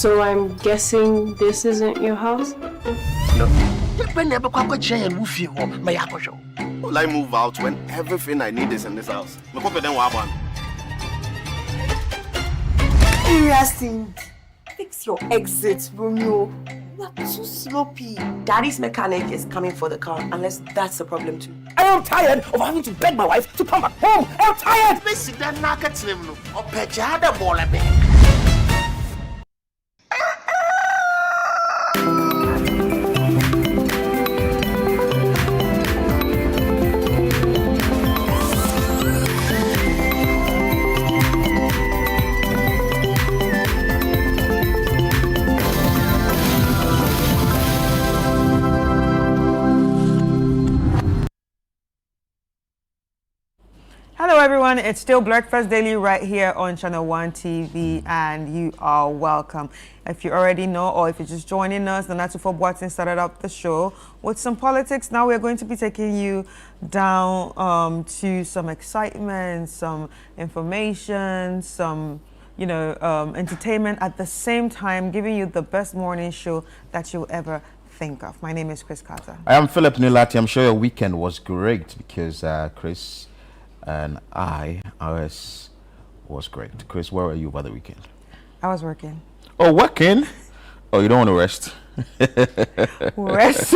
So I'm guessing this isn't your house? No. Will I move out when everything I need is in this house? Interesting. Fix your exit, Romeo. You are too sloppy. Daddy's mechanic is coming for the car, unless that's the problem too. I am tired of having to beg my wife to come back home. I'm tired. Hello everyone, it's still Breakfast Daily right here on Channel 1 TV and you are welcome. If you already know or if you're just joining us, the Natufo Boatin started up the show with some politics. Now we're going to be taking you down to some excitement, some information, some entertainment at the same time, giving you the best morning show that you'll ever think of. My name is Chris Carter. I am Philip Nulati. I'm sure your weekend was great because Chris and ours was great. Chris, where were you over the weekend? I was working. Oh, working? Oh, you don't want to rest? Rest?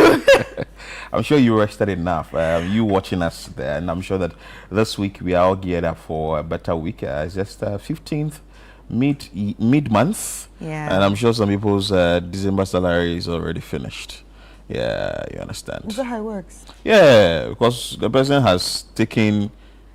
I'm sure you rested enough. You watching us there, and I'm sure that this week we are all geared up for a better week. It's just 15th mid-month, yeah. And I'm sure some people's December salary is already finished. Yeah, you understand. Is that how it works? Yeah, because the president has taken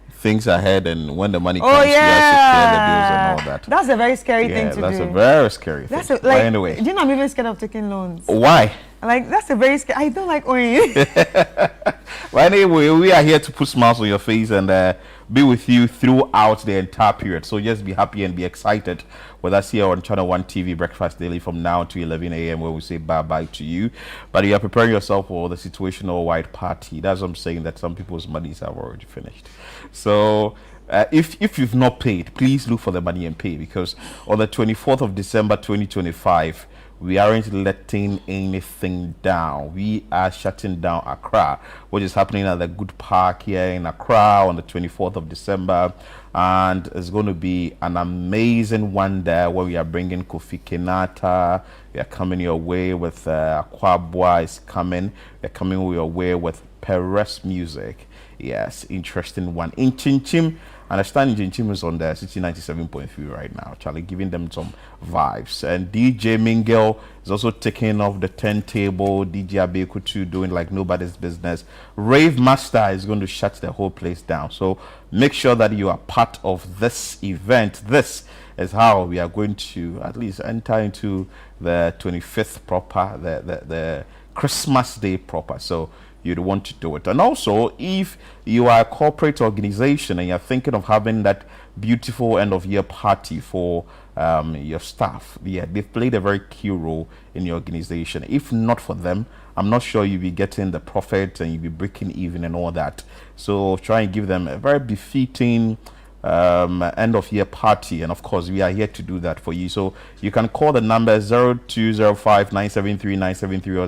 things ahead, and when the money comes, oh, we have to pay the bills and all that. That's a very scary thing to do. That's a very scary thing. Like, but anyway, do you know I'm even scared of taking loans? Why? Like, that's a very scary. I don't like owing. But anyway, we are here to put smiles on your face and be with you throughout the entire period. So just be happy and be excited with us here on Channel 1 TV Breakfast Daily from now to 11 a.m. where we say bye-bye to you. But you are preparing yourself for the situational white party. That's what I'm saying, that some people's monies have already finished. So if you've not paid, please look for the money and pay, because on the 24th of December 2025, we aren't letting anything down. We are shutting down Accra, which is happening at the Good Park here in Accra on the 24th of December. And it's going to be an amazing one there where we are bringing Kofi Kenata. We are coming your way with Aquabwa is coming. We are coming your way with Perez Music. Yes, interesting one. In Chinchim, I understand Chinchim is on the City 97.3 right now. Charlie giving them some vibes. And DJ Mingel is also taking off the turntable. DJ Abekutu doing like nobody's business. Rave Master is going to shut the whole place down. So make sure that you are part of this event. This is how we are going to at least enter into the 25th proper, the Christmas Day proper. So you'd want to do it. And also, if you are a corporate organization and you're thinking of having that beautiful end of year party for your staff, yeah, they've played a very key role in your organization. If not for them, I'm not sure you'll be getting the profit and you'll be breaking even and all that. So try and give them a very befitting end of year party, and of course we are here to do that for you. So you can call the number 0205 973 973 or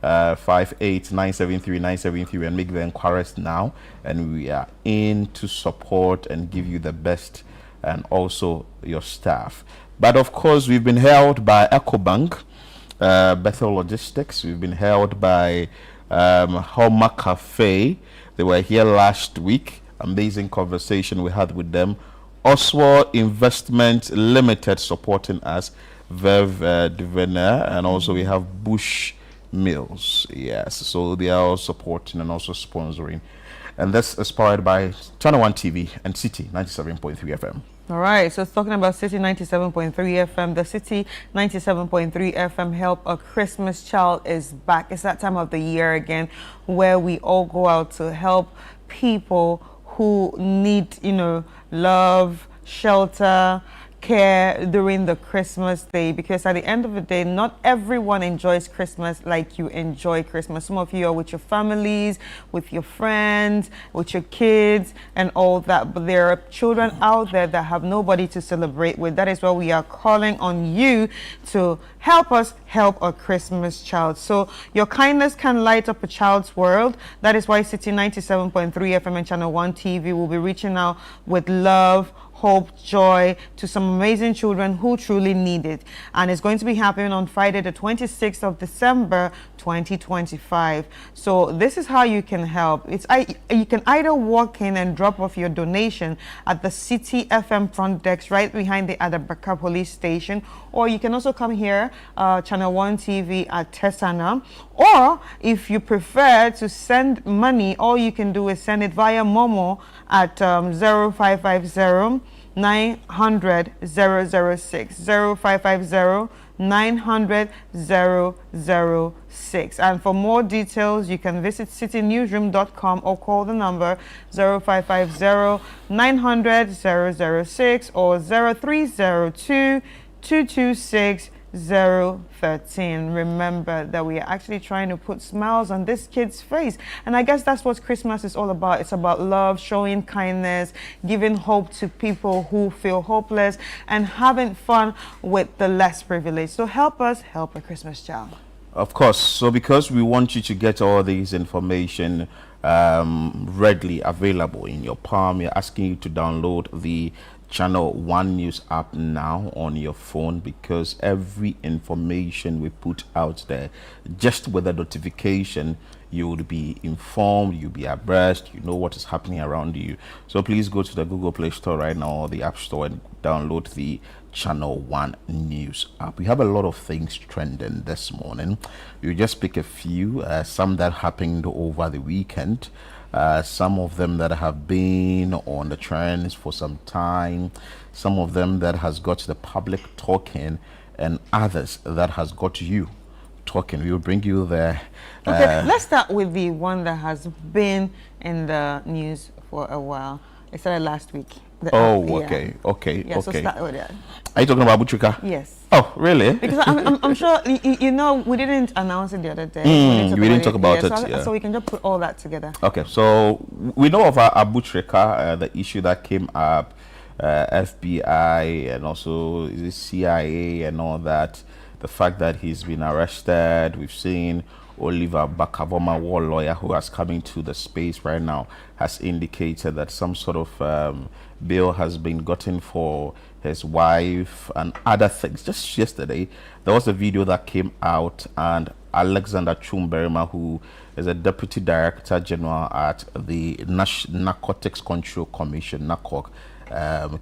58973973 and make the inquiries now, and we are in to support and give you the best, and also your staff. But of course, we've been held by EcoBank, Bethel Logistics. We've been held by Homa Cafe. They were here last week. Amazing conversation we had with them. Oswald Investment Limited supporting us, Verve Devener, and also we have Bush Mills. Yes, so they are all supporting and also sponsoring. And that's inspired by Channel 1 TV and City 97.3 FM. All right, so talking about City 97.3 FM, the City 97.3 FM Help a Christmas Child is back. It's that time of the year again where we all go out to help people who need, love, shelter, care during the Christmas day, because at the end of the day, not everyone enjoys Christmas like you enjoy Christmas. Some of you are with your families, with your friends, with your kids and all that, but there are children out there that have nobody to celebrate with. That is why we are calling on you to help us help a Christmas child. So your kindness can light up a child's world. That is why City 97.3 FM and Channel 1 TV will be reaching out with love, hope, joy to some amazing children who truly need it. And it's going to be happening on Friday, the 26th of December, 2025. So this is how you can help. You can either walk in and drop off your donation at the City FM front desk right behind the Adabaka police station, or you can also come here, Channel 1 TV at Tessana. Or if you prefer to send money, all you can do is send it via Momo at 0550 900 006 0550 900 006. And for more details, you can visit citynewsroom.com or call the number 0550 900 006 or 0302 226 013. Remember that we are actually trying to put smiles on this kid's face, and I guess that's what Christmas is all about. It's about love, showing kindness, giving hope to people who feel hopeless, and having fun with the less privileged. So help us help a Christmas child. Of course. So because we want you to get all these information readily available in your palm, we're asking you to download the Channel 1 News app now on your phone, because every information we put out there, just with a notification, you will be informed, you'll be abreast, you know what is happening around you. So please go to the Google Play Store right now or the App Store and download the Channel 1 News app. We have a lot of things trending this morning. We'll just pick a few, some that happened over the weekend. Some of them that have been on the trends for some time, some of them that has got the public talking, and others that has got you talking. We will bring you there. Okay, let's start with the one that has been in the news for a while. It started last week. Okay. Yeah, so start with that. Are you talking about Butrika? Yes. Oh, really? Because I'm sure, we didn't announce it the other day. We didn't talk about it. So we can just put all that together. Okay, so we know of Abutrika, the issue that came up, FBI and also the CIA and all that. The fact that he's been arrested. We've seen Oliver Bakavoma, war lawyer, who has come into the space right now, has indicated that some sort of bill has been gotten for his wife and other things. Just yesterday, there was a video that came out, and Alexander Chumberima, who is a Deputy Director General at the Narcotics Control Commission, NACOC,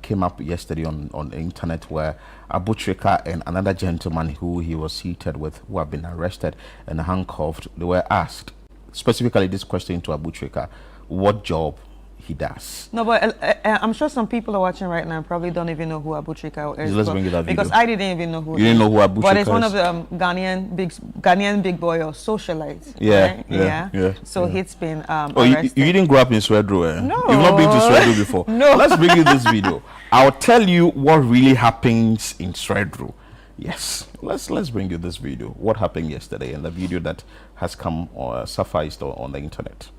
came up yesterday on the internet, where Abutrika and another gentleman who he was seated with, who have been arrested and handcuffed, they were asked specifically this question to Abutrika: what job he does. No, but I'm sure some people are watching right now probably don't even know who Abutrika is. Let's bring you that video. Because I didn't even know who. You didn't know who Abutrika is? But it's one of the Ghanaian big boy or socialites. Yeah, right? yeah. So he's been you didn't grow up in Swedru, eh? No. You've not been to Swedru before. No. Let's bring you this video. I'll tell you what really happens in Swedru. Yes, let's bring you this video. What happened yesterday, and the video that has come sufficed on the internet.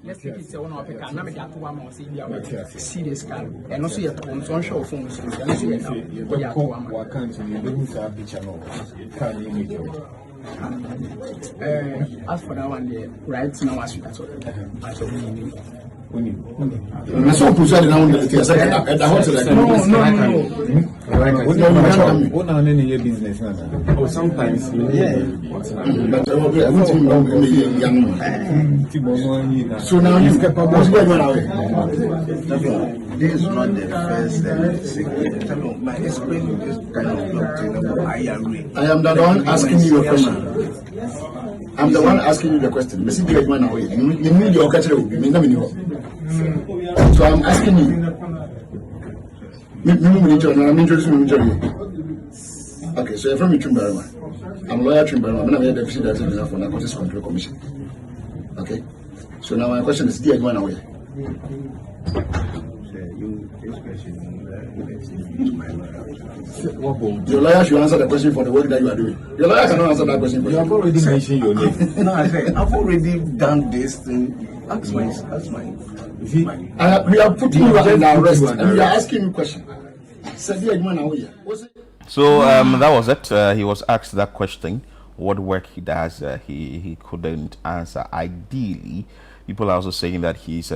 let's take it one pick and me that one more see the serious car and also your phone so show phone so and so you what can't you do to be channel can you as for that one there right now as you that's all I saw Pusha now on the hotel. No. Business now. Oh, sometimes, yeah. But I want to know young. So now you've got this is not the first secret. My explaining this kind of blockchain. I am the one asking you a question. I'm the one asking you the question. So I'm asking you. I'm introducing you. Okay, so you're from Chumbarama. I'm lawyer Chumbarama. I'm a deputy director for Narcotics Control Commission. Okay, so now my question is: do you away? Your lawyer should answer the question for the work that you are doing. Your lawyer cannot answer that question. You have already mentioned your name. No, I said I've already done this thing. Ask my. We are putting you under arrest and we are asking you a question. So that was it. He was asked that question. What work he does, he couldn't answer. Ideally, people are also saying that he's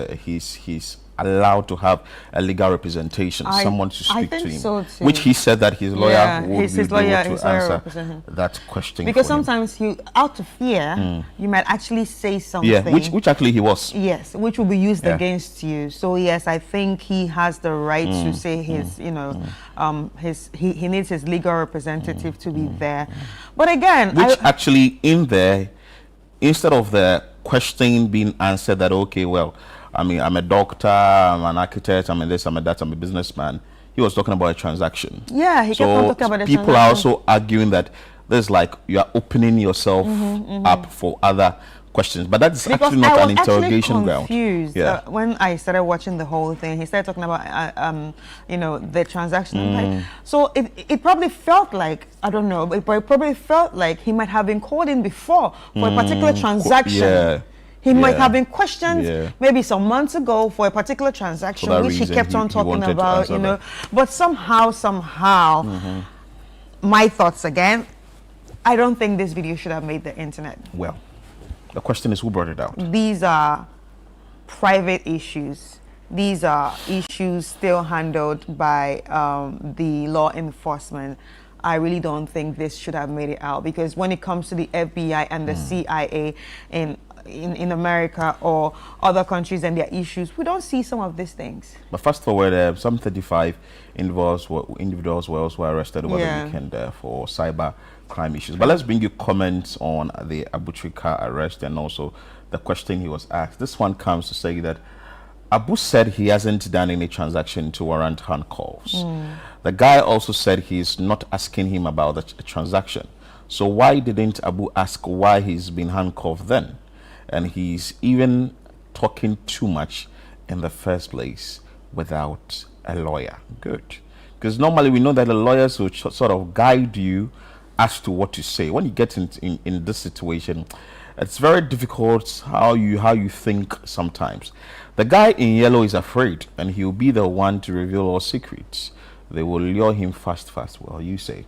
allowed to have a legal representation, someone to speak to him, so which he said that his lawyer would be able to answer that question. Because sometimes you, out of fear, you might actually say something. Yeah, which actually he was. Yes, which will be used against you. So yes, I think he has the right to say his, you know, he needs his legal representative to be there. But again, which actually in there, instead of the question being answered that okay, well, I mean, I'm a doctor, I'm an architect, I'm a this, I'm a that, I'm a businessman. He was talking about a transaction. Yeah, he kept on talking about a transaction. People are also arguing that there's like you are opening yourself up for other questions, but that's actually not an interrogation ground. Yeah. When I started watching the whole thing, he started talking about, you know, the transaction. So it probably felt like, I don't know, but it probably felt like he might have been called in before for a particular transaction. He might have been questioned maybe some months ago for a particular transaction, which he kept on talking about, you know. But somehow, my thoughts again, I don't think this video should have made the internet. Well, the question is who brought it out? These are private issues. These are issues still handled by the law enforcement. I really don't think this should have made it out, because when it comes to the FBI and the CIA in America or other countries and their issues, we don't see some of these things. But fast forward, some 35 individuals were also arrested over the weekend for cyber crime issues. But let's bring you comments on the Abu Trika arrest and also the question he was asked. This one comes to say that Abu said he hasn't done any transaction to warrant handcuffs. The guy also said he's not asking him about the transaction. So why didn't Abu ask why he's been handcuffed then? And he's even talking too much in the first place without a lawyer. Good. Because normally we know that the lawyers will sort of guide you as to what to say. When you get in this situation, it's very difficult how you think sometimes. The guy in yellow is afraid, and he'll be the one to reveal all secrets. They will lure him fast, well, you say.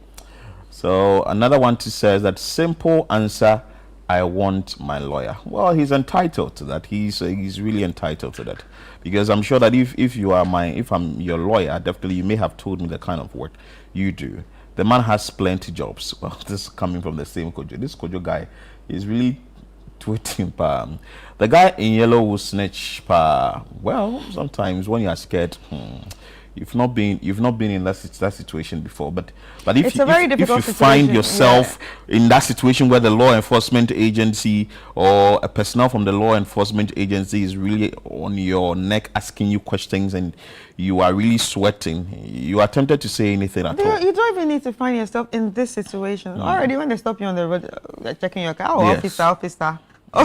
So another one says that simple answer, I want my lawyer. Well, he's entitled to that. He's really entitled to that, because I'm sure that if I'm your lawyer, definitely you may have told me the kind of work you do. The man has plenty jobs. Well, this is coming from the same Kojo. This Kojo guy is really tweeting. The guy in yellow will snitch. Well, sometimes when you are scared, you've not been in that situation before. But if you find yourself in that situation where the law enforcement agency or a personnel from the law enforcement agency is really on your neck asking you questions and you are really sweating, you are tempted to say anything at all. You don't even need to find yourself in this situation. Already when they stop you on the road checking your car, officer, You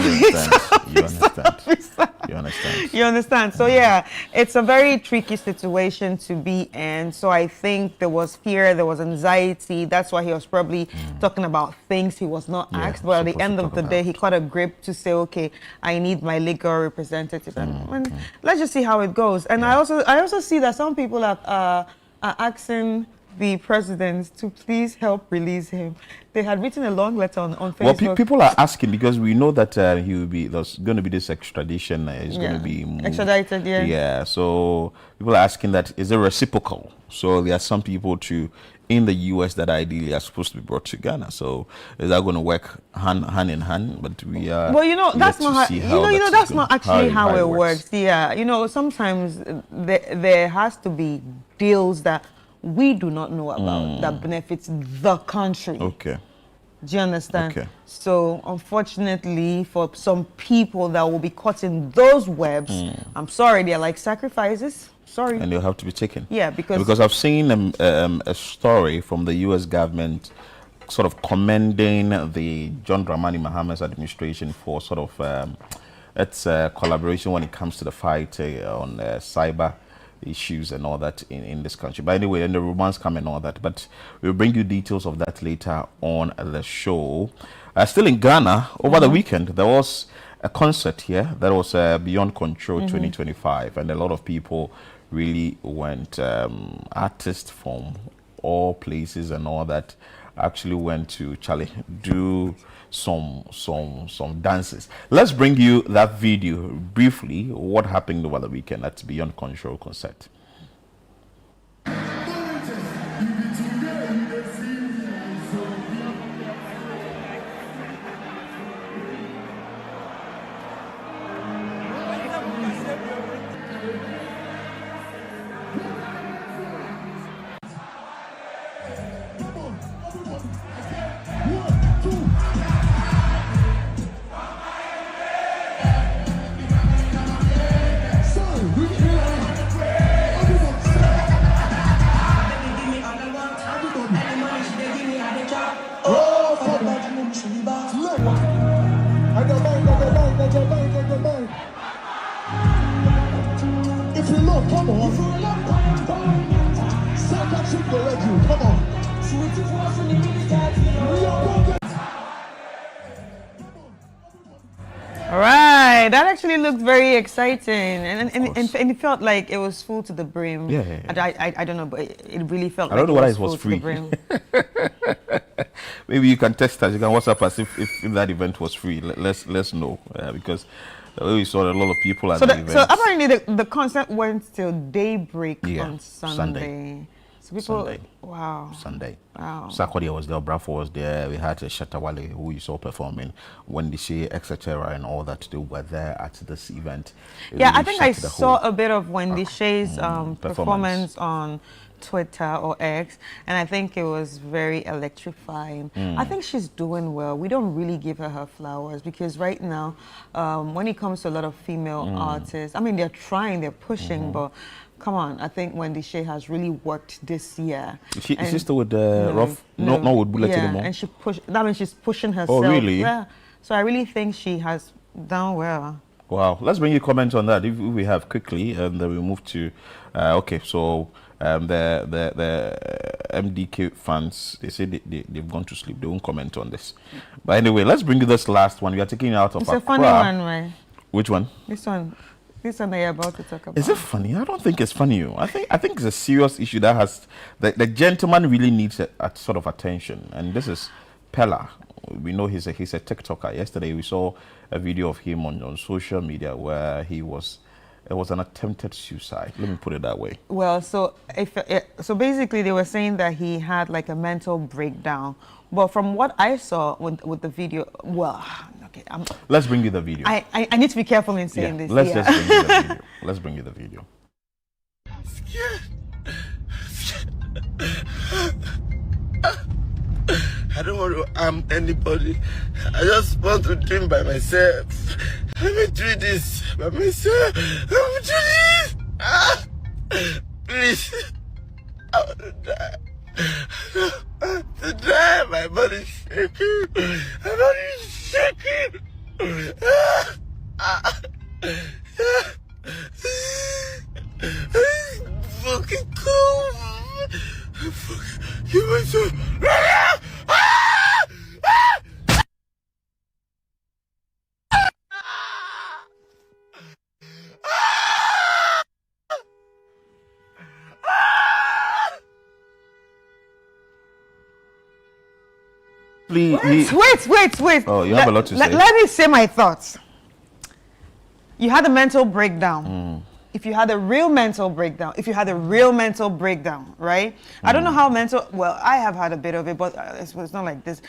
understand. You understand. So yeah, it's a very tricky situation to be in. So I think there was fear, there was anxiety. That's why he was probably talking about things he was not asked. But at the end of the day, he caught a grip to say, okay, I need my legal representative. And let's just see how it goes. And I also see that some people are asking the president to please help release him. They had written a long letter on Facebook. Well, people are asking because we know that there's going to be this extradition. It's going to be moved. Extradited, yeah. Yeah, so people are asking that, is it reciprocal? So there are some people in the US that ideally are supposed to be brought to Ghana. So is that going to work hand in hand? But we are. Well, that's not how, that's not actually how it works. Yeah, sometimes there has to be deals that we do not know about that benefits the country. Okay. Do you understand? Okay. So unfortunately, for some people that will be caught in those webs, I'm sorry, they're like sacrifices. Sorry. And they'll have to be taken. Yeah, because I've seen a story from the U.S. government sort of commending the John Dramani Mahama's administration for sort of its collaboration when it comes to the fight on cyber issues and all that in this country. But anyway, and the romance come and all that. But we'll bring you details of that later on the show. Still in Ghana, over the weekend, there was a concert here that was Beyond Control 2025. And a lot of people really went, artists from all places and all that actually went to do some dances. Let's bring you that video briefly, what happened over the weekend at Beyond Control concert. If you love, come on. Second should go let you. Come on. all right, that actually looked very exciting, and it felt like it was full to the brim. Yeah. I don't know, but it really felt. I don't know like whether it was free. Maybe you can text us. You can WhatsApp us if that event was free. Let's know because we saw a lot of people at the event. So apparently the concert went till daybreak on Sunday. So people, wow. Sunday. Wow. Sarkodie was there, Brafo was there. We had Shatawale, who you saw performing, Wendy Shea, etc., and all that. They were there at this event. I think I saw a bit of Wendy Shea's performance on Twitter or X, and I think it was very electrifying. I think she's doing well. We don't really give her flowers because right now, when it comes to a lot of female artists, I mean, they're trying, they're pushing, but come on, I think Wendy Shea has really worked this year. Is she still with Rough? No, with Bullet anymore? And she's pushing herself. Oh, really? Yeah. So I really think she has done well. Wow. Let's bring you comments on that if we have quickly, and then we move to, okay, so the MDK fans, they say they've gone to sleep. They won't comment on this. But anyway, let's bring you this last one. We are taking it out of Accra. It's a funny one, right? Which one? This one that you're about to talk about. Is it funny? I don't think it's funny. I think it's a serious issue that has the gentleman really needs a sort of attention. And this is Pella. We know he's a TikToker. Yesterday we saw a video of him on social media where it was an attempted suicide. Let me put it that way. Well, so basically they were saying that he had like a mental breakdown. But from what I saw with the video, well, okay. Let's bring you the video. I need to be careful in saying this. Let's just bring you the video. Let's bring you the video. I don't want to harm anybody. I just want to dream by myself. Let me do this by myself. Let me do this. Please. I want to die. To die. My body's shaking. My body's shaking. Please. Wait. Oh, you have a lot to say. Let me say my thoughts. You had a mental breakdown. If you had a real mental breakdown, right? I don't know how mental, well, I have had a bit of it, but it's not like this.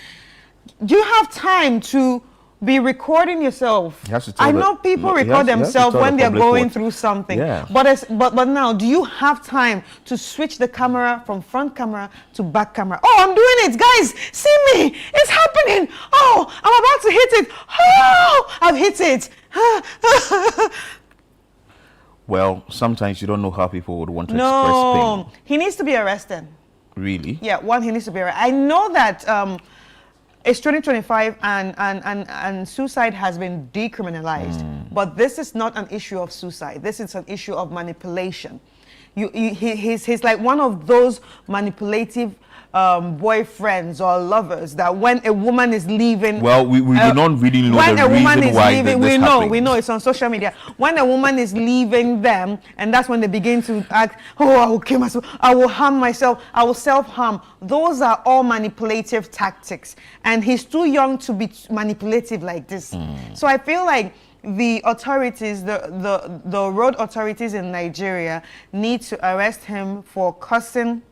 Do you have time to be recording yourself? I know people record themselves when they're going through something. Yeah. But now, do you have time to switch the camera from front camera to back camera? Oh, I'm doing it, guys. See me. It's happening. Oh, I'm about to hit it. Oh, I've hit it. Well, sometimes you don't know how people would want to express pain. No, he needs to be arrested. Really? Yeah, he needs to be arrested. I know that it's 2025 and suicide has been decriminalized, but this is not an issue of suicide. This is an issue of manipulation. He's like one of those manipulative boyfriends or lovers that when a woman is leaving, well, we do not really know when the a woman reason is why leaving, this we know it's on social media. When a woman is leaving them, and that's when they begin to act, oh, I will kill myself, I will harm myself, I will self-harm. Those are all manipulative tactics, and he's too young to be manipulative like this. So I feel like the authorities, the road authorities in Nigeria need to arrest him for causing,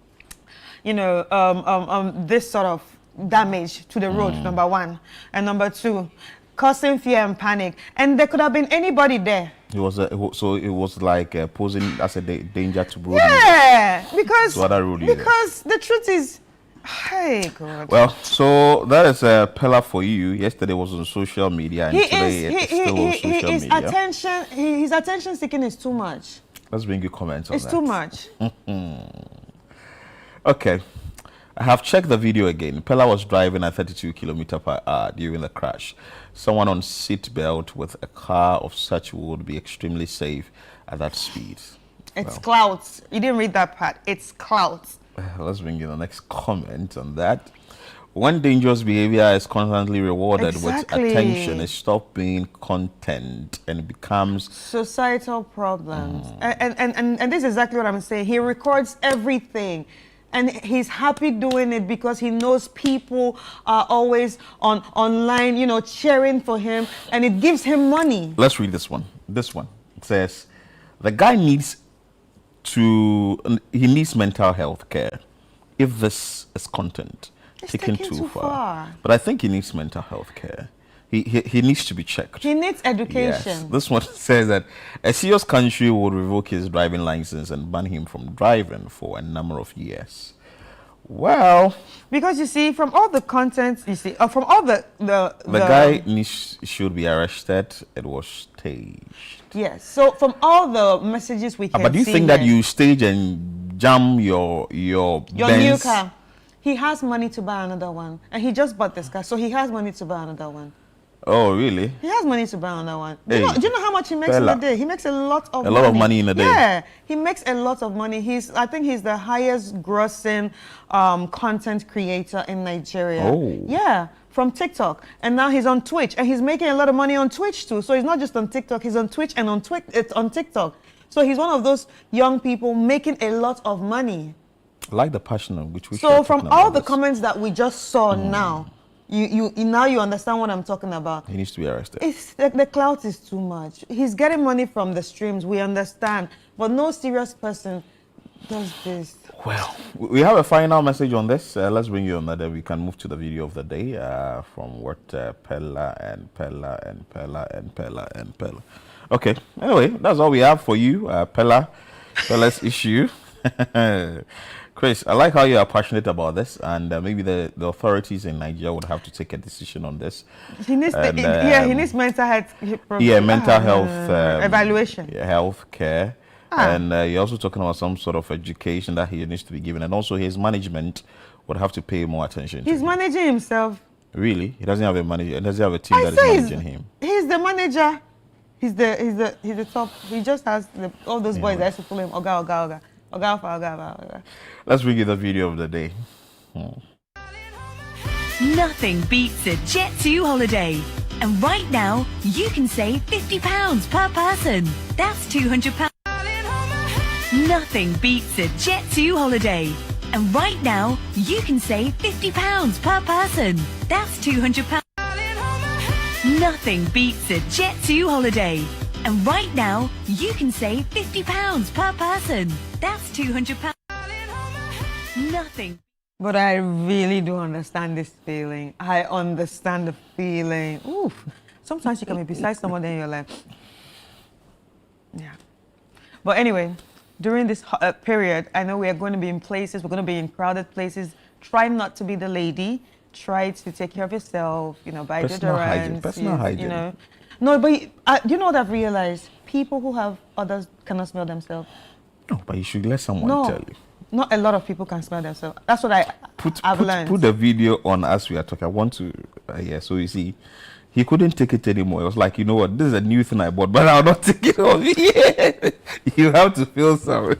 this sort of damage to the road, number one. And number two, causing fear and panic. And there could have been anybody there. It was like posing as a danger to road. Yeah, because the truth is, hey God. Well, so that is Pella for you. Yesterday was on social media, and today it's still on social media. His attention seeking is too much. Let's bring you comments on that. It's too much. Okay, I have checked the video again. Pella was driving at 32 km/h during the crash. Someone on seatbelt with a car of such would be extremely safe at that speed. It's clouds. You didn't read that part. It's clouds. Let's bring you the next comment on that. When dangerous behavior is constantly rewarded with attention, it stops being content and becomes societal problems. And this is exactly what I'm saying. He records everything. And he's happy doing it because he knows people are always online, cheering for him, and it gives him money. Let's read this one. This one. It says, the guy needs mental health care. If this is content, taken too far. But I think he needs mental health care. He needs to be checked. He needs education. Yes. This one says that a serious country would revoke his driving license and ban him from driving for a number of years. Well, because you see, from all the content, from all the guy should be arrested. It was staged. Yes. So from all the messages we can see, but do you think that you stage and jam your new car? He has money to buy another one, and he just bought this car, so he has money to buy another one. Oh, really? He has money to buy another one. Hey, do you know how much he makes in a day? He makes a lot of money. A lot of money in a day? Yeah, he makes a lot of money. I think he's the highest grossing content creator in Nigeria. Oh. Yeah, from TikTok. And now he's on Twitch, and he's making a lot of money on Twitch too. So he's not just on TikTok, he's on Twitch and on TikTok. So he's one of those young people making a lot of money. I like the passion of which we. So from all the comments that we just saw now, you understand what I'm talking about. He needs to be arrested. It's the clout is too much. He's getting money from the streams. We understand, but no serious person does this. Well, we have a final message on this. Let's bring you on that. We can move to the video of the day from what Pella. Okay. Anyway, that's all we have for you, Pella's issue. Chris, I like how you are passionate about this, and maybe the authorities in Nigeria would have to take a decision on this. He needs he needs mental health. Mental health evaluation, health care, and you're also talking about some sort of education that he needs to be given, and also his management would have to pay more attention. He's managing himself. Really? He doesn't have a manager. He doesn't have a team that is managing him. He's the manager. He's the top. He just has all those boys that used to follow him. Oga. Let's bring you the video of the day. Nothing beats a Jet2 holiday. And right now, you can save £50 per person. That's £200. Nothing beats a Jet2 holiday. And right now, you can save £50 per person. That's £200. Nothing beats a Jet2 holiday. And right now, you can save £50 per person. That's £200. Nothing. But I really do understand this feeling. I understand the feeling. Oof. Sometimes you can be beside someone and you're like, yeah. But anyway, during this period, I know we are going to be in places, we're going to be in crowded places. Try not to be the lady. Try to take care of yourself, you know, buy deodorant. Personal hygiene. You know. No, but you know what I've realized? People who have others cannot smell themselves. No, but you should let someone tell you. Not a lot of people can smell themselves. That's what I've learned. Put the video on as we are talking. I want to, so you see, he couldn't take it anymore. It was like, you know what, this is a new thing I bought, but I'll not take it off. Yeah. You have to feel sorry.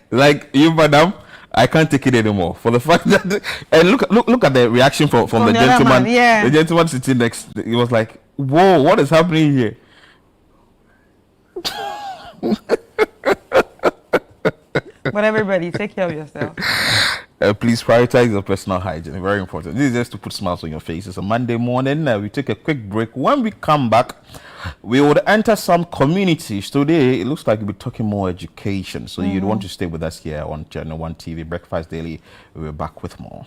Like, you, madam, I can't take it anymore. For the fact that, and look at the reaction from the gentleman. Man, yeah. The gentleman sitting next, he was like, whoa, what is happening here? But everybody, take care of yourself. Please prioritize your personal hygiene. Very important. This is just to put smiles on your face. It's a Monday morning. We take a quick break. When we come back, we would enter some communities. Today, it looks like we'll be talking more education. So you'd want to stay with us here on Channel 1 TV, Breakfast Daily. We're back with more.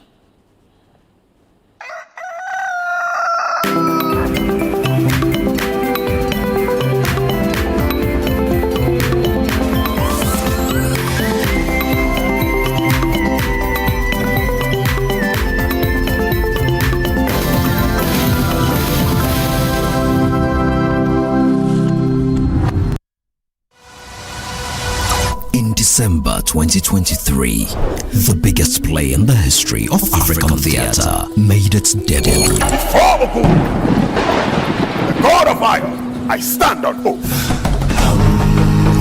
December 2023, the biggest play in the history of African theatre made its debut. The God of Iron, I stand on oath.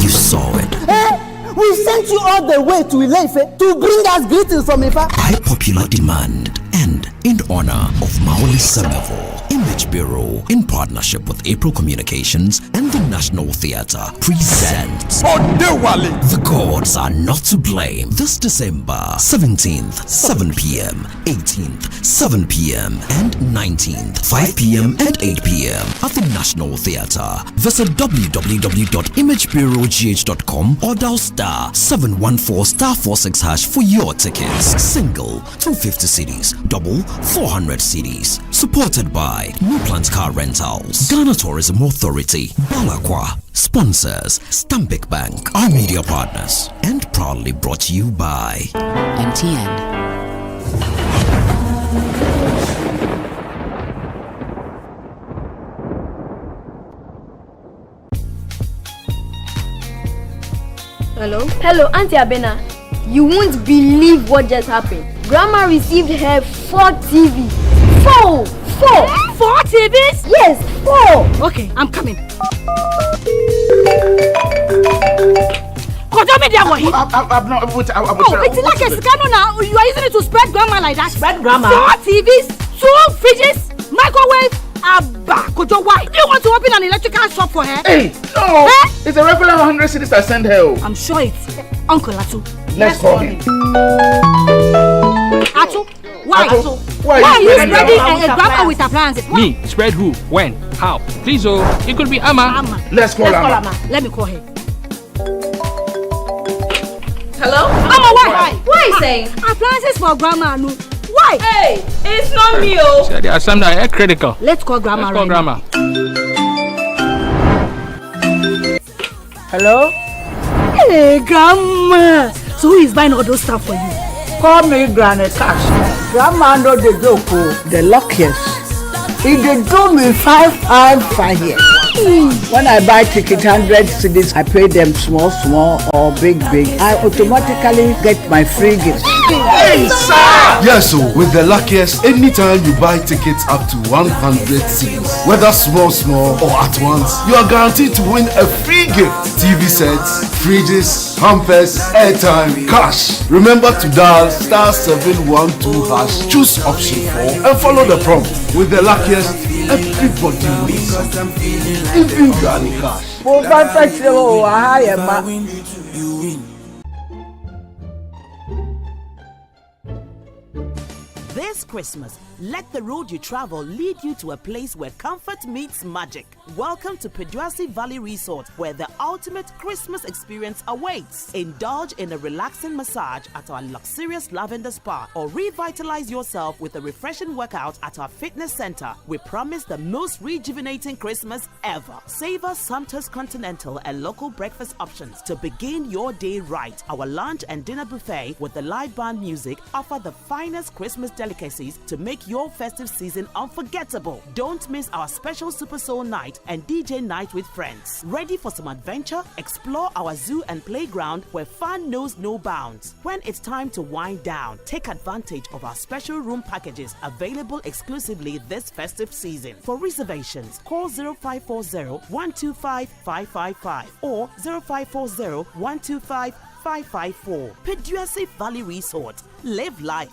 You saw it. Hey, we sent you all the way to Ile-Ife to bring us greetings from Ifa. By popular demand and in honor of Maoli Semevo, Image Bureau, in partnership with April Communications and the National Theatre, presents The Gods Are Not to Blame. This December 17th, 7 p.m., 18th, 7 p.m., and 19th, 5 p.m. and 8 p.m. at the National Theatre. Visit www.imagebureaugh.com or dial *714*46# for your tickets. Single 250 cedis, double 400 cedis. Supported by New Plant Car Rentals, Ghana Tourism Authority, Balakwa. Sponsors Stambic Bank, our media partners, and proudly brought to you by MTN. Hello, Auntie Abena. You won't believe what just happened. Grandma received her 4 TV. 4 TVs? Yes, 4. Okay, I'm coming. I'm not. It's like a scandal now. You are using it to spread grandma like that. Spread grandma? 4 TVs, 2 fridges, microwave. Abba, Kojo, why? Do you want to open an electrical shop for her? Hey, no. Eh? It's a regular 100 cedis I send her. I'm sure it's Uncle Atu. Let's call him. Atu? Why? Atu? Why are you spreading a grandma with appliances? Why? Me? Spread who? When? How? Please, it could be Amma. Let's call Amma. Let me call her. Hello? Amma, why? What are you saying? Appliances for grandma, no. Why? Hey, it's not me, oh. So there are some that are critical. Let's call grandma. Hello? Hey, grandma. So who is buying all those stuff for you? Call me Granny Cash. Grandma know the joke, the luckiest. If they do me 5 here. When I buy ticket 100 cedis, I pay them small or big. I automatically get my free gift. Hey, sir! Yes, so with the luckiest, anytime you buy tickets up to 100 cedis, whether small or at once, you are guaranteed to win a free gift. TV sets, fridges, hampers, airtime, cash. Remember to dial *712#, choose option 4 and follow the prompt. With the luckiest, everybody wins. Even Granny Cash. This Christmas, let the road you travel lead you to a place where comfort meets magic. Welcome to Peduasi Valley Resort, where the ultimate Christmas experience awaits. Indulge in a relaxing massage at our luxurious lavender spa, or revitalize yourself with a refreshing workout at our fitness center. We promise the most rejuvenating Christmas ever. Savor Sumpter's continental and local breakfast options to begin your day right. Our lunch and dinner buffet with the live band music offer the finest Christmas delicacies to make your festive season unforgettable. Don't miss our special Super Soul night and DJ night with friends. Ready for some adventure? Explore our zoo and playground where fun knows no bounds. When it's time to wind down, take advantage of our special room packages available exclusively this festive season. For reservations, call 0540-125-555 or 0540-125-554. Peduasi Valley Resort. Live life.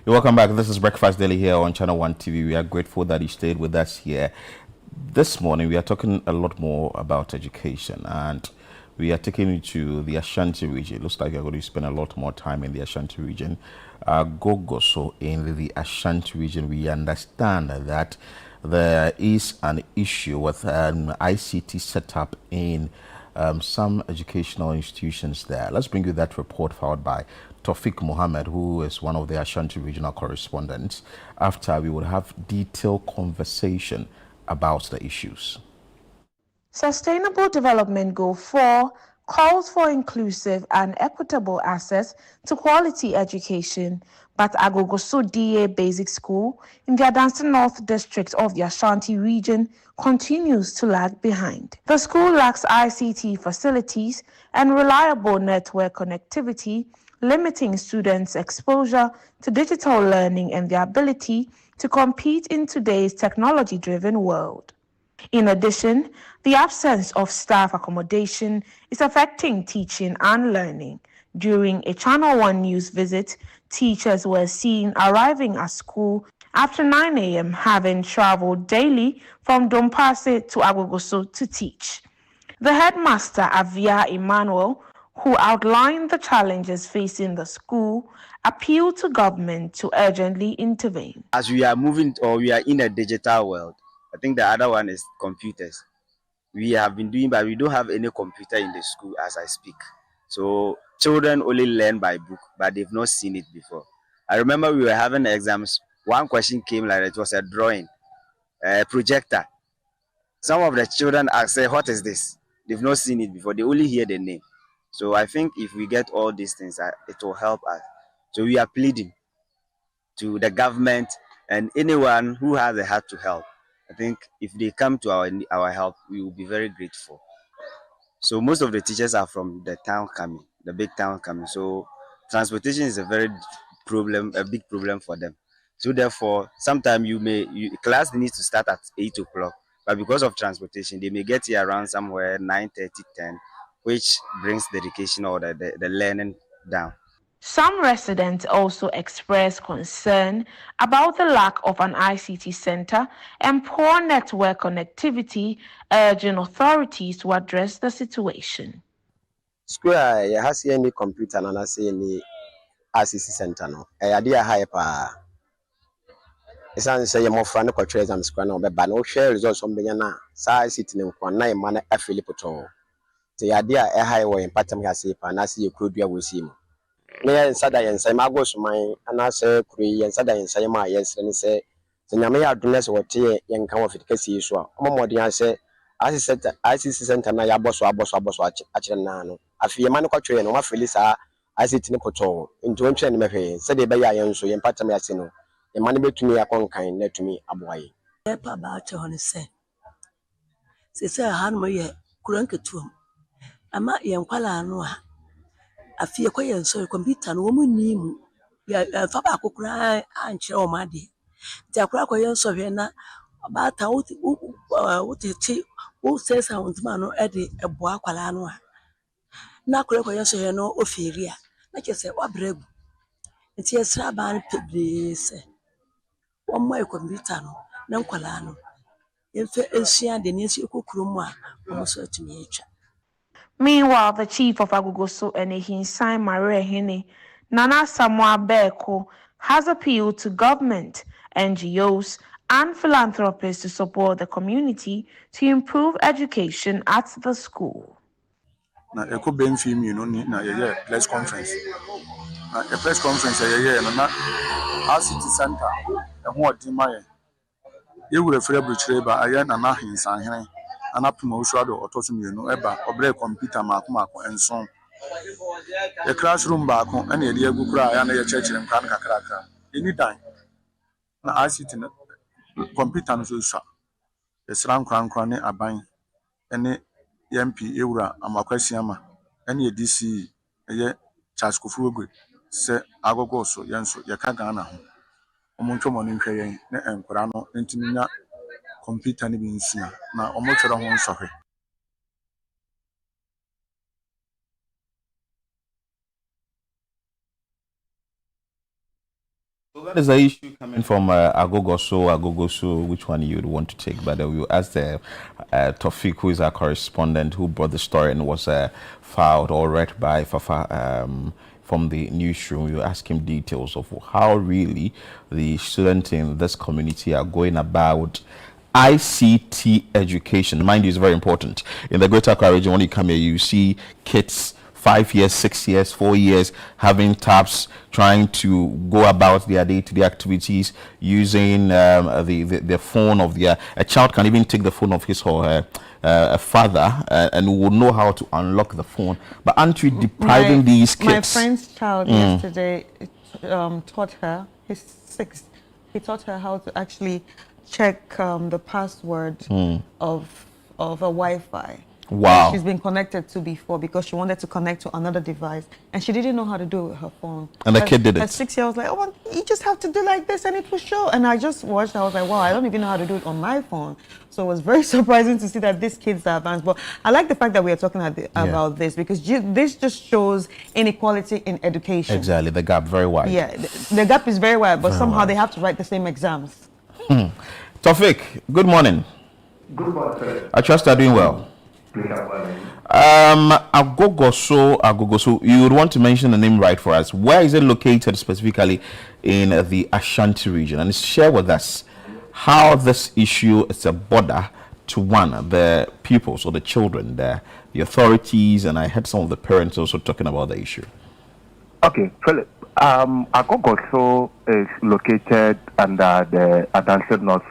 Welcome back. This is Breakfast Daily here on Channel 1 TV. We are grateful that you stayed with us here. This morning we are talking a lot more about education, and we are taking you to the Ashanti region. It looks like you're going to spend a lot more time in the Ashanti region. So in the Ashanti region, we understand that there is an issue with ICT setup in some educational institutions there. Let's bring you that report followed by Tawfiq Mohammed, who is one of the Ashanti regional correspondents, after we will have detailed conversation about the issues. Sustainable Development Goal 4 calls for inclusive and equitable access to quality education, but Agogoso DA Basic School in the Adansi North District of the Ashanti region continues to lag behind. The school lacks ICT facilities and reliable network connectivity, limiting students' exposure to digital learning and their ability to compete in today's technology-driven world. In addition, the absence of staff accommodation is affecting teaching and learning. During a Channel 1 news visit, teachers were seen arriving at school after 9 a.m., having traveled daily from Dompase to Agogoso to teach. The headmaster, Avia Emmanuel, who outlined the challenges facing the school, appealed to government to urgently intervene. As we are moving, or we are in a digital world, I think the other one is computers. We have been doing, but we don't have any computer in the school as I speak. So children only learn by book, but they've not seen it before. I remember we were having exams. One question came like it was a drawing, a projector. Some of the children asked, "What is this?" They've not seen it before. They only hear the name. So I think if we get all these things, it will help us. So we are pleading to the government and anyone who has a heart to help. I think if they come to our help, we will be very grateful. So most of the teachers are from the town coming, the big town coming. So transportation is a big problem for them. So therefore, sometimes class needs to start at 8 o'clock, but because of transportation, they may get here around somewhere 9:30, 10. Which brings the education or the learning down. Some residents also expressed concern about the lack of an ICT center and poor network connectivity, urging authorities to address the situation. School has any computer and I say any ICT center no. Idea hype it's an say more fun ko trade am school no be ba no share results on be na sa ICT ne ko na e ma na afilipoto. The idea a high way in Patam Hasi, and I see you could be with him. May and Sada and Samagos mine, and I say, Cree and Sada and Sayama, yes, and say, the Namia Dunes or tea, young come of it, Cassie, so, more than say, as I said, ICC Center, Naya Boss, Achanano. I feel Manaco and my Felisa, I sit in a poto, into a train, said the Bayan, so in Patam Yasino, the money to me upon kind, let to me a boy. About on say, say, Hanma, couldn't to him. Ama yenkwala no a afie kwa yenso computer no wo ni mu ya fa ba kokura anche o ma de ti akura kwa yenso hwe na ba ta wuti Who says I want to man a boa qualano? Na kure so no oferia. Na che say wa bregu. Nti esra ban peble se. Wo mo computer no na nkwala no. Enfe esua de ne esi kokuro mu a wo so atumi atwa. Meanwhile, the chief of Agogoso and Ehinsan Maria Hine, Nana Samoa Beko, has appealed to government, NGOs, and philanthropists to support the community to improve education at the school. Na eko benfi mi no ni na ye press conference. Na a press conference ye na our city center e ho odima ye. Ye wure free bruchire ba aye na na hinsan hene. Anapuma usuado otosu mienu eba obre computer mako enson. The classroom baako and the egu kura ya na ye church nem kan kakra. Any time. Na our city computer no so sha. Esran kran ne aban ene MP ewura amakwasi ama ene DC eye Charles Kofuogwe se agogo so yenso ye ka Ghana ho omontwo no nhwe yen na enkora no ntiminya computer ne bi nsua na omotwero ho nsohwe. So that is the issue coming from Agogoso, which one you would want to take? But we will ask Tofik, who is our correspondent, who brought the story and was filed or read by Fafa from the newsroom. We will ask him details of how really the students in this community are going about ICT education. Mind you, it's very important. In the Greater Accra region, when you come here, you see kids 5 years, 6 years, 4 years, having tabs, trying to go about their day-to-day activities using the phone of their... A child can even take the phone of his or her father and will know how to unlock the phone. But aren't we depriving these kids? My friend's child yesterday taught her, he's 6, he taught her how to actually check the password of a Wi-Fi. Wow. She's been connected to before because she wanted to connect to another device and she didn't know how to do it with her phone. And the kid did it. At 6 years, I was like, oh, you just have to do like this and it will show. And I just watched, I was like, wow, I don't even know how to do it on my phone. So it was very surprising to see that these kids are advanced. But I like the fact that we are talking about this because this just shows inequality in education. Exactly, the gap very wide. Yeah, the gap is very wide, but somehow they have to write the same exams. Tofik, good morning. Good morning. I trust you are doing well. Agogoso, you would want to mention the name right for us. Where is it located specifically in the Ashanti region? And share with us how this issue is a border to the pupils or the children there, the authorities, and I heard some of the parents also talking about the issue. Okay, Philip. Agogoso is located under the Adansi North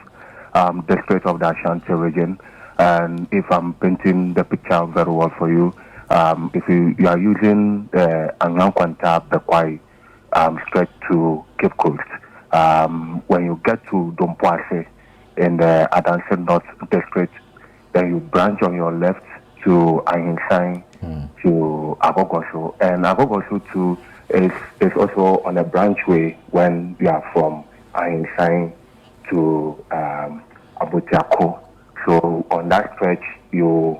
district of the Ashanti region. And if I'm painting the picture very well for you, if you are using the Anyankwanta Bekwai straight to Cape Coast, when you get to Dompoase in the Adansi North district, then you branch on your left to Ahinsan to Agogoso. And Agogoso too is also on a branchway when you are from Ahinsan to Abutiako. So on that stretch, you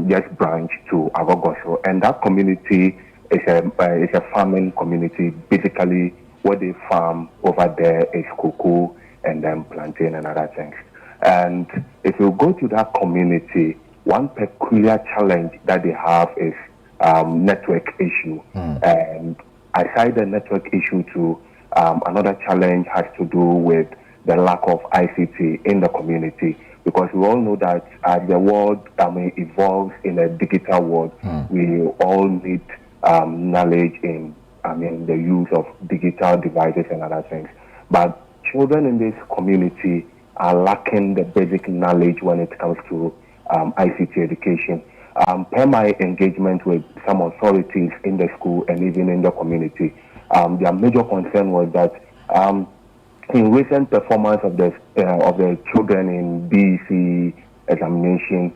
just branch to Agogoso, and that community is a farming community. Basically, what they farm over there is cocoa and then plantain and other things. And if you go to that community, one peculiar challenge that they have is network issue. And aside the network issue, too, another challenge has to do with the lack of ICT in the community. Because we all know that the world evolves in a digital world. We all need knowledge in the use of digital devices and other things. But children in this community are lacking the basic knowledge when it comes to ICT education. Per my engagement with some authorities in the school and even in the community, their major concern was that in recent performance of the children in BEC examination,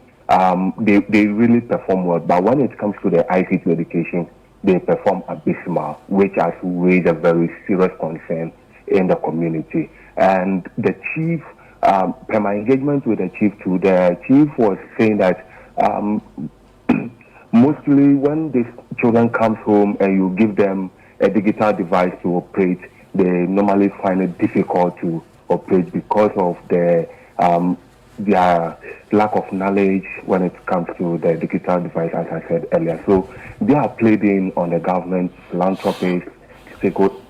they really perform well. But when it comes to the ICT education, they perform abysmal, which has raised a very serious concern in the community. And the chief per my engagement with the chief too, the chief was saying that mostly when these children comes home and you give them a digital device to operate, they normally find it difficult to operate because of their lack of knowledge when it comes to the digital device, as I said earlier. So they are pleading on the government, philanthropists,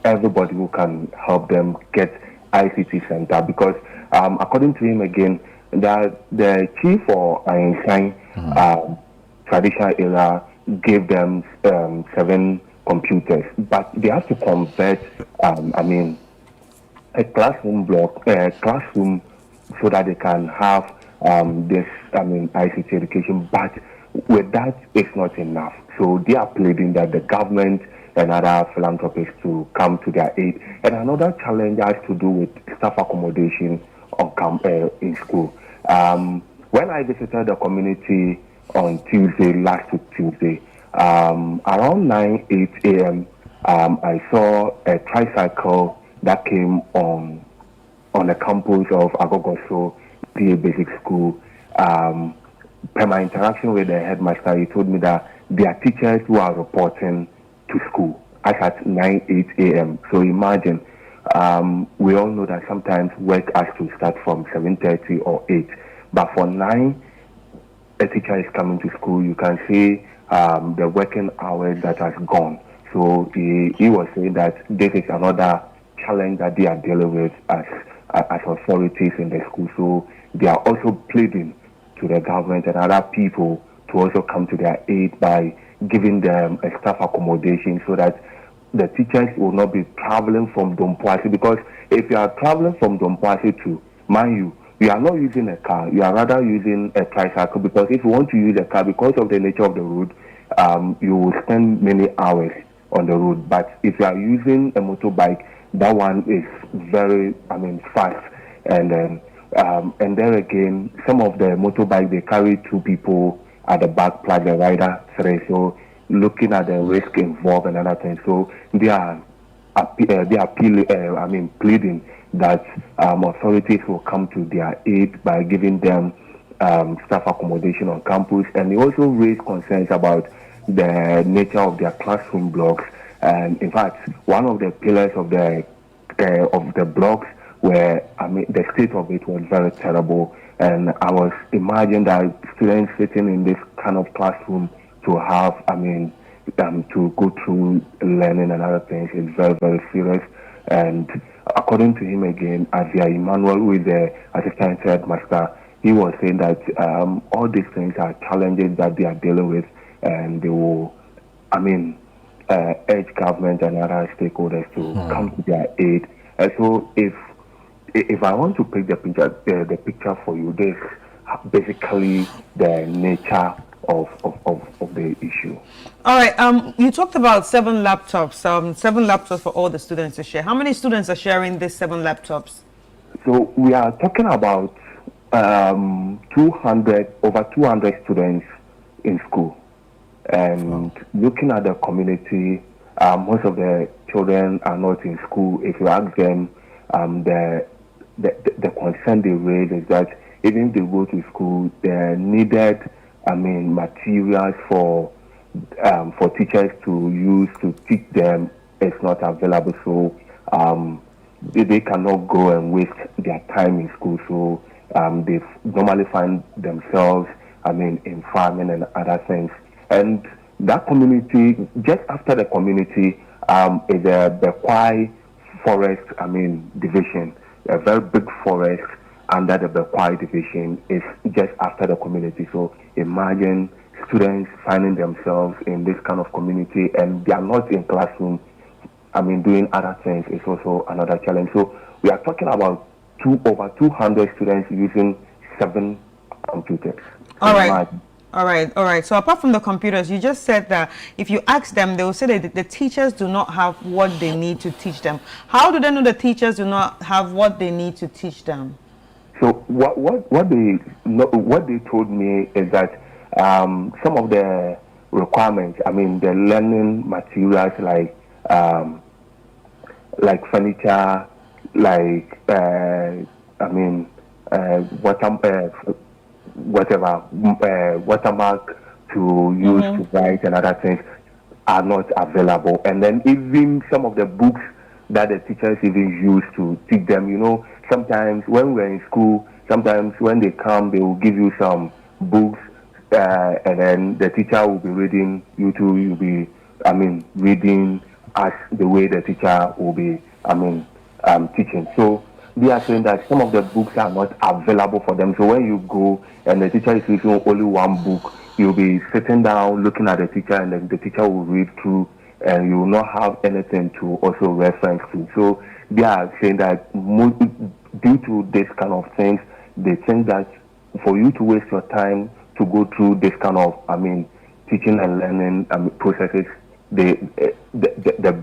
everybody who can help them get ICT center, because according to him again, that the chief for Einstein traditional era gave them 7 computers, but they have to convert a classroom so that they can have this ICT education. But with that, it's not enough. So they are pleading that the government and other philanthropists to come to their aid. And another challenge has to do with staff accommodation in school. When I visited the community on last Tuesday, around 8 a.m., I saw a tricycle that came on the campus of Agogoso PA Basic School. Per my interaction with the headmaster, he told me that there are teachers who are reporting to school at 8 a.m. So imagine, we all know that sometimes work has to start from 7:30 or 8. But for 9, a teacher is coming to school. You can see the working hours that has gone. So he was saying that this is another challenge that they are dealing with as authorities in the school. So they are also pleading to the government and other people to also come to their aid by giving them a staff accommodation so that the teachers will not be traveling from Dompoase. Because if you are traveling from Dompoase to, mind you are not using a car, you are rather using a tricycle, because if you want to use a car, because of the nature of the road, you will spend many hours on the road. But if you are using a motorbike, that one is very, fast. And then again, some of the motorbikes, they carry 2 people at the back plus the rider 3. So looking at the risk involved and other things. So they are pleading that authorities will come to their aid by giving them staff accommodation on campus. And they also raise concerns about the nature of their classroom blocks. And in fact, one of the pillars of the blocks where the state of it was very terrible. And I was imagining that students sitting in this kind of classroom to have, to go through learning and other things is very, very serious. And according to him again, Azia Emmanuel, who is the assistant headmaster, he was saying that all these things are challenges that they are dealing with, and they will, urge government and other stakeholders to come to their aid. And so if I want to pick the picture for you, this basically the nature of the issue. All right. You talked about 7 laptops. 7 laptops for all the students to share. How many students are sharing these 7 laptops? So we are talking about over 200 students in school. And looking at the community, most of the children are not in school. If you ask them, the concern they raise is that even if they go to school, they needed, materials for teachers to use to teach them. It's not available, so they cannot go and waste their time in school. So they normally find themselves, in farming and other things. And that community, just after the community, is a Bekwai forest, division. A very big forest under the Bekwai division is just after the community. So imagine students finding themselves in this kind of community and they are not in classroom, doing other things is also another challenge. So we are talking about over 200 students using 7 computers. All right. So apart from the computers, you just said that if you ask them, they will say that the teachers do not have what they need to teach them. How do they know the teachers do not have what they need to teach them? So what they told me is that some of the requirements, the learning materials like furniture, like watermark to use to write and other things are not available. And then even some of the books that the teachers even use to teach them, sometimes when we're in school, sometimes when they come, they will give you some books, and then the teacher will be reading, you'll be, reading as the way the teacher will be, teaching. So they are saying that some of the books are not available for them. So when you go and the teacher is using only one book, you'll be sitting down looking at the teacher, and then the teacher will read through, and you will not have anything to also reference to. So they are saying that due to this kind of things, they think that for you to waste your time to go through this kind of, teaching and learning processes, the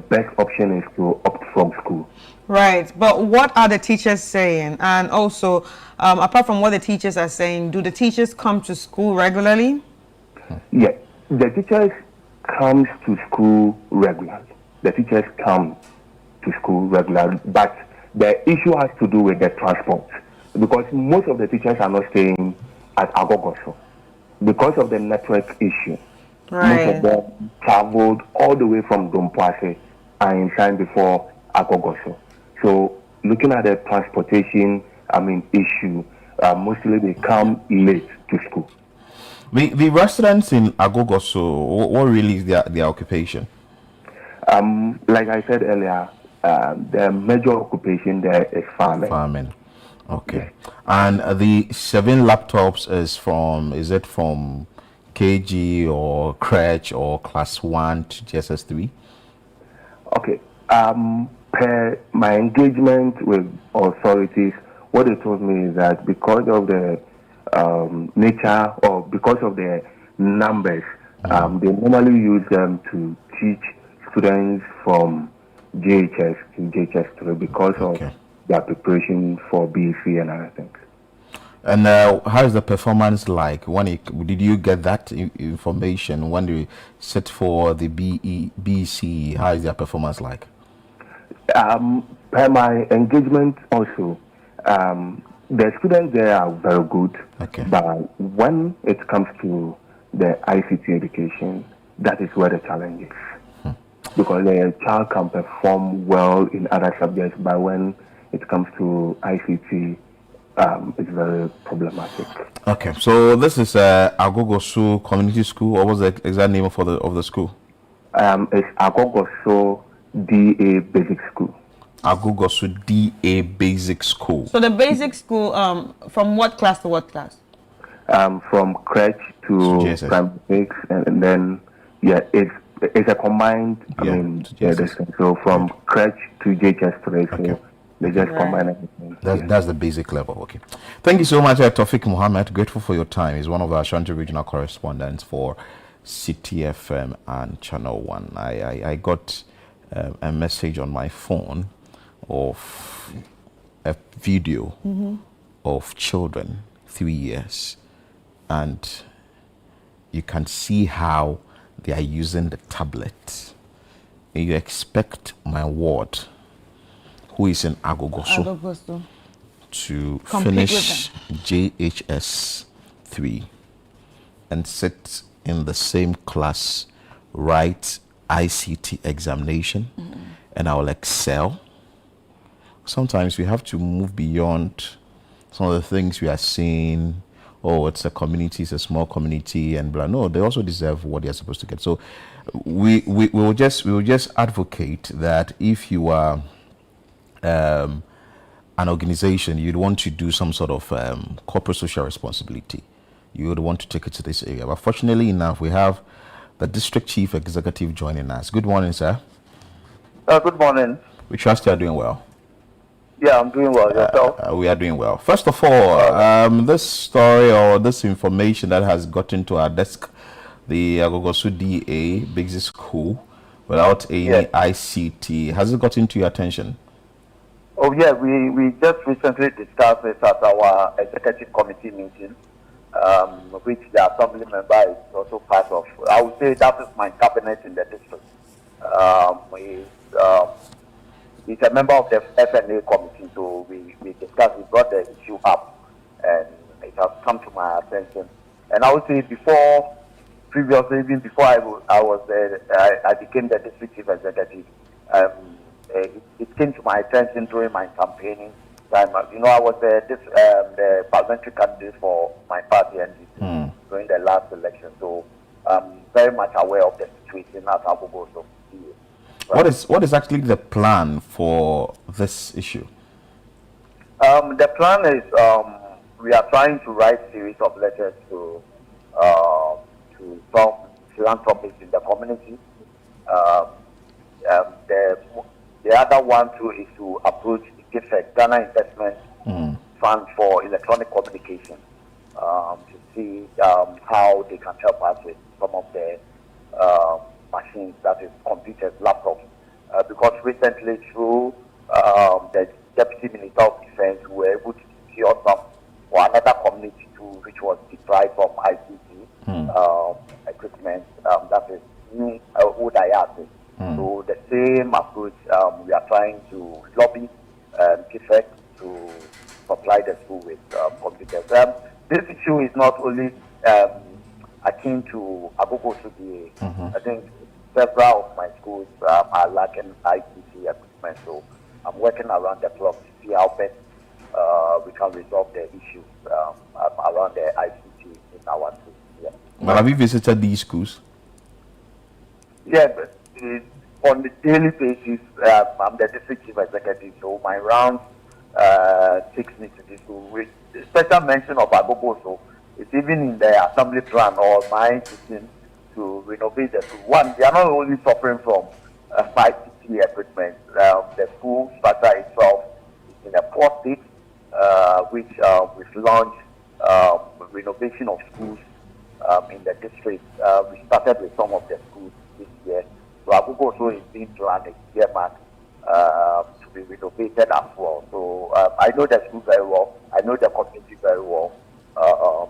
best option is to opt from school. Right, but what are the teachers saying? And also, apart from what the teachers are saying, do the teachers come to school regularly? Yeah, the teachers come to school regularly. The teachers come to school regularly, but the issue has to do with the transport, because most of the teachers are not staying at Agogoso because of the network issue. Right. Most of them traveled all the way from Dompoase and signed before Agogoso. So looking at the transportation, issue, mostly they come late to school. The residents in Agogoso, what really is their occupation? Like I said earlier, the major occupation there is farming. Farming. Okay. And the 7 laptops is from KG or crèche or class 1 to GSS 3? Okay. Per my engagement with authorities, what they told me is that because of the nature or because of the numbers, they normally use them to teach students from JHS to JHS 3 because of their preparation for BC and other things. And how is the performance like? Did you get that information when you set for the BC? How is their performance like? Per my engagement also, the students there are very good. Okay. But when it comes to the ICT education, that is where the challenge is. Because the child can perform well in other subjects, but when it comes to ICT, it's very problematic. Okay, so this is Agogoso Community School. What was the exact name of the school? It's Agogoso DA Basic School. Agogoso DA Basic School. So the basic school, from what class to what class? From crèche to primary 6, and then it's a combined. So from crèche to JHS 3. So they just combine everything. That's the basic level. Okay. Thank you so much, Tawfiq Muhammad. Grateful for your time. He's one of our Ashanti regional correspondents for CTFM and Channel 1. I got a message on my phone of a video of children 3 years, and you can see how they are using the tablet. You expect my ward, who is in Agogoso, to finish JHS 3 and sit in the same class, write ICT examination, and I will excel. Sometimes we have to move beyond some of the things we are seeing. Oh, it's a community, it's a small community, and blah. No, they also deserve what they are supposed to get. So we will just advocate that if you are an organization, you'd want to do some sort of corporate social responsibility, you would want to take it to this area. But fortunately enough, we have the district chief executive joining us. Good morning, sir. Good morning. We trust you are doing well. Yeah, I'm doing well. Yourself? We are doing well. First of all, this story or this information that has gotten to our desk, the Agogoso DA Basic School, without any ICT, has it gotten to your attention? Oh yeah, we just recently discussed it at our executive committee meeting, which the assembly member is also part of. I would say that is my cabinet in the district. He's a member of the FNA committee, so we discussed, we brought the issue up. my attention. And I would say previously, even before I became the district chief executive, it came to my attention during my campaigning time. You know, I was the parliamentary candidate for my party NDC during the last election, so I'm very much aware of the situation at Agogo. So, what is actually the plan for this issue? The plan is we are trying to write a series of letters to some philanthropists in the community. The other one too is to approach GIFEC, Ghana Investment Fund for Electronic Communication, to see how they can help us with some of the machines, that is computers, laptops, because recently through the Deputy Minister of Defense, we were able to secure some for another community too, which was deprived from ICT equipment, that is Udayate. So the same approach, we are trying to lobby GIFEC to supply the school with computers. This issue is not only akin to Agogo Sudia. I think several of my schools are lacking ICT equipment, so I'm working around the clock to see how best we can resolve the issues around the ICT in our schools. Yeah. But have you visited these schools? Yeah, but on the daily basis, I'm the district chief executive, so my rounds takes me to this school. With special mention of Agogo, so it's even in the assembly plan or my decision to renovate the school. One, they are not only suffering from ICT equipment. The school structure itself is in a poor state, which we've launched renovation of schools in the district. We started with some of the schools this year. So Agogo also is being planned next year, to be renovated as well. So I know the school very well. I know the community very well.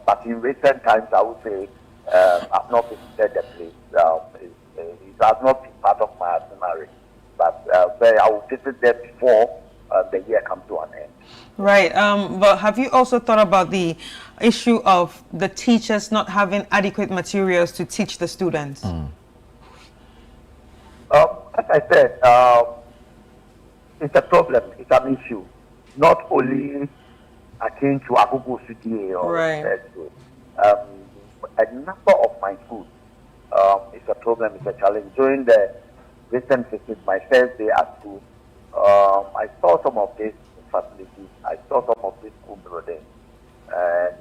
But in recent times, I would say I've not visited the place. It has not been part of my itinerary. But I will visit there before the year comes to an end. Right. But have you also thought about the issue of the teachers not having adequate materials to teach the students? As I said, it's a problem. It's an issue. Not only akin to Agogo Sudia or a number of my schools. It's a problem. It's a challenge. During the recent visit, my first day at school, I saw some of these facilities. I saw some of these school buildings, and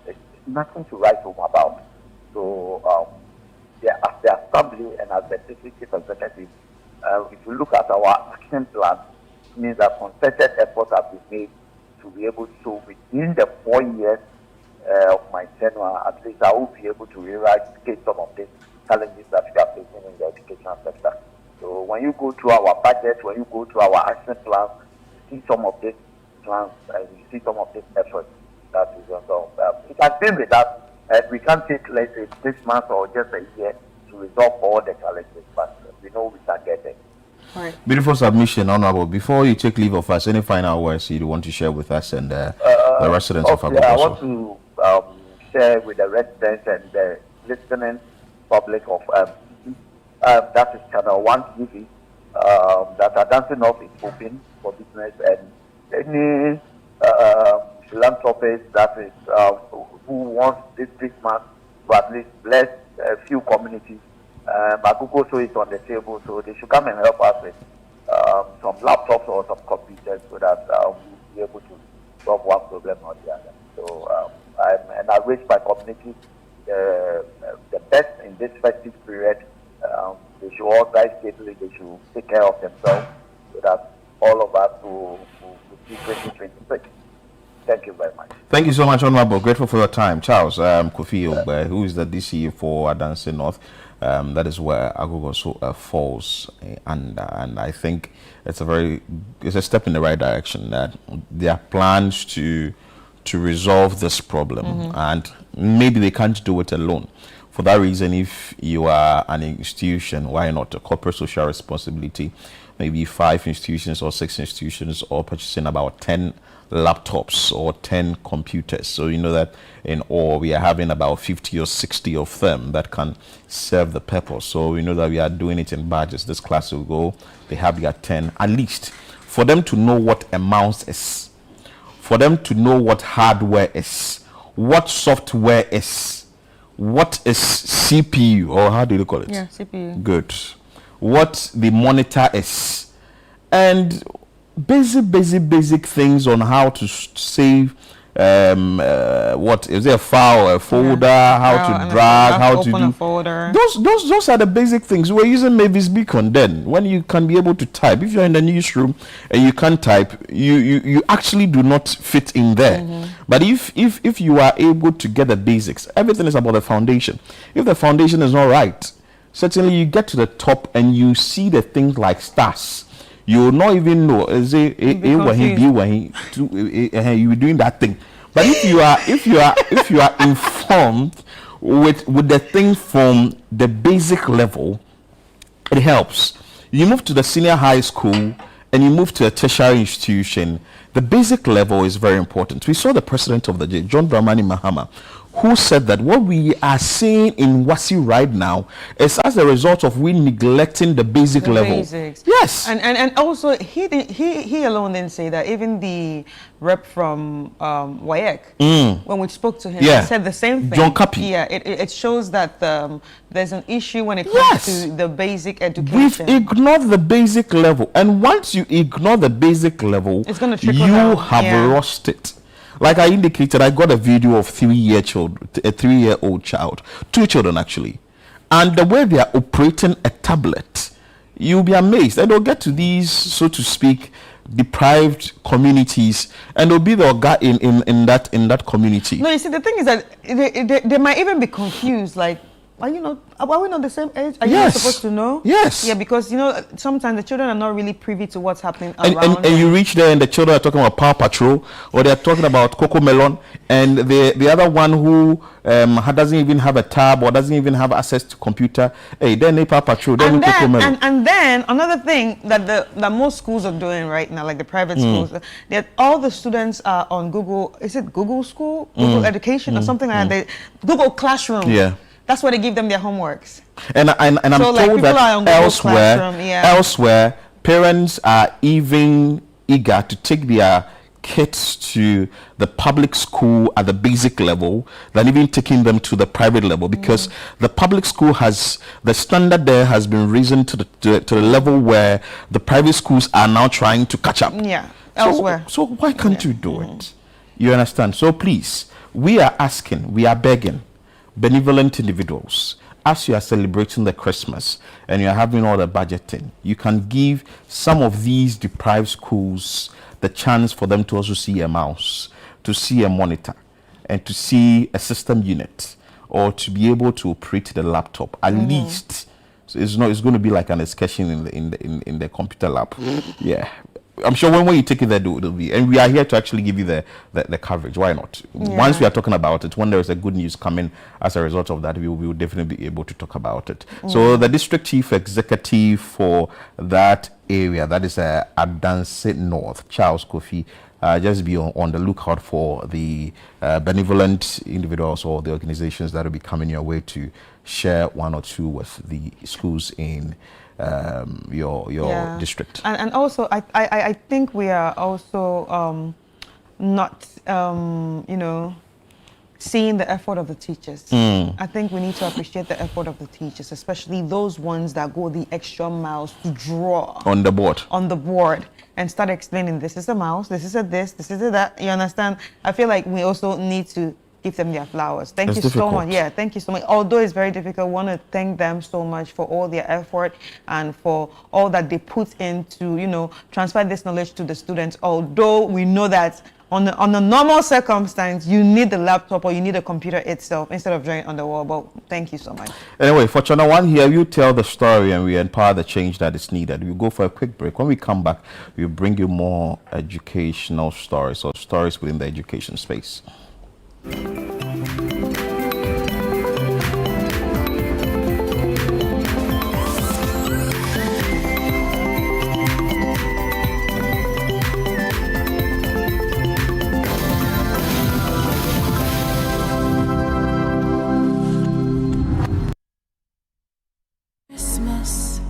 it's nothing to write home about. So, as the assembly and as the district chief executive, if you look at our action plan, it means that concerted efforts have been made to be able to, so within the 4 years of my tenure, at least I will be able to eradicate some of these challenges that we are facing in the education sector. So when you go through our budget, when you go through our action plans, you see some of these plans and you see some of these efforts that is done. It has been with us, and we can't take, let's say, 6 months or just a year to resolve all the challenges, but we know we can get there. Right. Beautiful submission, Honorable. Before you take leave of us, any final words you want to share with us and the residents of Agogo? I want to share with the residents and the listening public of that is Channel 1 TV, that Adanse North is open for business, and any philanthropist that is who wants this Christmas to at least bless a few communities. Agogo so is on the table, so they should come and help us with some laptops or some computers so that we'll be able to solve one problem or the other. So I wish my community the best in this festive period. They should all die safely, they should take care of themselves so that all of us will see 2026. Thank you very much. Thank you so much, Honorable. Grateful for your time. Charles Kofi Ogbe, who is the DC for Adanse North. That is where Agogo falls under, and I think it's a step in the right direction. That there are plans to resolve this problem, and maybe they can't do it alone. For that reason, if you are an institution, why not a corporate social responsibility? Maybe 5 institutions or 6 institutions all purchasing about 10 laptops or 10 computers. So you know that in all we are having about 50 or 60 of them that can serve the purpose. So we know that we are doing it in batches. This class will go, they have their 10 at least, for them to know what a mouse is, for them to know what hardware is, what software is, what is CPU, or how do you call it? Yeah, CPU. Good. What the monitor is, and basic things on how to save what is there, a file, a folder, how to drag, how to do a folder. Those are the basic things. We're using Mavis Beacon. Then when you can be able to type, if you're in the newsroom and you can't type, you actually do not fit in there. But if you are able to get the basics, everything is about the foundation. If the foundation is not right, certainly you get to the top and you see the things like stars. You will not even know. You were doing that thing. But if you are informed with the thing from the basic level, it helps. You move to the senior high school and you move to a tertiary institution. The basic level is very important. We saw the president of the J, John Dramani Mahama, who said that what we are seeing in Wasi right now is as a result of we neglecting the basic level. Basics. Yes. And also he alone didn't say that. Even the rep from WAEC, when we spoke to him, he said the same thing. John Kapi. Yeah, it shows that there's an issue when it comes to the basic education. We've ignored the basic level, and once you ignore the basic level, it's going to trickle you down. have lost it. Like I indicated, I got a video of a 3-year-old child, 2 children actually, and the way they are operating a tablet, you'll be amazed. And they'll get to these, so to speak, deprived communities, and they'll be the guy in that community. No, you see, the thing is that they might even be confused, like, are we not the same age? Are you not supposed to know? Yes. Yeah, because sometimes the children are not really privy to what's happening around. And you reach there and the children are talking about Power Patrol, or they're talking about Coco Melon, and the other one who doesn't even have a tab or doesn't even have access to computer. Hey, then they Power Patrol, then Coco Melon. And then another thing that most schools are doing right now, like the private schools, that all the students are on Google. Is it Google School, Google Education, or something like that? Google Classroom. Yeah. That's where they give them their homeworks. And I'm told that elsewhere, parents are even eager to take their kids to the public school at the basic level than even taking them to the private level, because the public school the standard there has been risen to the level where the private schools are now trying to catch up. Yeah, elsewhere. So why can't you do it? You understand? So please, we are asking, we are begging benevolent individuals, as you are celebrating the Christmas and you are having all the budgeting, you can give some of these deprived schools the chance for them to also see a mouse, to see a monitor, and to see a system unit, or to be able to operate the laptop at least. So it's going to be like an excursion in the computer lab. Yeah. I'm sure when you take it there, it'll be, and we are here to actually give you the coverage. Why not? Once we are talking about it, when there is a good news coming as a result of that, we will definitely be able to talk about it. So the district chief executive for that area, that is Adanse North, Charles Kofi, just be on the lookout for the benevolent individuals or the organizations that will be coming your way to share 1 or 2 with the schools in your district. And also I think we are also not seeing the effort of the teachers. I think we need to appreciate the effort of the teachers, especially those ones that go the extra miles to draw on the board and start explaining, this is a mouse, this is a this is a that. You understand? I feel like we also need to give them their flowers. Thank you so much. Yeah, thank you so much. Although it's very difficult, I want to thank them so much for all their effort and for all that they put into, transfer this knowledge to the students. Although we know that on a normal circumstance, you need the laptop or you need a computer itself instead of drawing it on the wall. But thank you so much. Anyway, for Channel One here, you tell the story and we empower the change that is needed. We'll go for a quick break. When we come back, we'll bring you more educational stories or stories within the education space. Christmas,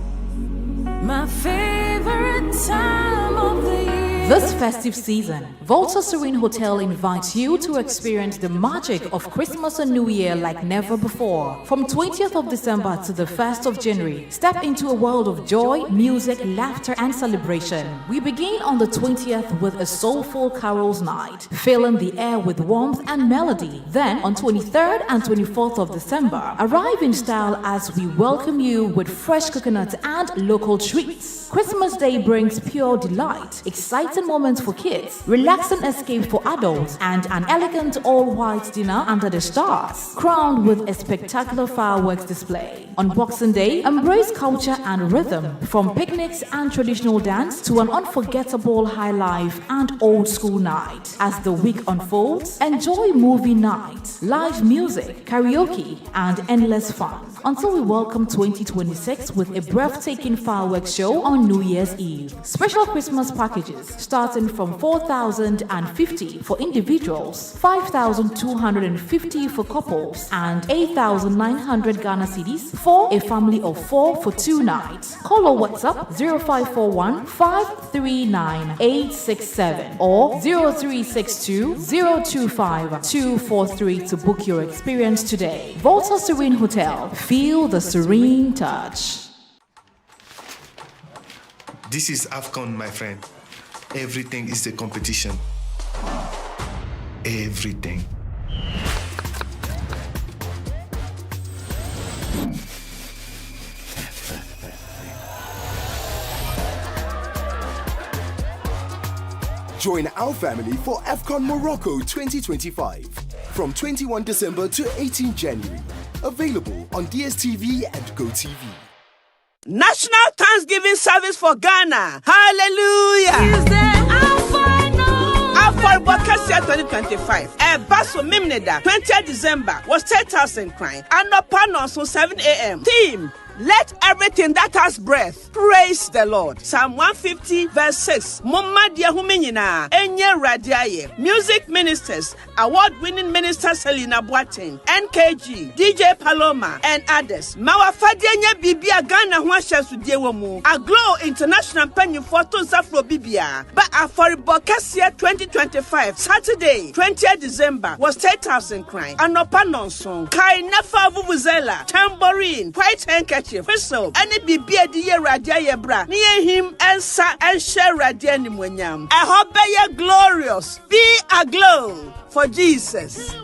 my favorite time of the year. This festive season, Volta Serene Hotel invites you to experience the magic of Christmas and New Year like never before. From 20th of December to the 1st of January, step into a world of joy, music, laughter, and celebration. We begin on the 20th with a soulful carols night, filling the air with warmth and melody. Then, on 23rd and 24th of December, arrive in style as we welcome you with fresh coconut and local treats. Christmas Day brings pure delight, exciting moments for kids, relaxing escape for adults, and an elegant all-white dinner under the stars, crowned with a spectacular fireworks display. On Boxing Day, embrace culture and rhythm, from picnics and traditional dance to an unforgettable high life and old school night. As the week unfolds, enjoy movie night, live music, karaoke, and endless fun, until we welcome 2026 with a breathtaking fireworks show on New Year's Eve. Special Christmas packages starting from $4,050 for individuals, $5,250 for couples, and 8,900 Ghana cedis for a family of 4 for 2 nights. Call or WhatsApp 0541 539 867 or 0362 025 243 to book your experience today. Volta Serene Hotel. Feel the serene touch. This is AFCON, my friend. Everything is a competition. Everything. Join our family for AFCON Morocco 2025 from 21 December to 18 January. Available on DSTV and GoTV. National Thanksgiving Service for Ghana. Hallelujah. Is there Alpha Bokasia 2025. Basso Mimneda 20th December was 10,000 crying. And no panel so 7 a.m. Team. Let everything that has breath praise the Lord. Psalm 150 verse 6. Mumadia huminina enye radiaye. Music ministers, award-winning minister Selina Boateng, NKG, DJ Paloma, and others. Mawafadienye Bibia Ghana Huasha Sudewomu. Aglo International Penny Photo Zafro Bibia. But Aforibokasia 2025, Saturday, 20th December, was 10,000 crying. Anopanon song. Kai Nafa Vuvuzela, tambourine, white handkerchief. Whistle, any bibia diye radia yebra, near him and sa and share radia ni mwenyam. I hope you're glorious. Be aglow for Jesus.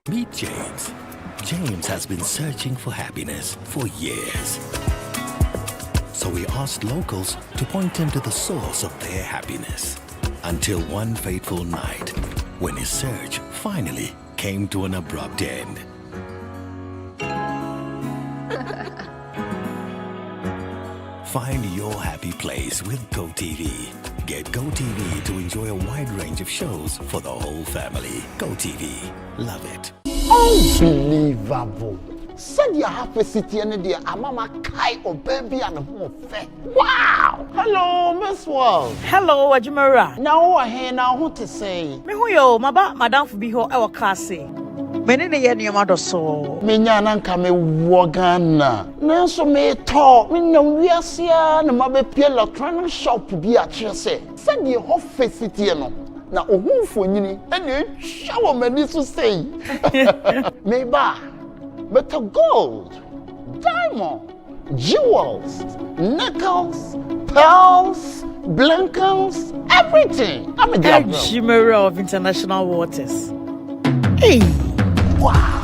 Meet James. James has been searching for happiness for years. So we asked locals to point him to the source of their happiness. Until one fateful night, when his search finally came to an abrupt end. Find your happy place with GoTV. Get GoTV to enjoy a wide range of shows for the whole family. GoTV. Love it. Unbelievable. Said you have a city and dear Amama Kai or baby and home fair. Wow! Hello, Miss World. Hello, Ajimara. Now I hear now what to say. Me who yo, Madam Fubiho, our classy. Many the year mother so. Minyana kame wagana. Nanso me talk. Me no wiasia na mabe pie electronic shop bi a chese. Said you have a city no. Na ohunfo nyini ene shawo mani so say. Me ba. But gold, diamond, jewels, nickels, pearls, blankets, everything. I'm a Shimmer of international waters. Hey! Wow!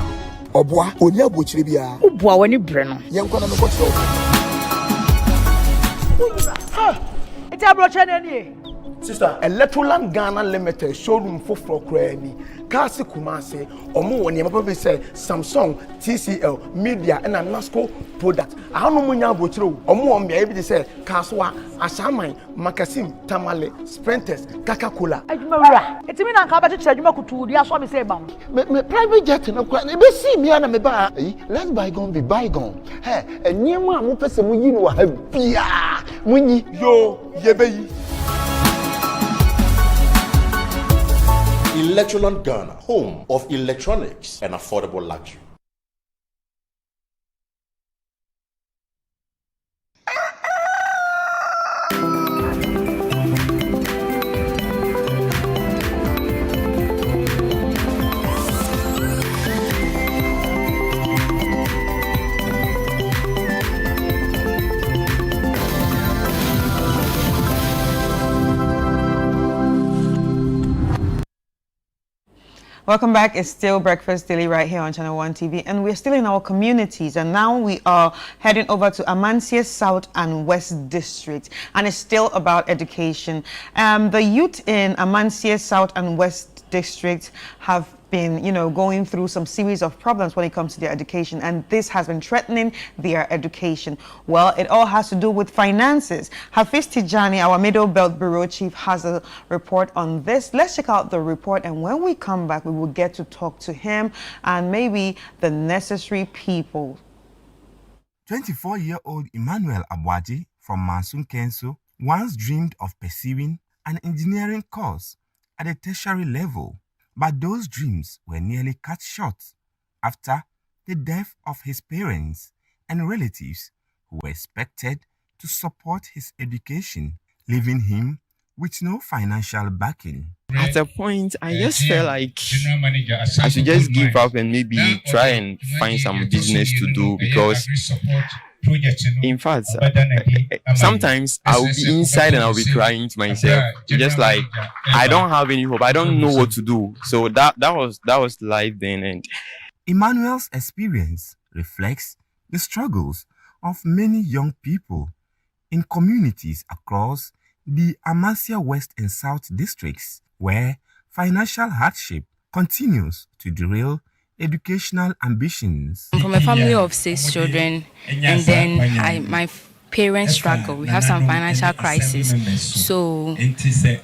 Obwa, only a butcher bia. Obwa, when you brenno. Young Conan, what's your it's a brochure. Sister, Electroland Ghana Limited showroom for Cranny. Kasi Kumase, Omo, when you say Samsung, TCL, Media, and a NASCO product. I don't know when you're able to, Omo, be able to say Kaswa, Asamai, Makasim, Tamale, Sprinters, Coca-Cola. It's me and Kabatu Chajumaku, the Aswami say bound. Me private jet and a see me and a bar. Let's bygone be bygone. Hey, a new one who person you know have beer. When you yo, yebe. Electroland Ghana, home of electronics and affordable luxury. Welcome back. It's still Breakfast Daily right here on Channel 1 TV, and we're still in our communities, and now we are heading over to Amancia South and West District, and it's still about education. The youth in Amancia South and West District have been, going through some series of problems when it comes to their education, and this has been threatening their education. Well, it all has to do with finances. Hafiz Tijani, our Middle Belt Bureau Chief, has a report on this. Let's check out the report, and when we come back, we will get to talk to him and maybe the necessary people. 24-year-old Emmanuel Abwaji from Mansun Kenso once dreamed of pursuing an engineering course at a tertiary level. But those dreams were nearly cut short after the death of his parents and relatives who were expected to support his education, leaving him with no financial backing. At a point, I just felt like I should just give up and maybe try and find some business to do, because in fact, sometimes I'll be inside and I'll be crying to myself, just like I don't have any hope. I don't know what to do. So that was life then. And Emmanuel's experience reflects the struggles of many young people in communities across the Amancia West and South districts, where financial hardship continues to derail educational ambitions. I'm from a family of 6 children, and then my parents struggle. We have some financial crisis. So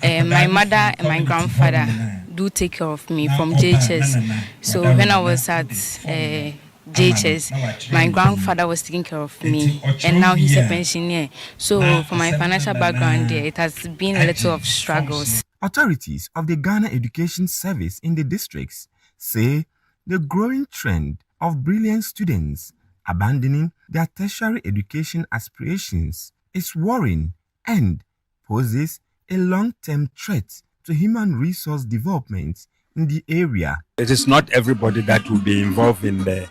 my mother and my grandfather do take care of me from JHS. So when I was at JHS, my grandfather was taking care of me, and now he's a pensioner. So for my financial background there, it has been a little of struggles. Authorities of the Ghana Education Service in the districts say the growing trend of brilliant students abandoning their tertiary education aspirations is worrying and poses a long-term threat to human resource development in the area. It is not everybody that will be involved in the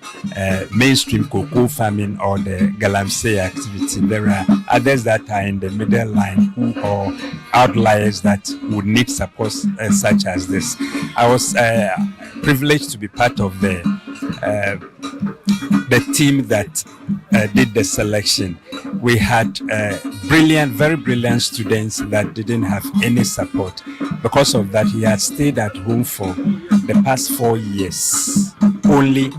mainstream cocoa farming or the galamsey activity. There are others that are in the middle line who are outliers that would need support such as this. I was privileged to be part of the team that did the selection. We had very brilliant students that didn't have any support. Because of that, he had stayed at home for the past 4 years, only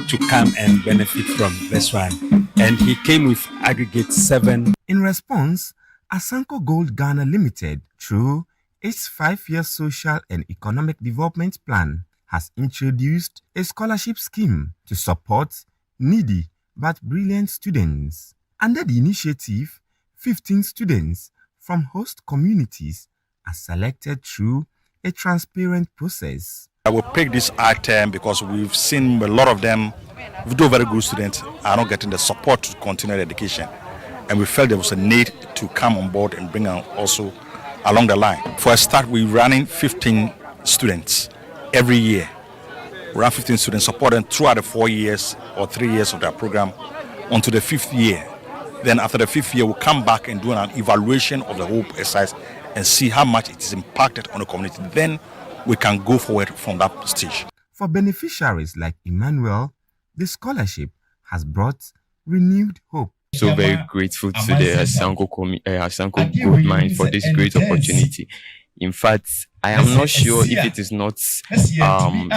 to come and benefit from this one. And he came with aggregate 7. In response, Asanko Gold Ghana Limited, through its 5-year social and economic development plan, has introduced a scholarship scheme to support needy but brilliant students. Under the initiative, 15 students from host communities are selected through a transparent process. I will pick this item because we've seen a lot of them, very good students, are not getting the support to continue their education. And we felt there was a need to come on board and bring them also along the line. For a start, we're running 15 students every year. We run 15 students, support them throughout the 4 years or 3 years of their program onto the 5th year. Then after the 5th year, we'll come back and do an evaluation of the whole exercise and see how much it is impacted on the community. Then we can go forward from that stage. For beneficiaries like Emmanuel, the scholarship has brought renewed hope. So very grateful to the Asanko Gold Mine for this great opportunity. In fact, I am not sure if it is not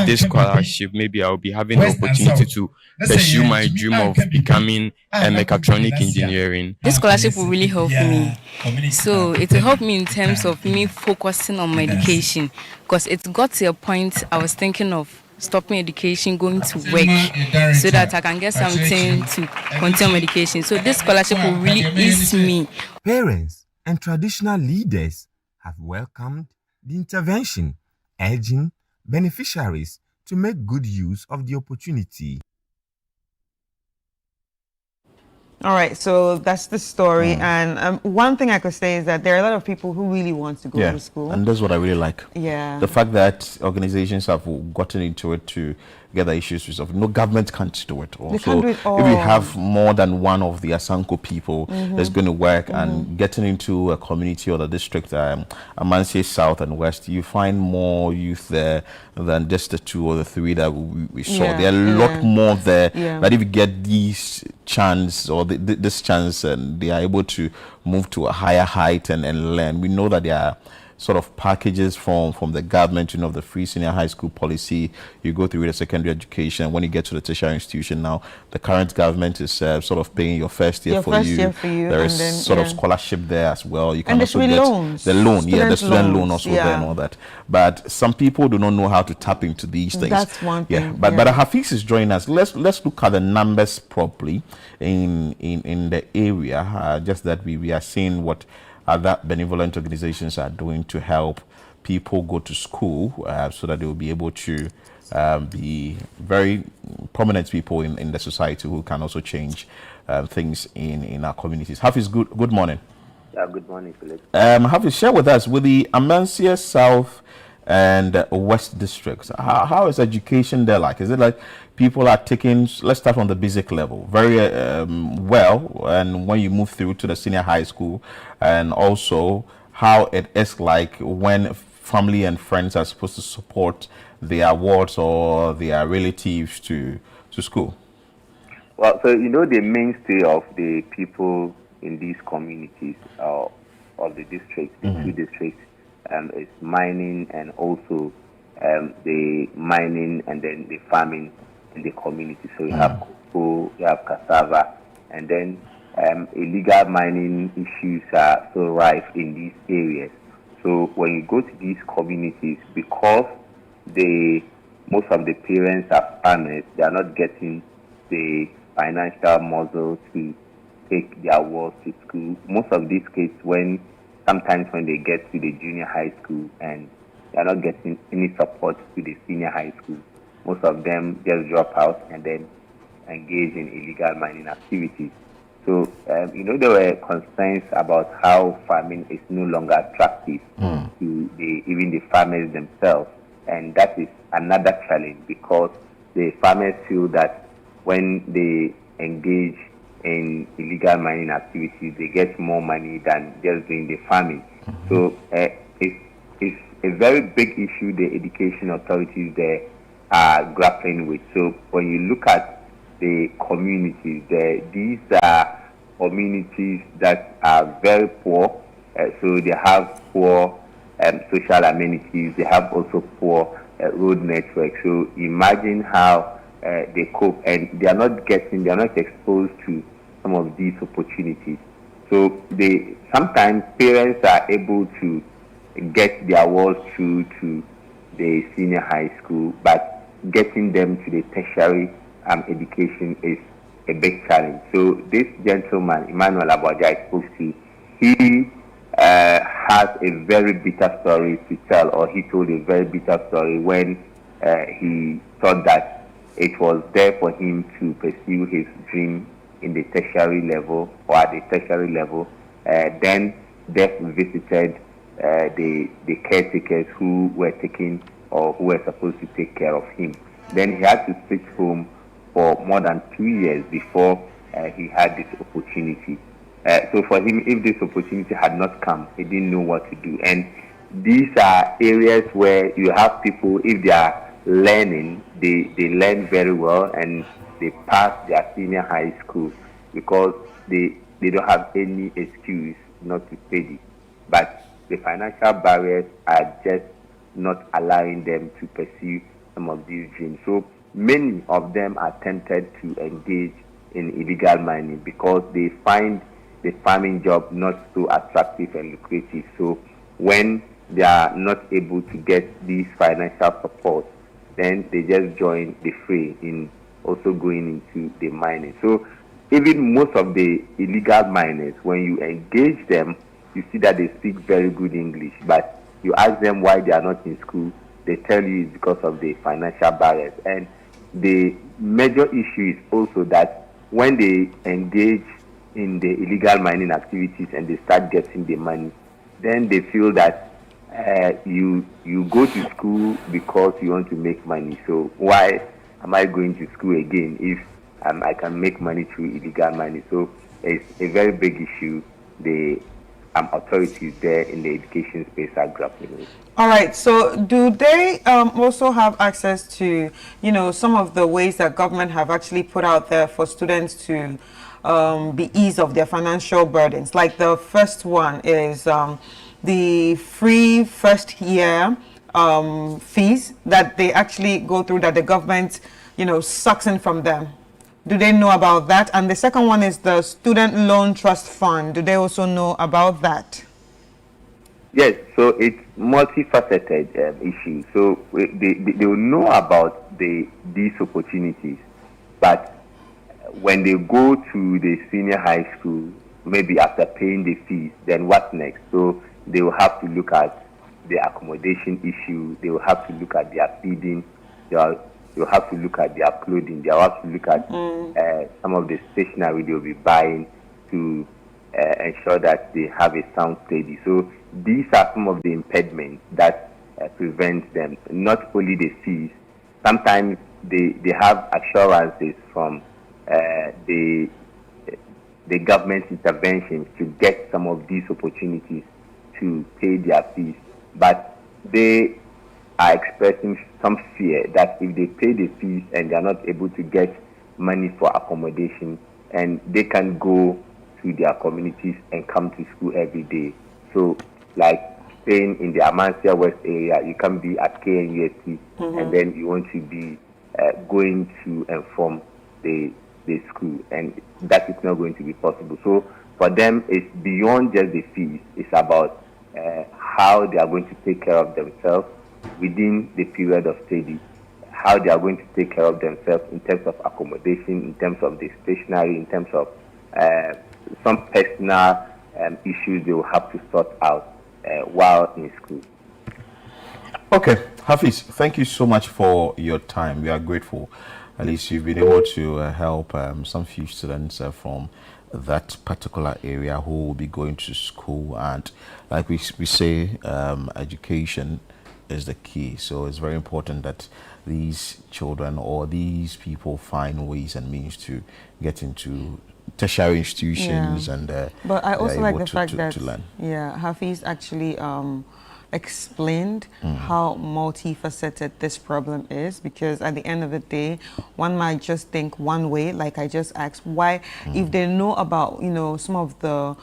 this scholarship, maybe I'll be having the opportunity to pursue my dream of becoming a mechatronic engineering. This scholarship will really help me. So it will help me in terms of me focusing on my education, because it got to a point I was thinking of stopping education, going to work, so that I can get something to continue my education. So this scholarship will really ease me. Parents and traditional leaders have welcomed the intervention, urging beneficiaries to make good use of the opportunity. All right, so that's the story. And one thing I could say is that there are a lot of people who really want to go to school. And that's what I really like. Yeah. The fact that organizations have gotten into it to get the issues resolved. No government can't do it. They can't do it all. If we have more than one of the Asanko people that's going to work and getting into a community or the district, Amansie South and West, you find more youth there than just the 2 or the 3 that we saw. There are a lot more there. But if you get these chance or this chance and they are able to move to a higher height and learn, we know that there are sort of packages from the government, you know, the free senior high school policy. You go through the secondary education. When you get to the tertiary institution now, the current government is sort of paying your first year for you. There is then, sort of scholarship there as well. You can also get loans. The loan, the student loan also there and all that. But some people do not know how to tap into these things. That's one thing. But Hafiz is joining us. Let's look at the numbers properly in the area. Just that we are seeing what other benevolent organizations are doing to help people go to school so that they will be able to be very prominent people in the society who can also change things in our communities. Hafiz, good morning. Yeah, good morning, Philip. Hafiz, share with us with the Amansie South and West districts. How is education there like? Is it like people are taking, let's start from the basic level, very well, and when you move through to the senior high school, and also how it is like when family and friends are supposed to support their wards or their relatives to school? Well, so you know the mainstay of the people in these communities of the districts, the 2 districts, is mining and also the mining and then the farming in the community. So you have cocoa, you have cassava, and then illegal mining issues are so rife in these areas. So when you go to these communities, because most of the parents are farmers, they are not getting the financial muscle to take their wards to school. Most of these kids, sometimes when they get to the junior high school and they are not getting any support to the senior high school, most of them just drop out and then engage in illegal mining activities. So, there were concerns about how farming is no longer attractive to even the farmers themselves. And that is another challenge because the farmers feel that when they engage in illegal mining activities, they get more money than just doing the farming. So it's a very big issue the education authorities there are grappling with. So when you look at the communities there, these are communities that are very poor. So they have poor social amenities. They have also poor road network. So imagine how they cope, and they are not exposed to some of these opportunities. So sometimes parents are able to get their wards through to the senior high school, but getting them to the tertiary education is a big challenge. So this gentleman, Emmanuel Abuaja, I spoke to, he has a very bitter story to tell, or he told a very bitter story when he thought that it was there for him to pursue his dream in the tertiary level or at the tertiary level. Then death visited the caretakers who were taking or who were supposed to take care of him. Then he had to switch home for more than 2 years before he had this opportunity. So for him, if this opportunity had not come, he didn't know what to do. And these are areas where you have people, if they are learning, they learn very well and they pass their senior high school because they don't have any excuse not to study. But the financial barriers are just not allowing them to pursue some of these dreams. So many of them are tempted to engage in illegal mining because they find the farming job not so attractive and lucrative. So when they are not able to get these financial support, then they just join the fray in also going into the mining. So even most of the illegal miners, when you engage them, you see that they speak very good English, but you ask them why they are not in school, they tell you it's because of the financial barriers. And the major issue is also that when they engage in the illegal mining activities and they start getting the money, then they feel that you go to school because you want to make money. So why am I going to school again if I can make money through illegal mining? So it's a very big issue. The authorities there in the education space are grappling with. All right. So do they also have access to, some of the ways that government have actually put out there for students to be eased of their financial burdens? Like the first one is the free first year fees that they actually go through, that the government, sucks in from them. Do they know about that? And the second one is the Student Loan Trust Fund. Do they also know about that? Yes, so it's multifaceted issue. So they will know about these opportunities, but when they go to the senior high school, maybe after paying the fees, then what next? So they will have to look at the accommodation issue. They will have to look at their feeding. They'll have to look at their clothing. They'll have to look at some of the stationery they'll be buying to ensure that they have a sound study. So these are some of the impediments that prevent them. Not only the fees, sometimes they have assurances from the government interventions to get some of these opportunities to pay their fees, but they are expressing some fear that if they pay the fees and they are not able to get money for accommodation, and they can go to their communities and come to school every day. So, like staying in the Amancia West area, you can be at KNUST, and then you want to be going to and from the school, and that is not going to be possible. So, for them, it's beyond just the fees. It's about how they are going to take care of themselves within the period of study, how they are going to take care of themselves in terms of accommodation, in terms of the stationery, in terms of some personal issues they will have to sort out while in school. Okay, Hafiz, thank you so much for your time. We are grateful. At least you've been able to help some few students from that particular area who will be going to school. And like we say, education is the key. So it's very important that these children or these people find ways and means to get into tertiary institutions, and but I also like the fact that to learn. Hafiz actually explained how multifaceted this problem is, because at the end of the day, one might just think one way, like I just asked, why if they know about some of the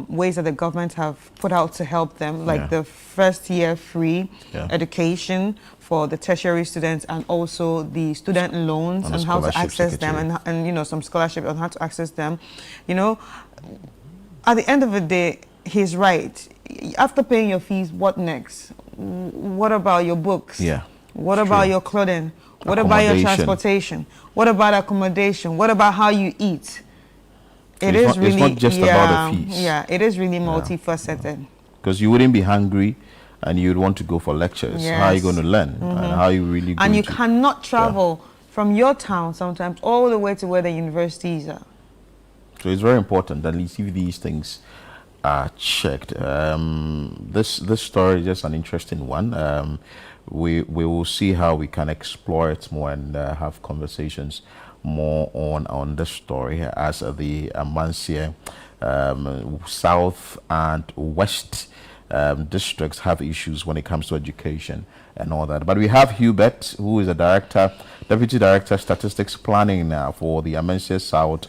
ways that the government have put out to help them, like the first year free education for the tertiary students, and also the student loans and how to access them, and some scholarship on how to access them. At the end of the day, he's right. After paying your fees, what next? What about your books? What about your clothing? What about your transportation? What about accommodation? What about how you eat? It's not just about the fees. It is really multifaceted. Because you wouldn't be hungry and you'd want to go for lectures. How are you going to learn? And how are you really going And you cannot travel from your town sometimes all the way to where the universities are. So it's very important that at least if these things are checked. This story is just an interesting one. We will see how we can explore it more and have conversations more on this story as the Amancia South and West districts have issues when it comes to education and all that. But we have Hubert, who is a Deputy Director Statistics Planning now for the Amancia South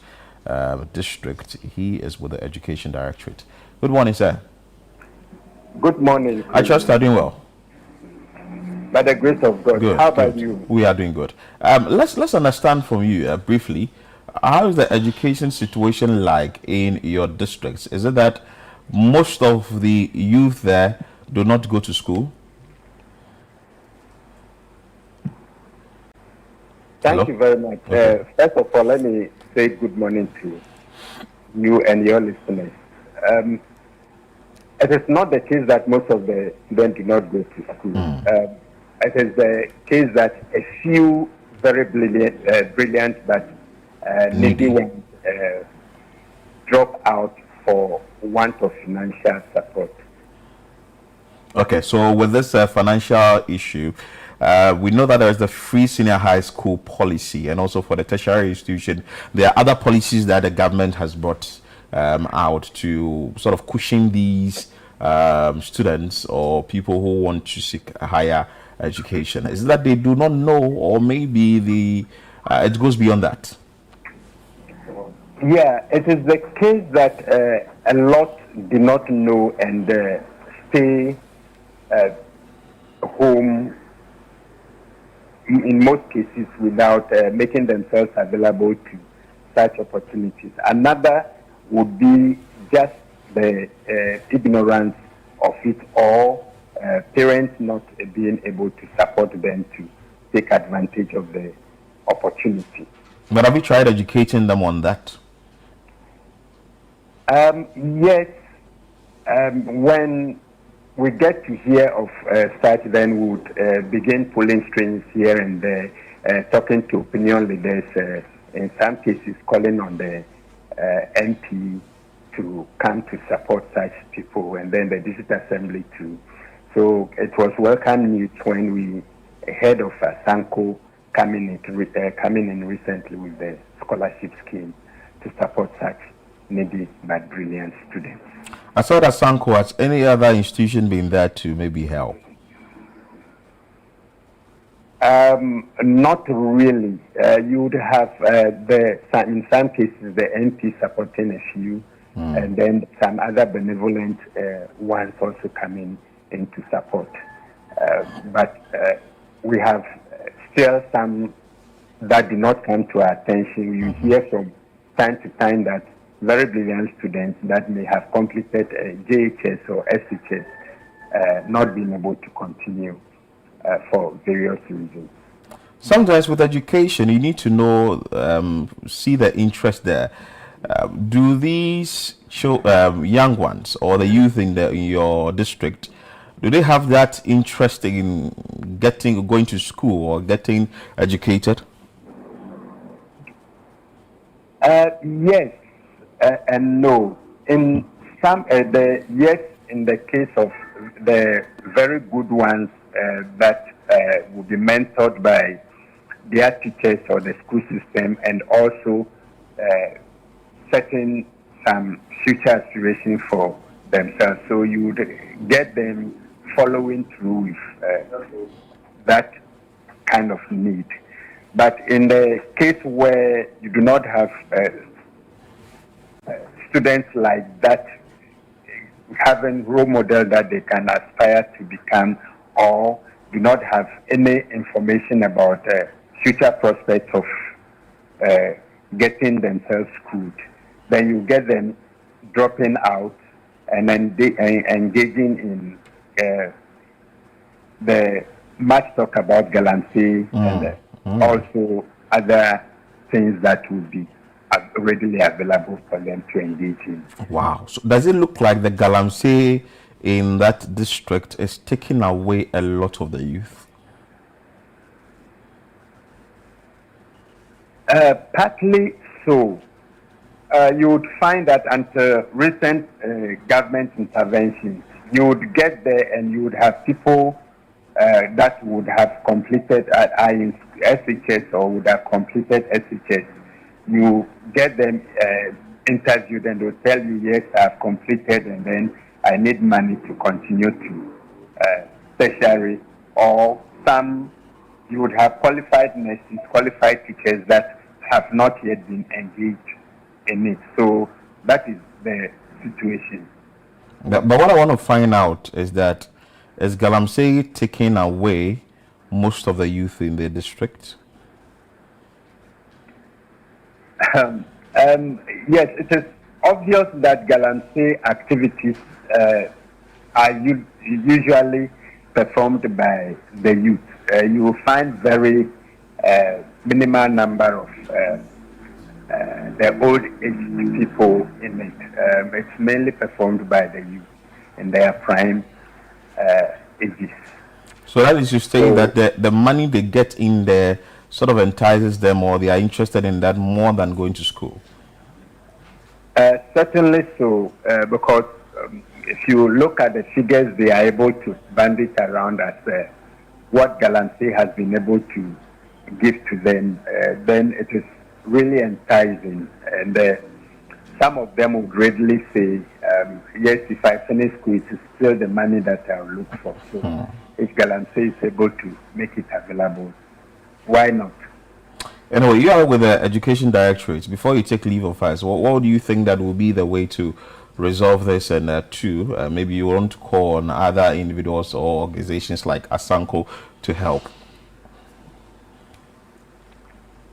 district. He is with the Education Directorate. Good morning, sir. Good morning. I trust you are doing well. By the grace of God. Good, How about you? We are doing good. Let's understand from you briefly, how is the education situation like in your districts? Is it that most of the youth there do not go to school? Thank you very much. Okay. First of all, let me say good morning to you and your listeners. It is not the case that most of the students do not go to school. It is the case that a few very brilliant but needy ones out for want of financial support. Okay, so with this financial issue, we know that there is the free senior high school policy, and also for the tertiary institution, there are other policies that the government has brought out to sort of cushion these students or people who want to seek a higher education. Is it that they do not know, or maybe it goes beyond that? Yeah, it is the case that a lot do not know and stay home in most cases without making themselves available to such opportunities. Another would be just the ignorance of it, or parents not being able to support them to take advantage of the opportunity. But have you tried educating them on that? Yes. When we get to hear of such, then we would begin pulling strings here and there, talking to opinion leaders, in some cases calling on the MP to come to support such people, and then the district assembly too. So it was welcome news when we heard of SANCO coming in recently with the scholarship scheme to support such needy but brilliant students. I saw that SANCO, has any other institution been there to maybe help? Not really. You would have in some cases the MP supporting a few, and then some other benevolent ones also coming in to support. But we have still some that do not come to our attention. You hear from time to time that very brilliant students that may have completed JHS or SHS not being able to continue for various reasons. Sometimes with education, you need to know, see the interest there. Do these young ones or the youth in your district, do they have that interest in going to school or getting educated? Yes and no. In some, yes, in the case of the very good ones that will be mentored by their teachers or the school system, and also setting some future aspirations for themselves. So you would get them following through with that kind of need. But in the case where you do not have students like that, having role model that they can aspire to become, or do not have any information about future prospects of getting themselves schooled, then you get them dropping out and then engaging in the much talk about galamsey and also other things that would be readily available for them to engage in. Wow. So does it look like the galamsey in that district is taking away a lot of the youth? Partly so. You would find that until recent government interventions, you would get there and you would have people that would have completed SHS or would have completed SHS. You get them interviewed and they'll tell you, yes, I've completed and then I need money to continue to tertiary. Or some, you would have qualified nurses, qualified teachers that have not yet been engaged in it. So that is the situation. But what I want to find out is that, is galamsey taking away most of the youth in the district? Yes, it is obvious that galamsey activities are usually performed by the youth. You will find very minimal number of the old age people in it. It's mainly performed by the youth in their prime ages. So that is to say that the money they get in there sort of entices them, or they are interested in that more than going to school? Certainly so, because if you look at the figures they are able to bandage around as what Galamsey has been able to give to them, then it is really enticing. And some of them would readily say, yes, if I finish school, it is still the money that I'll look for. So if Galamsey is able to make it available, why not? Anyway, you are with the Education Directorate. Before you take leave of us, what do you think that will be the way to resolve this? And maybe you want to call on other individuals or organizations like Asanko to help.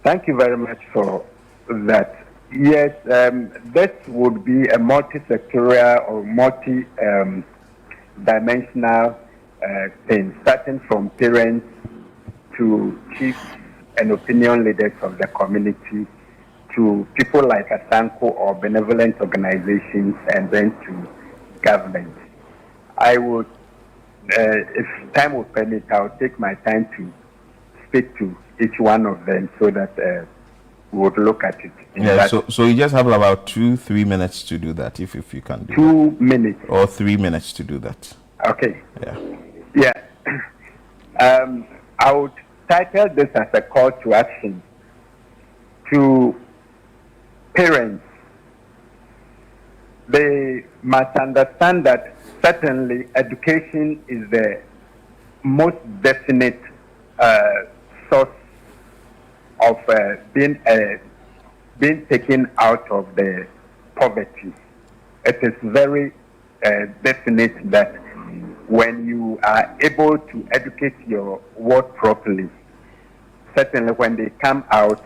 Thank you very much for that. Yes, this would be a multi-sectorial or multi-dimensional thing, starting from parents to chiefs and opinion leaders of the community, to people like Asanko or benevolent organizations, and then to government. I would, if time will permit, I'll take my time to speak to each one of them so that we would look at it. Yeah, so you just have about 2-3 minutes to do that, if you can do 2 minutes. Or 3 minutes to do that. Okay. Yeah. I would title this as a call to action to parents. They must understand that certainly education is the most definite source of being taken out of the poverty. It is very definite that when you are able to educate your ward properly, certainly when they come out,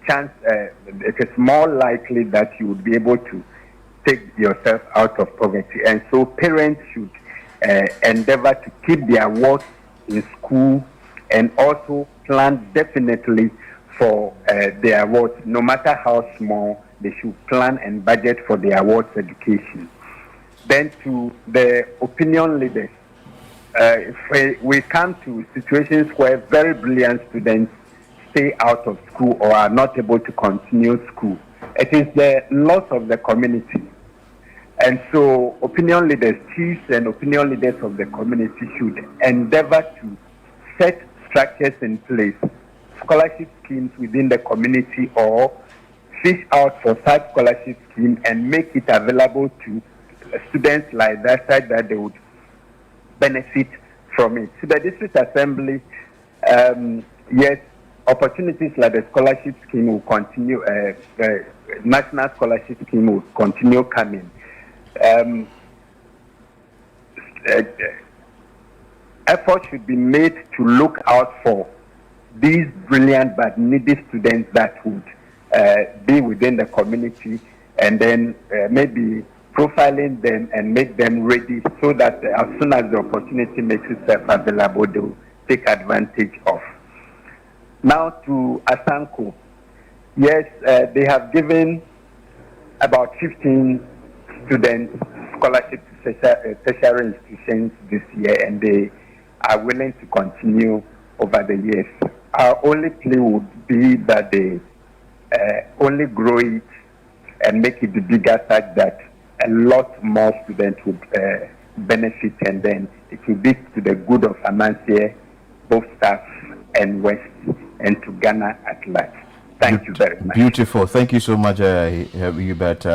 it is more likely that you would be able to take yourself out of poverty. And so parents should endeavor to keep their wards in school and also plan definitely for their wards. No matter how small, they should plan and budget for their wards education. Then to the opinion leaders, if we come to situations where very brilliant students stay out of school or are not able to continue school, it is the loss of the community. And so opinion leaders, chiefs and opinion leaders of the community should endeavor to set structures in place, scholarship schemes within the community, or fish out for such scholarship scheme and make it available to students like that, such that they would benefit from it. So the district assembly, yes, opportunities like the scholarship scheme will continue, the national scholarship scheme will continue coming. Effort should be made to look out for these brilliant but needy students that would be within the community, and then maybe profiling them and make them ready so that as soon as the opportunity makes itself available, they will take advantage of. Now to Asanko. Yes, they have given about 15 students scholarship to tertiary institutions this year, and they are willing to continue over the years. Our only plea would be that they only grow it and make it bigger such that a lot more students would benefit, and then it will be to the good of Amansie, both staff and West, and to Ghana at large. Thank you very much. Beautiful. Thank you so much, Hubert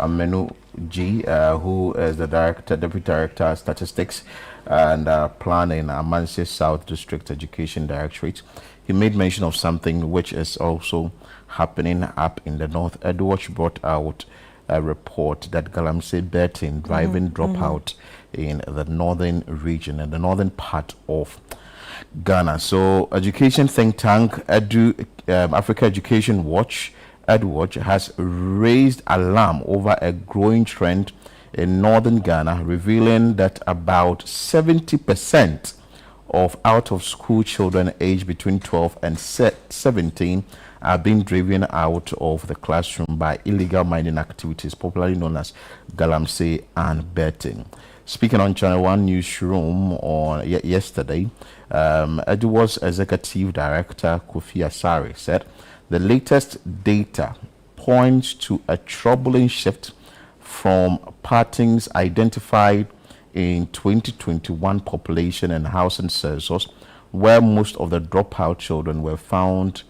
Menu G, who is the Deputy Director of Statistics and Planning, Amansie South District Education Directorate. He made mention of something which is also happening up in the north. Edward brought out a report that Galamsey Bertin driving dropout in the northern region and the northern part of Ghana. So education think tank Africa Education Watch, EdWatch, has raised alarm over a growing trend in northern Ghana, revealing that about 70% of out-of-school children aged between 12 and 17 are being driven out of the classroom by illegal mining activities, popularly known as Galamsey and Bertin. Speaking on Channel 1 Newsroom on yesterday, EdWatch's Executive Director Kofi Asare said the latest data points to a troubling shift from patterns identified in 2021 population and housing census, where most of the dropout children were found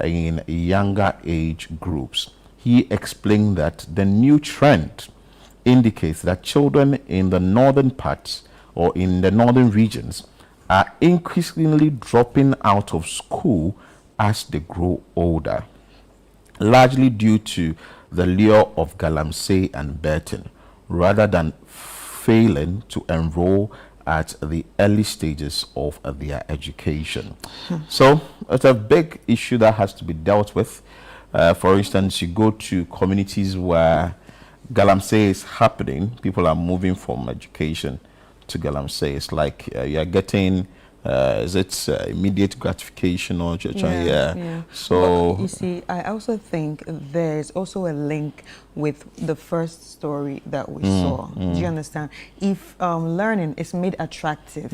in younger age groups. He explained that the new trend indicates that children in the northern parts or in the northern regions are increasingly dropping out of school as they grow older, largely due to the lure of Galamsey and Burton, rather than failing to enroll at the early stages of their education. So it's a big issue that has to be dealt with. For instance, you go to communities where Galamsey is happening, people are moving from education to Galamsey. It's like you're getting is it immediate gratification or so but you see, I also think there's also a link with the first story that we saw. Do you understand? If learning is made attractive,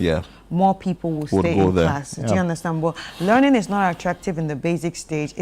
more people will stay in class. Do you understand? But learning is not attractive in the basic stage.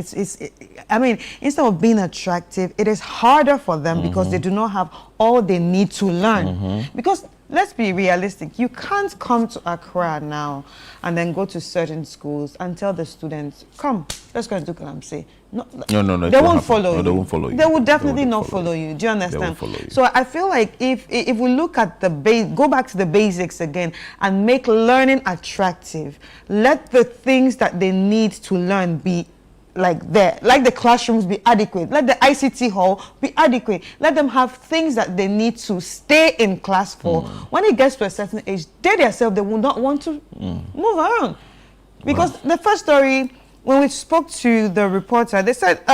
I mean, instead of being attractive, it is harder for them because they do not have all they need to learn. Because let's be realistic. You can't come to Accra now and then go to certain schools and tell the students, come, let's go and do Galamsey. No. They won't follow you. They won't follow you. They will definitely not follow you. Do you understand? So I feel like if we look at the go back to the basics again and make learning attractive, let the things that they need to learn be like the classrooms be adequate, let the ICT hall be adequate, let them have things that they need to stay in class for. When it gets to a certain age, they themselves, they will not want to move around. Because the first story, when we spoke to the reporter, they said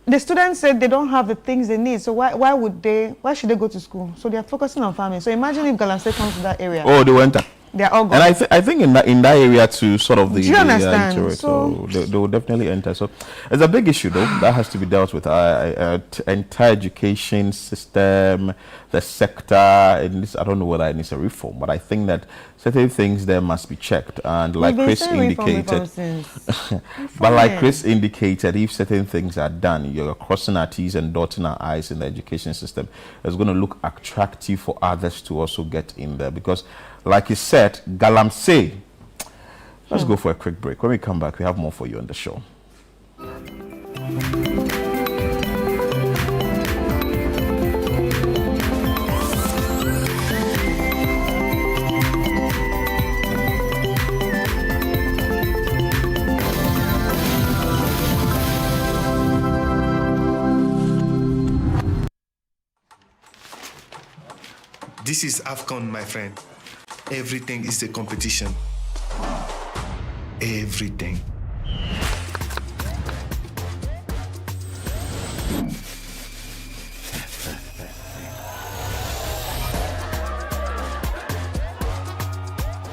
the students said they don't have the things they need, so why should they go to school? So they are focusing on farming. So imagine if Galamsey comes to that area. Oh, they went. They're all gone. And I think in that area too, sort of the. Do you understand? So they will definitely enter. So it's a big issue though that has to be dealt with. Entire education system, the sector, and this, I don't know whether it needs a reform, but I think that certain things there must be checked. And like Chris indicated, but like Chris indicated, if certain things are done, you're crossing our T's and dotting our I's in the education system. It's going to look attractive for others to also get in there because. Like you said, Galamsey. Let's go for a quick break. When we come back, we have more for you on the show. This is AFCON, my friend. Everything is a competition. Everything.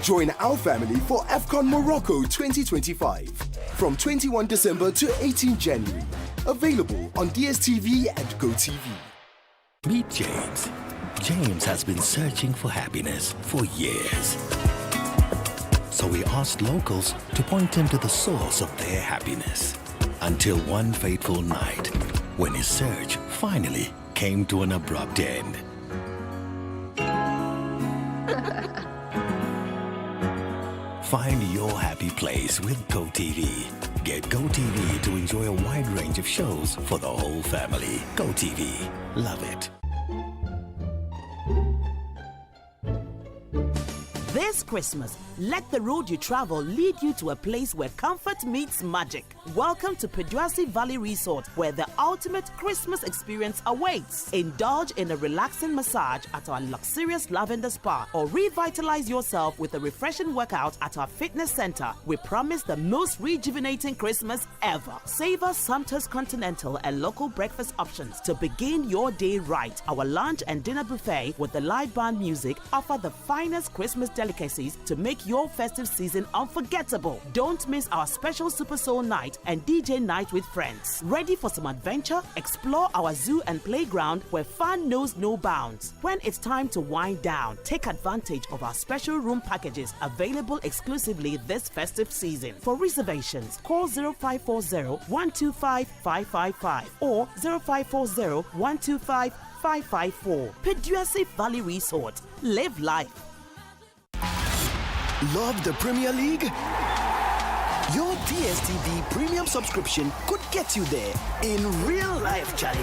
Join our family for AFCON Morocco 2025 from 21 December to 18 January. Available on DSTV and GoTV. Meet James. James has been searching for happiness for years. So we asked locals to point him to the source of their happiness. Until one fateful night, when his search finally came to an abrupt end. Find your happy place with GoTV. Get GoTV to enjoy a wide range of shows for the whole family. GoTV. Love it. This Christmas, let the road you travel lead you to a place where comfort meets magic. Welcome to Peduasi Valley Resort, where the ultimate Christmas experience awaits. Indulge in a relaxing massage at our luxurious lavender spa or revitalize yourself with a refreshing workout at our fitness center. We promise the most rejuvenating Christmas ever. Savor Sumpter's continental and local breakfast options to begin your day right. Our lunch and dinner buffet with the live band music offer the finest Christmas delicacies delicacies to make your festive season unforgettable. Don't miss our special Super Soul Night and DJ Night with friends. Ready for some adventure? Explore our zoo and playground where fun knows no bounds. When it's time to wind down, take advantage of our special room packages available exclusively this festive season. For reservations, call 0540-125-555 or 0540-125-554. Peduasi Valley Resort. Live life. Love the Premier League? Your DSTV premium subscription could get you there in real life, Charlie.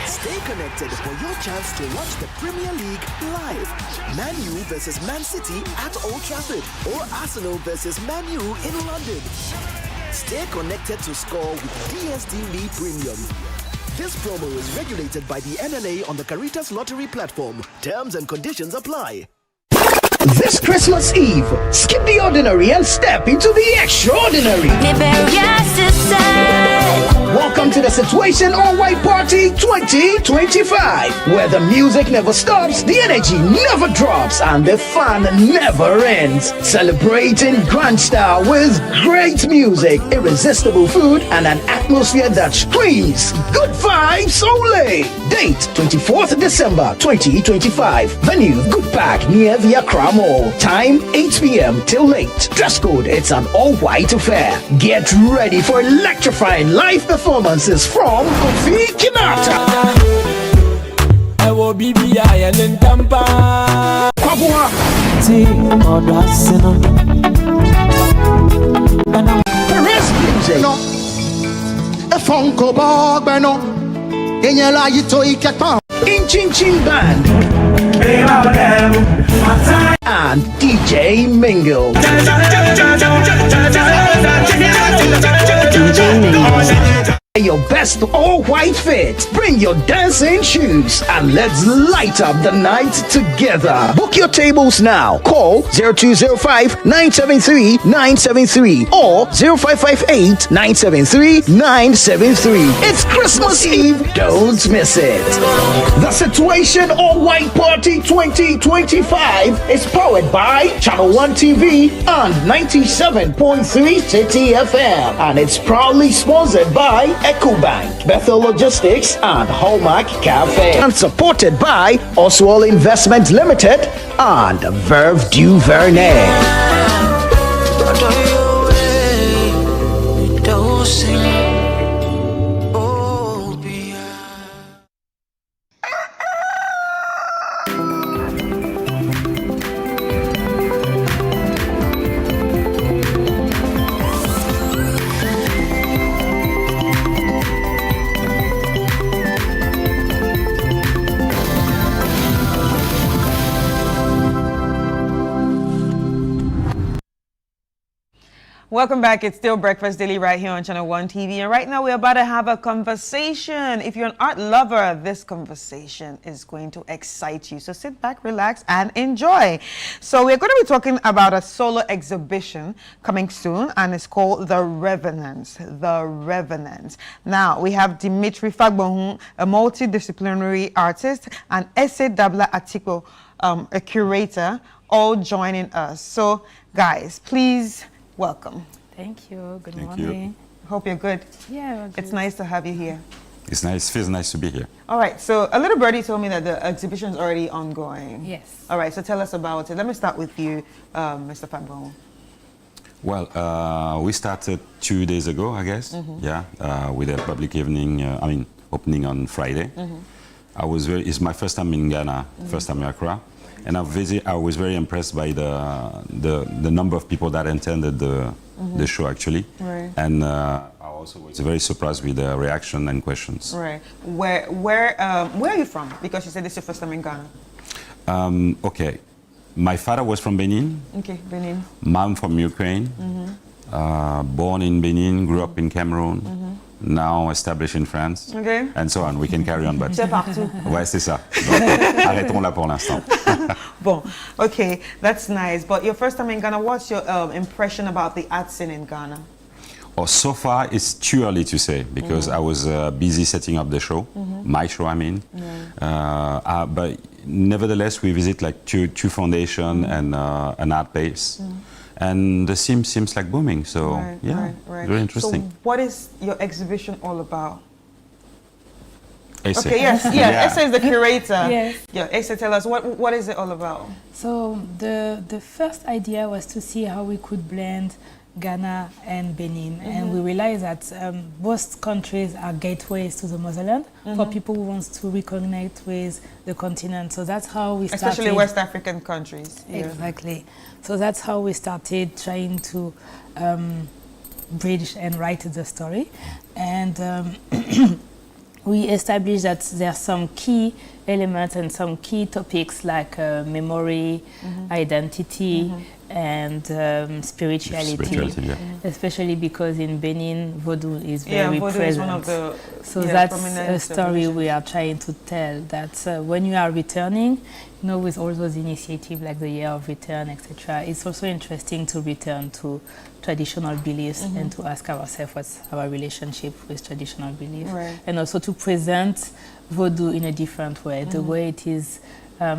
Stay connected for your chance to watch the Premier League live. Man U versus Man City at Old Trafford or Arsenal versus Man U in London. Stay connected to score with DSTV Premium. This promo is regulated by the NNA on the Caritas Lottery platform. Terms and conditions apply. This Christmas Eve, skip the ordinary and step into the extraordinary. Welcome to the Situation All White Party 2025, where the music never stops, the energy never drops, and the fun never ends. Celebrating grand style with great music, irresistible food, and an atmosphere that screams good vibes only. Date 24th December 2025. Venue Good Park near the Accra Mall. Time 8 p.m. till late. Dress code, it's an all-white affair. Get ready for electrifying live performances from Kofi Kinata, Kwabua, Perez Music, Funko Bogbano, Inchin Chin Band, and DJ Mingle. Your best all-white fit. Bring your dancing shoes and let's light up the night together. Book your tables now. Call 0205-973-973 or 0558-973-973. It's Christmas Eve. Don't miss it. The Situation All-White Party 2025 is powered by Channel 1 TV and 97.3 City FM, and it's proudly sponsored by EcoBank, Bethel Logistics, and Hallmark Cafe, and supported by Oswald Investment Limited and Verve du Vernet. Welcome back. It's still Breakfast Daily right here on Channel 1 TV. And right now we're about to have a conversation. If you're an art lover, this conversation is going to excite you. So sit back, relax, and enjoy. So we're going to be talking about a solo exhibition coming soon, and it's called The Revenants. The Revenants. Now, we have Dimitri Fagbonhun, a multidisciplinary artist, and Ese Dabla Atiko, a curator, all joining us. So, guys, please... welcome. Thank you. Good Thank morning. You. Hope you're good. Yeah. It's nice to have you here. It's nice. Feels nice to be here. All right. So a little birdie told me that the exhibition is already ongoing. Yes. All right. So tell us about it. Let me start with you, Mr. Fagbonhun. Well, we started 2 days ago, I guess. Yeah. With a public evening. Opening on Friday. It's my first time in Ghana. First time in Accra. And I was very impressed by the number of people that attended the show, actually. Right. And I also was very surprised with the reaction and questions. Right. Where are you from? Because you said this is your first time in Ghana. Okay. My father was from Benin. Okay, Benin. Mom from Ukraine. Born in Benin, grew up in Cameroon. Now established in France, okay. And so on. We can carry on, but... C'est partout. Ouais, c'est ça. Donc, arrêtons là pour l'instant. Bon, okay, that's nice. But your first time in Ghana, what's your impression about the art scene in Ghana? Oh, so far, it's too early to say, because I was busy setting up the show, my show, I mean. But nevertheless, we visit like two foundation and an art base. And the scene seems like booming, so very interesting. So what is your exhibition all about? Asa. Okay, yes, Asa is the curator. Yes. Yeah, Asa, tell us, what is it all about? So the first idea was to see how we could blend Ghana and Benin, and we realized that both countries are gateways to the motherland for people who want to reconnect with the continent. So that's how we started. Especially West African countries. Exactly. So that's how we started trying to bridge and write the story. And we established that there are some key elements and some key topics like memory, identity, and spirituality. Especially because in Benin, Vodou is very Vodou present. is one of the so that's a story we are trying to tell, that when you are returning, you know, with all those initiatives like the Year of Return, etc., it's also interesting to return to traditional beliefs and to ask ourselves what's our relationship with traditional beliefs. And also to present Vodou in a different way, the way it is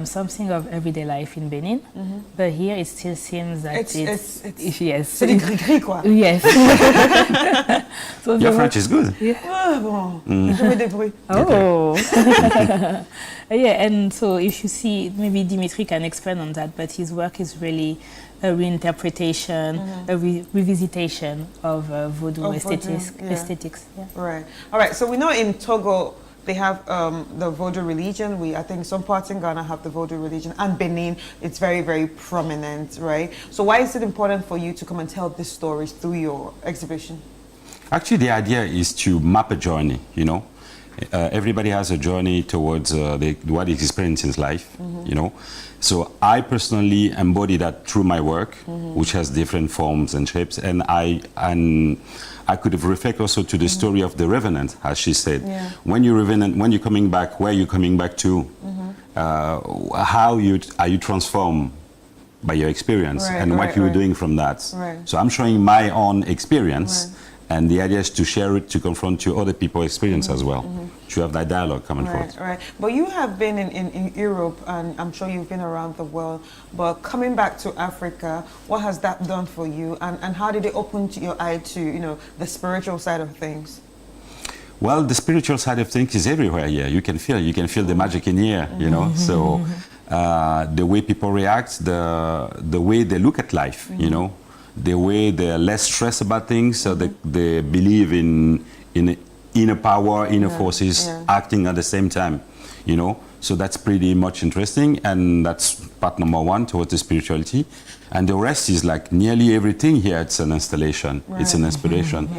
something of everyday life in Benin, but here it still seems that it's yes. C'est des gris-gris, quoi. Yes. So your French is good. Yeah. Ah, bon. Je me débrouille. Oh. Yeah, and so if you see, maybe Dimitri can expand on that, but his work is really a reinterpretation, a revisitation of Vodou aesthetics. Yeah. Right. All right. So we know in Togo they have the Vodou religion. I think some parts in Ghana have the Vodou religion, and Benin, it's very, very prominent, right? So why is it important for you to come and tell these stories through your exhibition? Actually, the idea is to map a journey, you know. Everybody has a journey towards what he experiences in life, you know. So I personally embody that through my work, which has different forms and shapes, and I could reflect also to the story of the revenant, as she said. When you're revenant, when you're coming back, where you're coming back to, how are you transformed by your experience and what you're doing from that. So I'm showing my own experience. And the idea is to share it, to confront to other people's experience as well, to have that dialogue coming forth. Right. But you have been in Europe, and I'm sure you've been around the world. But coming back to Africa, what has that done for you? And how did it open your eye to, you know, the spiritual side of things? Well, the spiritual side of things is everywhere here. You can feel the magic in here, you know. So the way people react, the way they look at life, you know. The way they're less stressed about things, so they believe in inner power, inner forces acting at the same time, you know. So that's pretty much interesting, and that's part number one towards the spirituality. And the rest is like nearly everything here, it's an installation, it's an inspiration.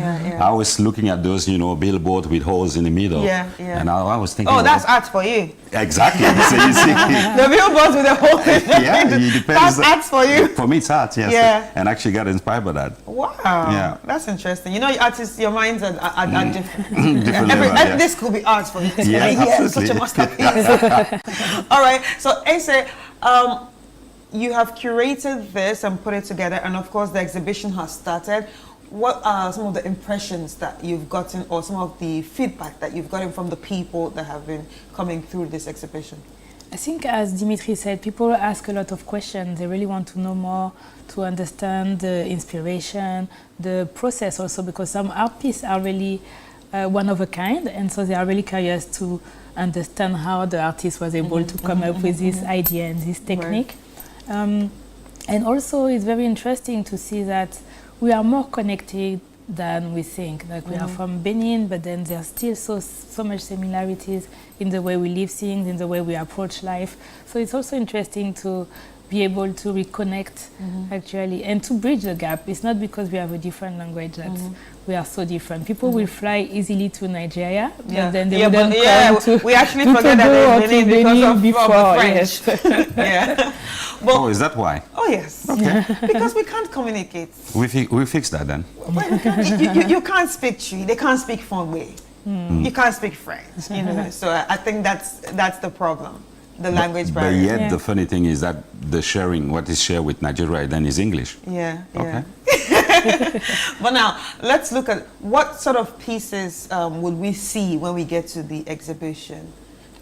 I was looking at those, you know, billboard with holes in the middle. And I was thinking, oh, that's art for you. Exactly. So you see, the billboards with the holes in the middle. That's art for you. For me, it's art, yes. And actually got inspired by that. Wow. Yeah. That's interesting. You know, artists, your minds are different. Different this could be art for you. Absolutely. Such a masterpiece. All right. So, Asa, you have curated this and put it together, and of course the exhibition has started. What are some of the impressions that you've gotten, or some of the feedback that you've gotten from the people that have been coming through this exhibition? I think, as Dimitri said, people ask a lot of questions. They really want to know more, to understand the inspiration, the process also, because some art pieces are really one of a kind, and so they are really curious to understand how the artist was able to come up with this idea and this technique. And also it's very interesting to see that we are more connected than we think. Like we are from Benin, but then there's still so much similarities in the way we live things, in the way we approach life. So it's also interesting to be able to reconnect actually, and to bridge the gap. It's not because we have a different language that we are so different. People will fly easily to Nigeria, but then they wouldn't come to we actually forget that they're Benin because of the French. Yes. Oh, is that why? Oh, yes. Okay. Because we can't communicate. We fix that then. You can't speak Twi, they can't speak Fongbe. You can't speak French, you know. So I think that's the problem. The language barrier. But yet the funny thing is that the sharing, what is shared with Nigeria then is English. Okay. But now, let's look at what sort of pieces would we see when we get to the exhibition.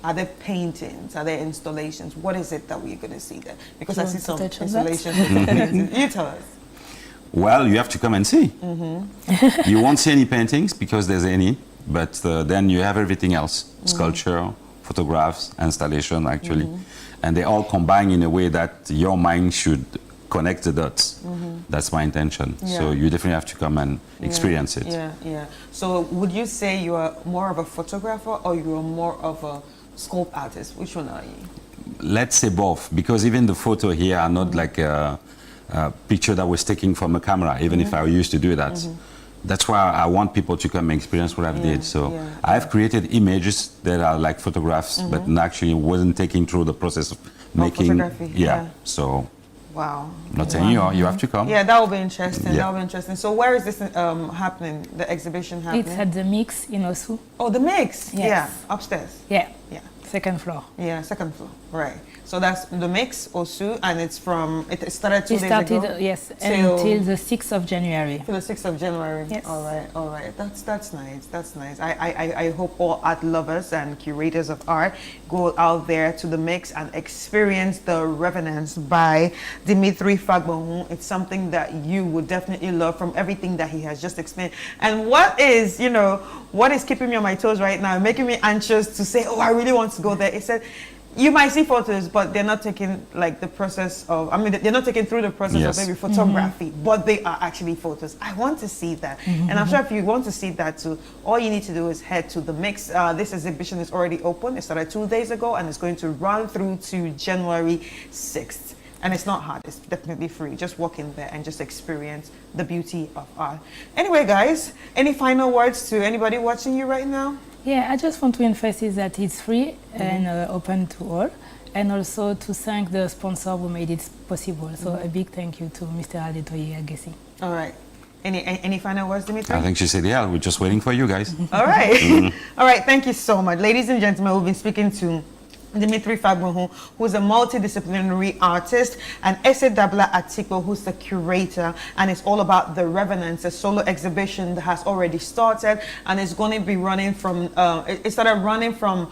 Are there paintings? Are there installations? What is it that we're going to see there? Because I see some touch on installations. You tell us. Well, you have to come and see. You won't see any paintings because there's any, but then you have everything else: sculpture, photographs, installation, actually, and they all combine in a way that your mind should connect the dots. That's my intention. Yeah. So you definitely have to come and experience it. Yeah. So would you say you are more of a photographer or you are more of a sculpt artist? Which one are you? Let's say both, because even the photo here are not like a picture that was taken from a camera, even if I used to do that. That's why I want people to come and experience what I've did. So I've created images that are like photographs, but actually wasn't taken through the process of making. Photography. So. Wow. Not saying you have to come. Yeah, that will be interesting. Yeah. That will be interesting. So where is this happening? The exhibition happening? It's at the Mix in Osu. Oh, the Mix. Yes. Yeah, upstairs. Yeah. Yeah. Second floor. Yeah, second floor. Right. So that's the Mix Osu, and it started 2 days ago. Yes, until the 6th of January. Till the 6th of January. Yes. All right. That's nice. That's nice. I hope all art lovers and curators of art go out there to the Mix and experience the Revenants by Dimitri Fagbonhun. It's something that you would definitely love from everything that he has just explained. And what is keeping me on my toes right now, making me anxious to say, oh, I really want to go there. It said, you might see photos, but they're not taken like the process of, they're not taken through the process of maybe photography, but they are actually photos. I want to see that. And I'm sure if you want to see that too, all you need to do is head to the Mix. This exhibition is already open. It started 2 days ago and it's going to run through to January 6th. And it's not hard, it's definitely free. Just walk in there and just experience the beauty of art. Anyway, guys, any final words to anybody watching you right now? Yeah, I just want to emphasize that it's free and open to all, and also to thank the sponsor who made it possible. So a big thank you to Mr. Adetoye Agassi. All right. Any final words, Dimitri? I think she said, yeah, we're just waiting for you guys. All right. All right, thank you so much. Ladies and gentlemen, we've been speaking to Dimitri Fagbonhun, who's a multidisciplinary artist, and Ese Dabla Atiko, who's the curator, and it's all about the Revenants, a solo exhibition that has already started, and it's going to be running from, it started running from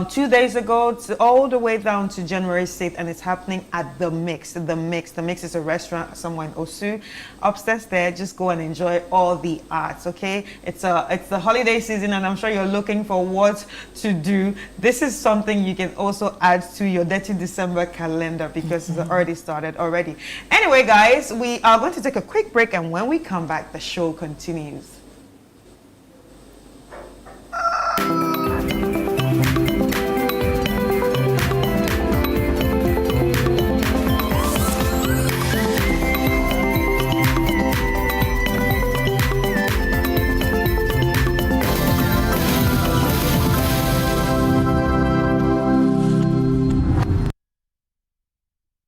2 days ago all the way down to January 6th, and it's happening at The Mix. The Mix is a restaurant somewhere in Osu. Upstairs there, just go and enjoy all the arts, okay? It's the holiday season, and I'm sure you're looking for what to do. This is something you can also add to your Dirty December calendar because it's already started already. Anyway, guys, we are going to take a quick break, and when we come back, the show continues.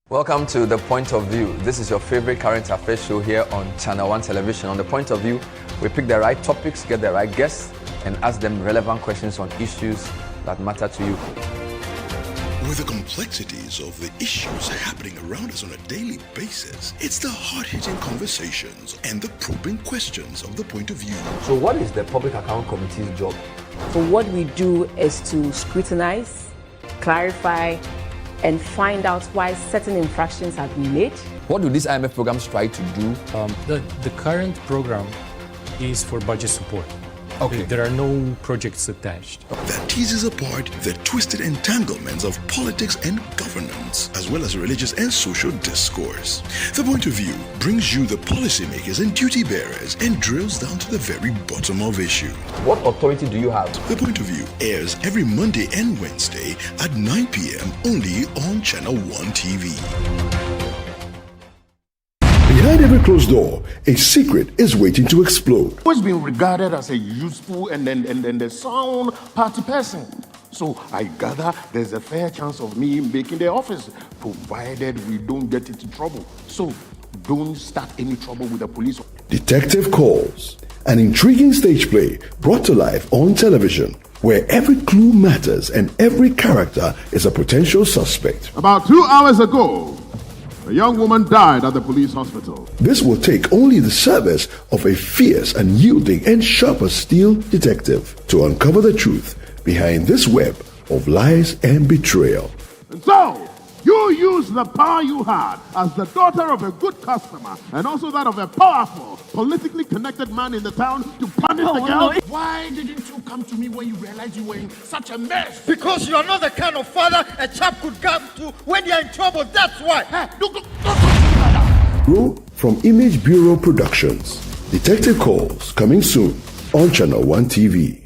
Welcome to The Point of View. This is your favorite current affairs show here on Channel 1 Television. On The Point of View, we pick the right topics, get the right guests, and ask them relevant questions on issues that matter to you. With the complexities of the issues happening around us on a daily basis, it's the hard-hitting conversations and the probing questions of The Point of View. So what is the Public Account Committee's job? So what we do is to scrutinize, clarify, and find out why certain infractions have been made. What do these IMF programs try to do? The current program is for budget support. Okay. There are no projects attached. That teases apart the twisted entanglements of politics and governance, as well as religious and social discourse. The Point of View brings you the policymakers and duty bearers and drills down to the very bottom of issues. What authority do you have? The Point of View airs every Monday and Wednesday at 9 p.m. only on Channel 1 TV. Behind every closed door, a secret is waiting to explode. Always been regarded as a useful and a sound party person. So I gather there's a fair chance of me making the office, provided we don't get into trouble. So don't start any trouble with the police. Detective Calls, an intriguing stage play brought to life on television, where every clue matters and every character is a potential suspect. About 2 hours ago, a young woman died at the police hospital. This will take only the service of a fierce and yielding and sharp as steel detective to uncover the truth behind this web of lies and betrayal. And so, you used the power you had as the daughter of a good customer and also that of a powerful, politically connected man in the town to punish the girl. Why didn't you come to me when you realized you were in such a mess? Because you are not the kind of father a chap could come to when you're in trouble, that's why. Grow from Image Bureau Productions. Detective Calls coming soon on Channel 1 TV.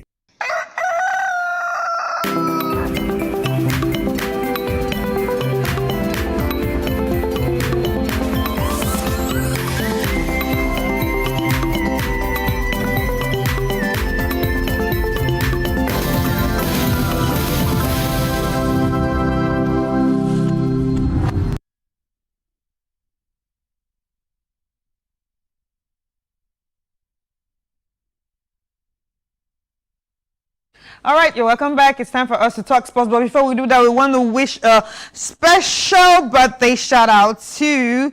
All right, you're welcome back. It's time for us to talk sports. But before we do that, we want to wish a special birthday shout out to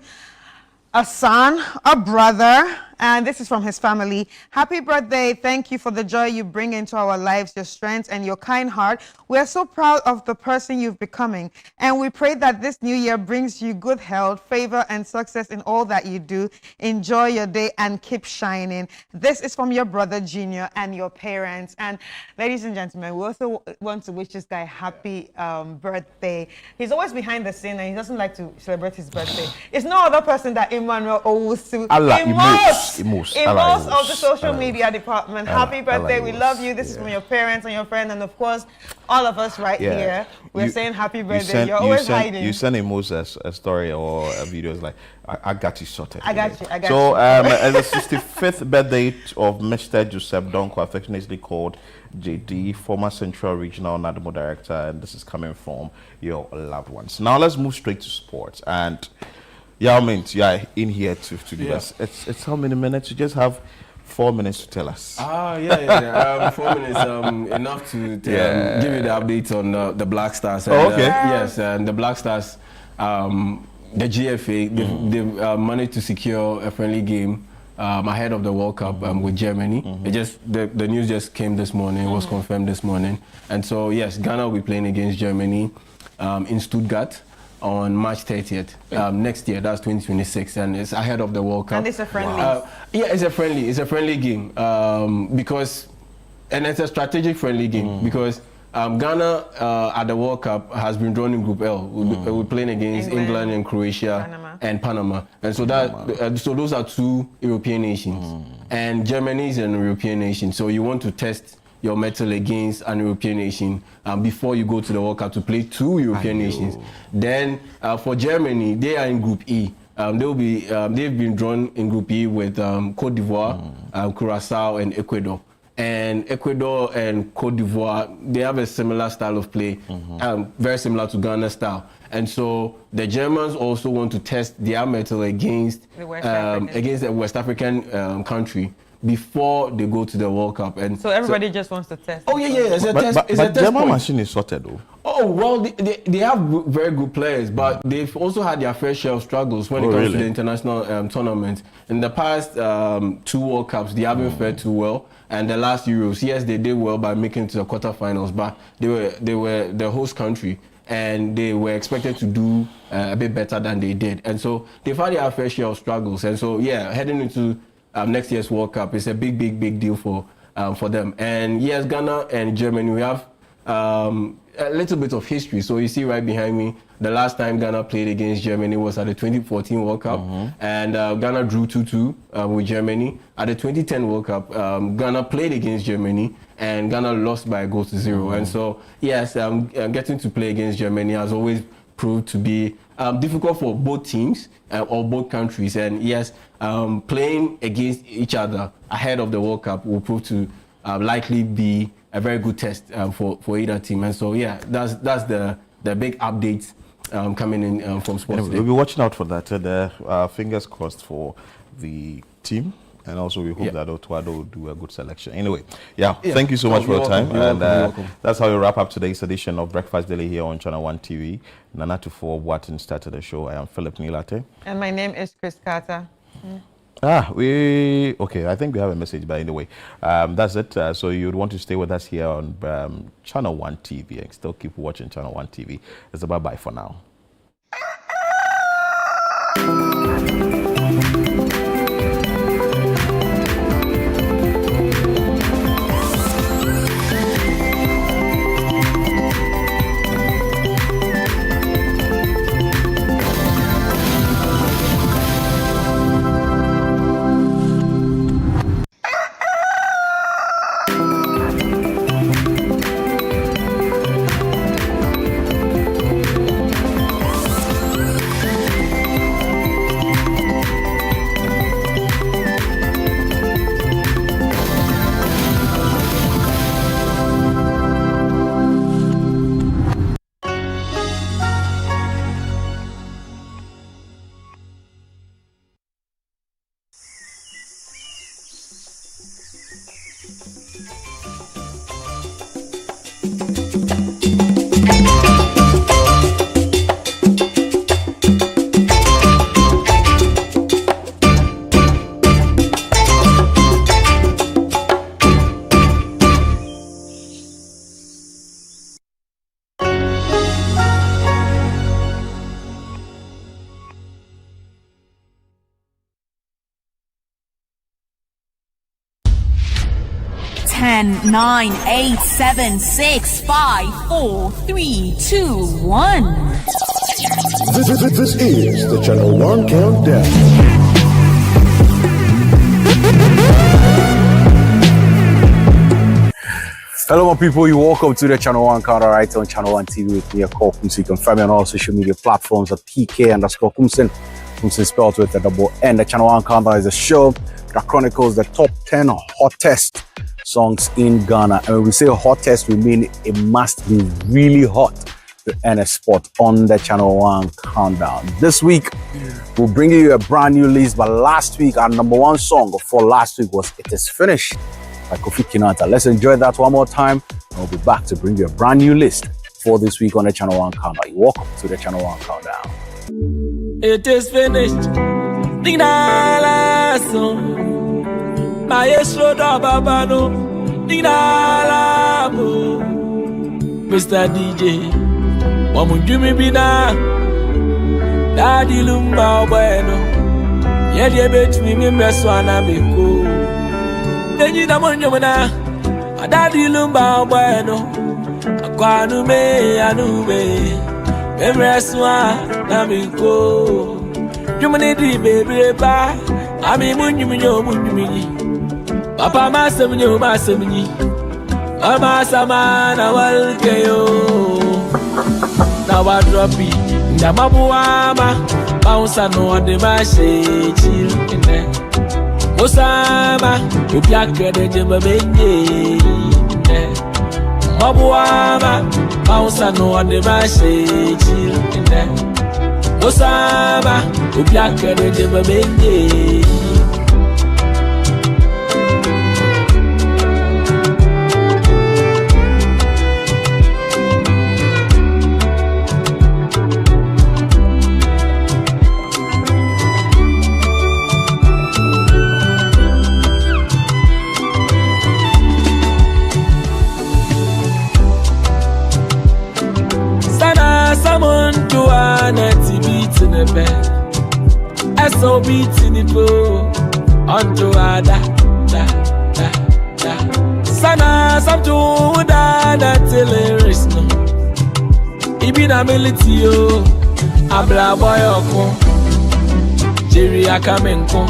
a son, a brother, and this is from his family. Happy birthday. Thank you for the joy you bring into our lives, your strength and your kind heart. We are so proud of the person you've becoming, and we pray that this new year brings you good health, favor, and success in all that you do. Enjoy your day and keep shining. This is from your brother, Junior, and your parents. And ladies and gentlemen, we also want to wish this guy happy birthday. He's always behind the scene, and he doesn't like to celebrate his birthday. It's no other person that Emmanuel Owusu. Most of the social media department. Happy birthday. We love you. This is from your parents and your friend, and of course, all of us right here. We're saying happy birthday. You're always hiding. You send Moses a story or a video. It's like, I got you sorted. I got you. So, as the 65th birthday of Mr. Joseph Donko, affectionately called JD, former Central Regional NADMO Director, and this is coming from your loved ones. Now, let's move straight to sports. And yeah, I mean, yeah, in here to give us. It's how many minutes? You just have 4 minutes to tell us. 4 minutes, enough to give you the update on the Black Stars. And, yes, and the Black Stars, the GFA, they've managed to secure a friendly game ahead of the World Cup with Germany. It just the news just came this morning. It was confirmed this morning, and so yes, Ghana will be playing against Germany in Stuttgart on March 30th next year. That's 2026, and it's ahead of the World Cup. And it's a friendly. It's a friendly. It's a friendly game because, and it's a strategic friendly game because Ghana at the World Cup has been drawn in Group L. We're playing against England and Croatia and Panama, and so that so those are two European nations, and Germany is an European nation. So you want to test your mettle against an European nation before you go to the World Cup to play two European nations. Then for Germany, they are in Group E. They've been drawn in Group E with Cote d'Ivoire, Curacao, and Ecuador. And Ecuador and Cote d'Ivoire, they have a similar style of play, very similar to Ghana's style. And so the Germans also want to test their mettle against the West African country before they go to the World Cup. And so everybody just wants to test. Oh, yeah. It's a test. But it's a test German point. machine is sorted, though. Oh, well, they have very good players, but they've also had their fair share of struggles when it comes to the international tournament. In the past 2 World Cups, they haven't fared too well. And the last Euros, yes, they did well by making it to the quarterfinals, but they were the host country, and they were expected to do a bit better than they did. And so they've had their fair share of struggles. And so, yeah, heading into next year's World Cup is a big deal for them. And yes, Ghana and Germany, we have a little bit of history. So you see right behind me, the last time Ghana played against Germany was at the 2014 World Cup, and Ghana drew 2-2 with Germany. At the 2010 World Cup, Ghana played against Germany, and Ghana lost by a goal to 0. And so, yes, getting to play against Germany has always proved to be difficult for both teams or both countries. And yes, playing against each other ahead of the World Cup will prove to likely be a very good test for either team. And so, yeah, that's the big update coming in from Sports Day. We'll be watching out for that. And fingers crossed for the team. And also, we hope that Otuado will do a good selection. Anyway, thank you so much for your time. You're welcome. That's how we wrap up today's edition of Breakfast Daily here on Channel 1 TV. Nana Tufo Boatin started the show. I am Philip Nilate. And my name is Chris Carter. Okay, I think we have a message, but anyway, that's it. So you'd want to stay with us here on Channel One TV and still keep watching Channel One TV. It's a bye-bye for now. Ten, 9, 8, 7, 6, 5, 4, 3, 2, 1. This is the Channel One Countdown. Hello, my people. You welcome to the Channel One Countdown right on Channel One TV with me, Kumsin. You can find me on all social media platforms at PK_Kumsin. Kumsin spelled with a double N. The Channel One Countdown is a show that chronicles the top 10 hottest songs in Ghana. And when we say hottest, we mean it must be really hot to earn a spot on the Channel One Countdown. This week, we'll bring you a brand new list. But last week, our number one song for last week was It Is Finished by Kofi Kinata. Let's enjoy that one more time. And we'll be back to bring you a brand new list for this week on the Channel One Countdown. You're welcome to the Channel One Countdown. It is finished. Maestro da Babano, Dinalamo, Mr. DJ, Wamujumi Bina, Daddy Lumba Bueno, Yadi bet me Meswana Biko, Benjina Monjamana, Daddy Lumba Bueno, Aquanume, Anube, Emreswa Namiko, Humanity baby, I mean, Munjumi. Papa Masamino Masamini Mama Samana Walkeyo Now I drop it Namabuama Bounce no the Mashe Children Osama You black the Jimba Benye Mabuama Bounce no the Mashe Children Osama You black the Jimba Benye So beating it onto Ada Sana some to that till it is no Ibina militio Abla boyoko Jerry Akamenko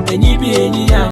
Enyi bi enyi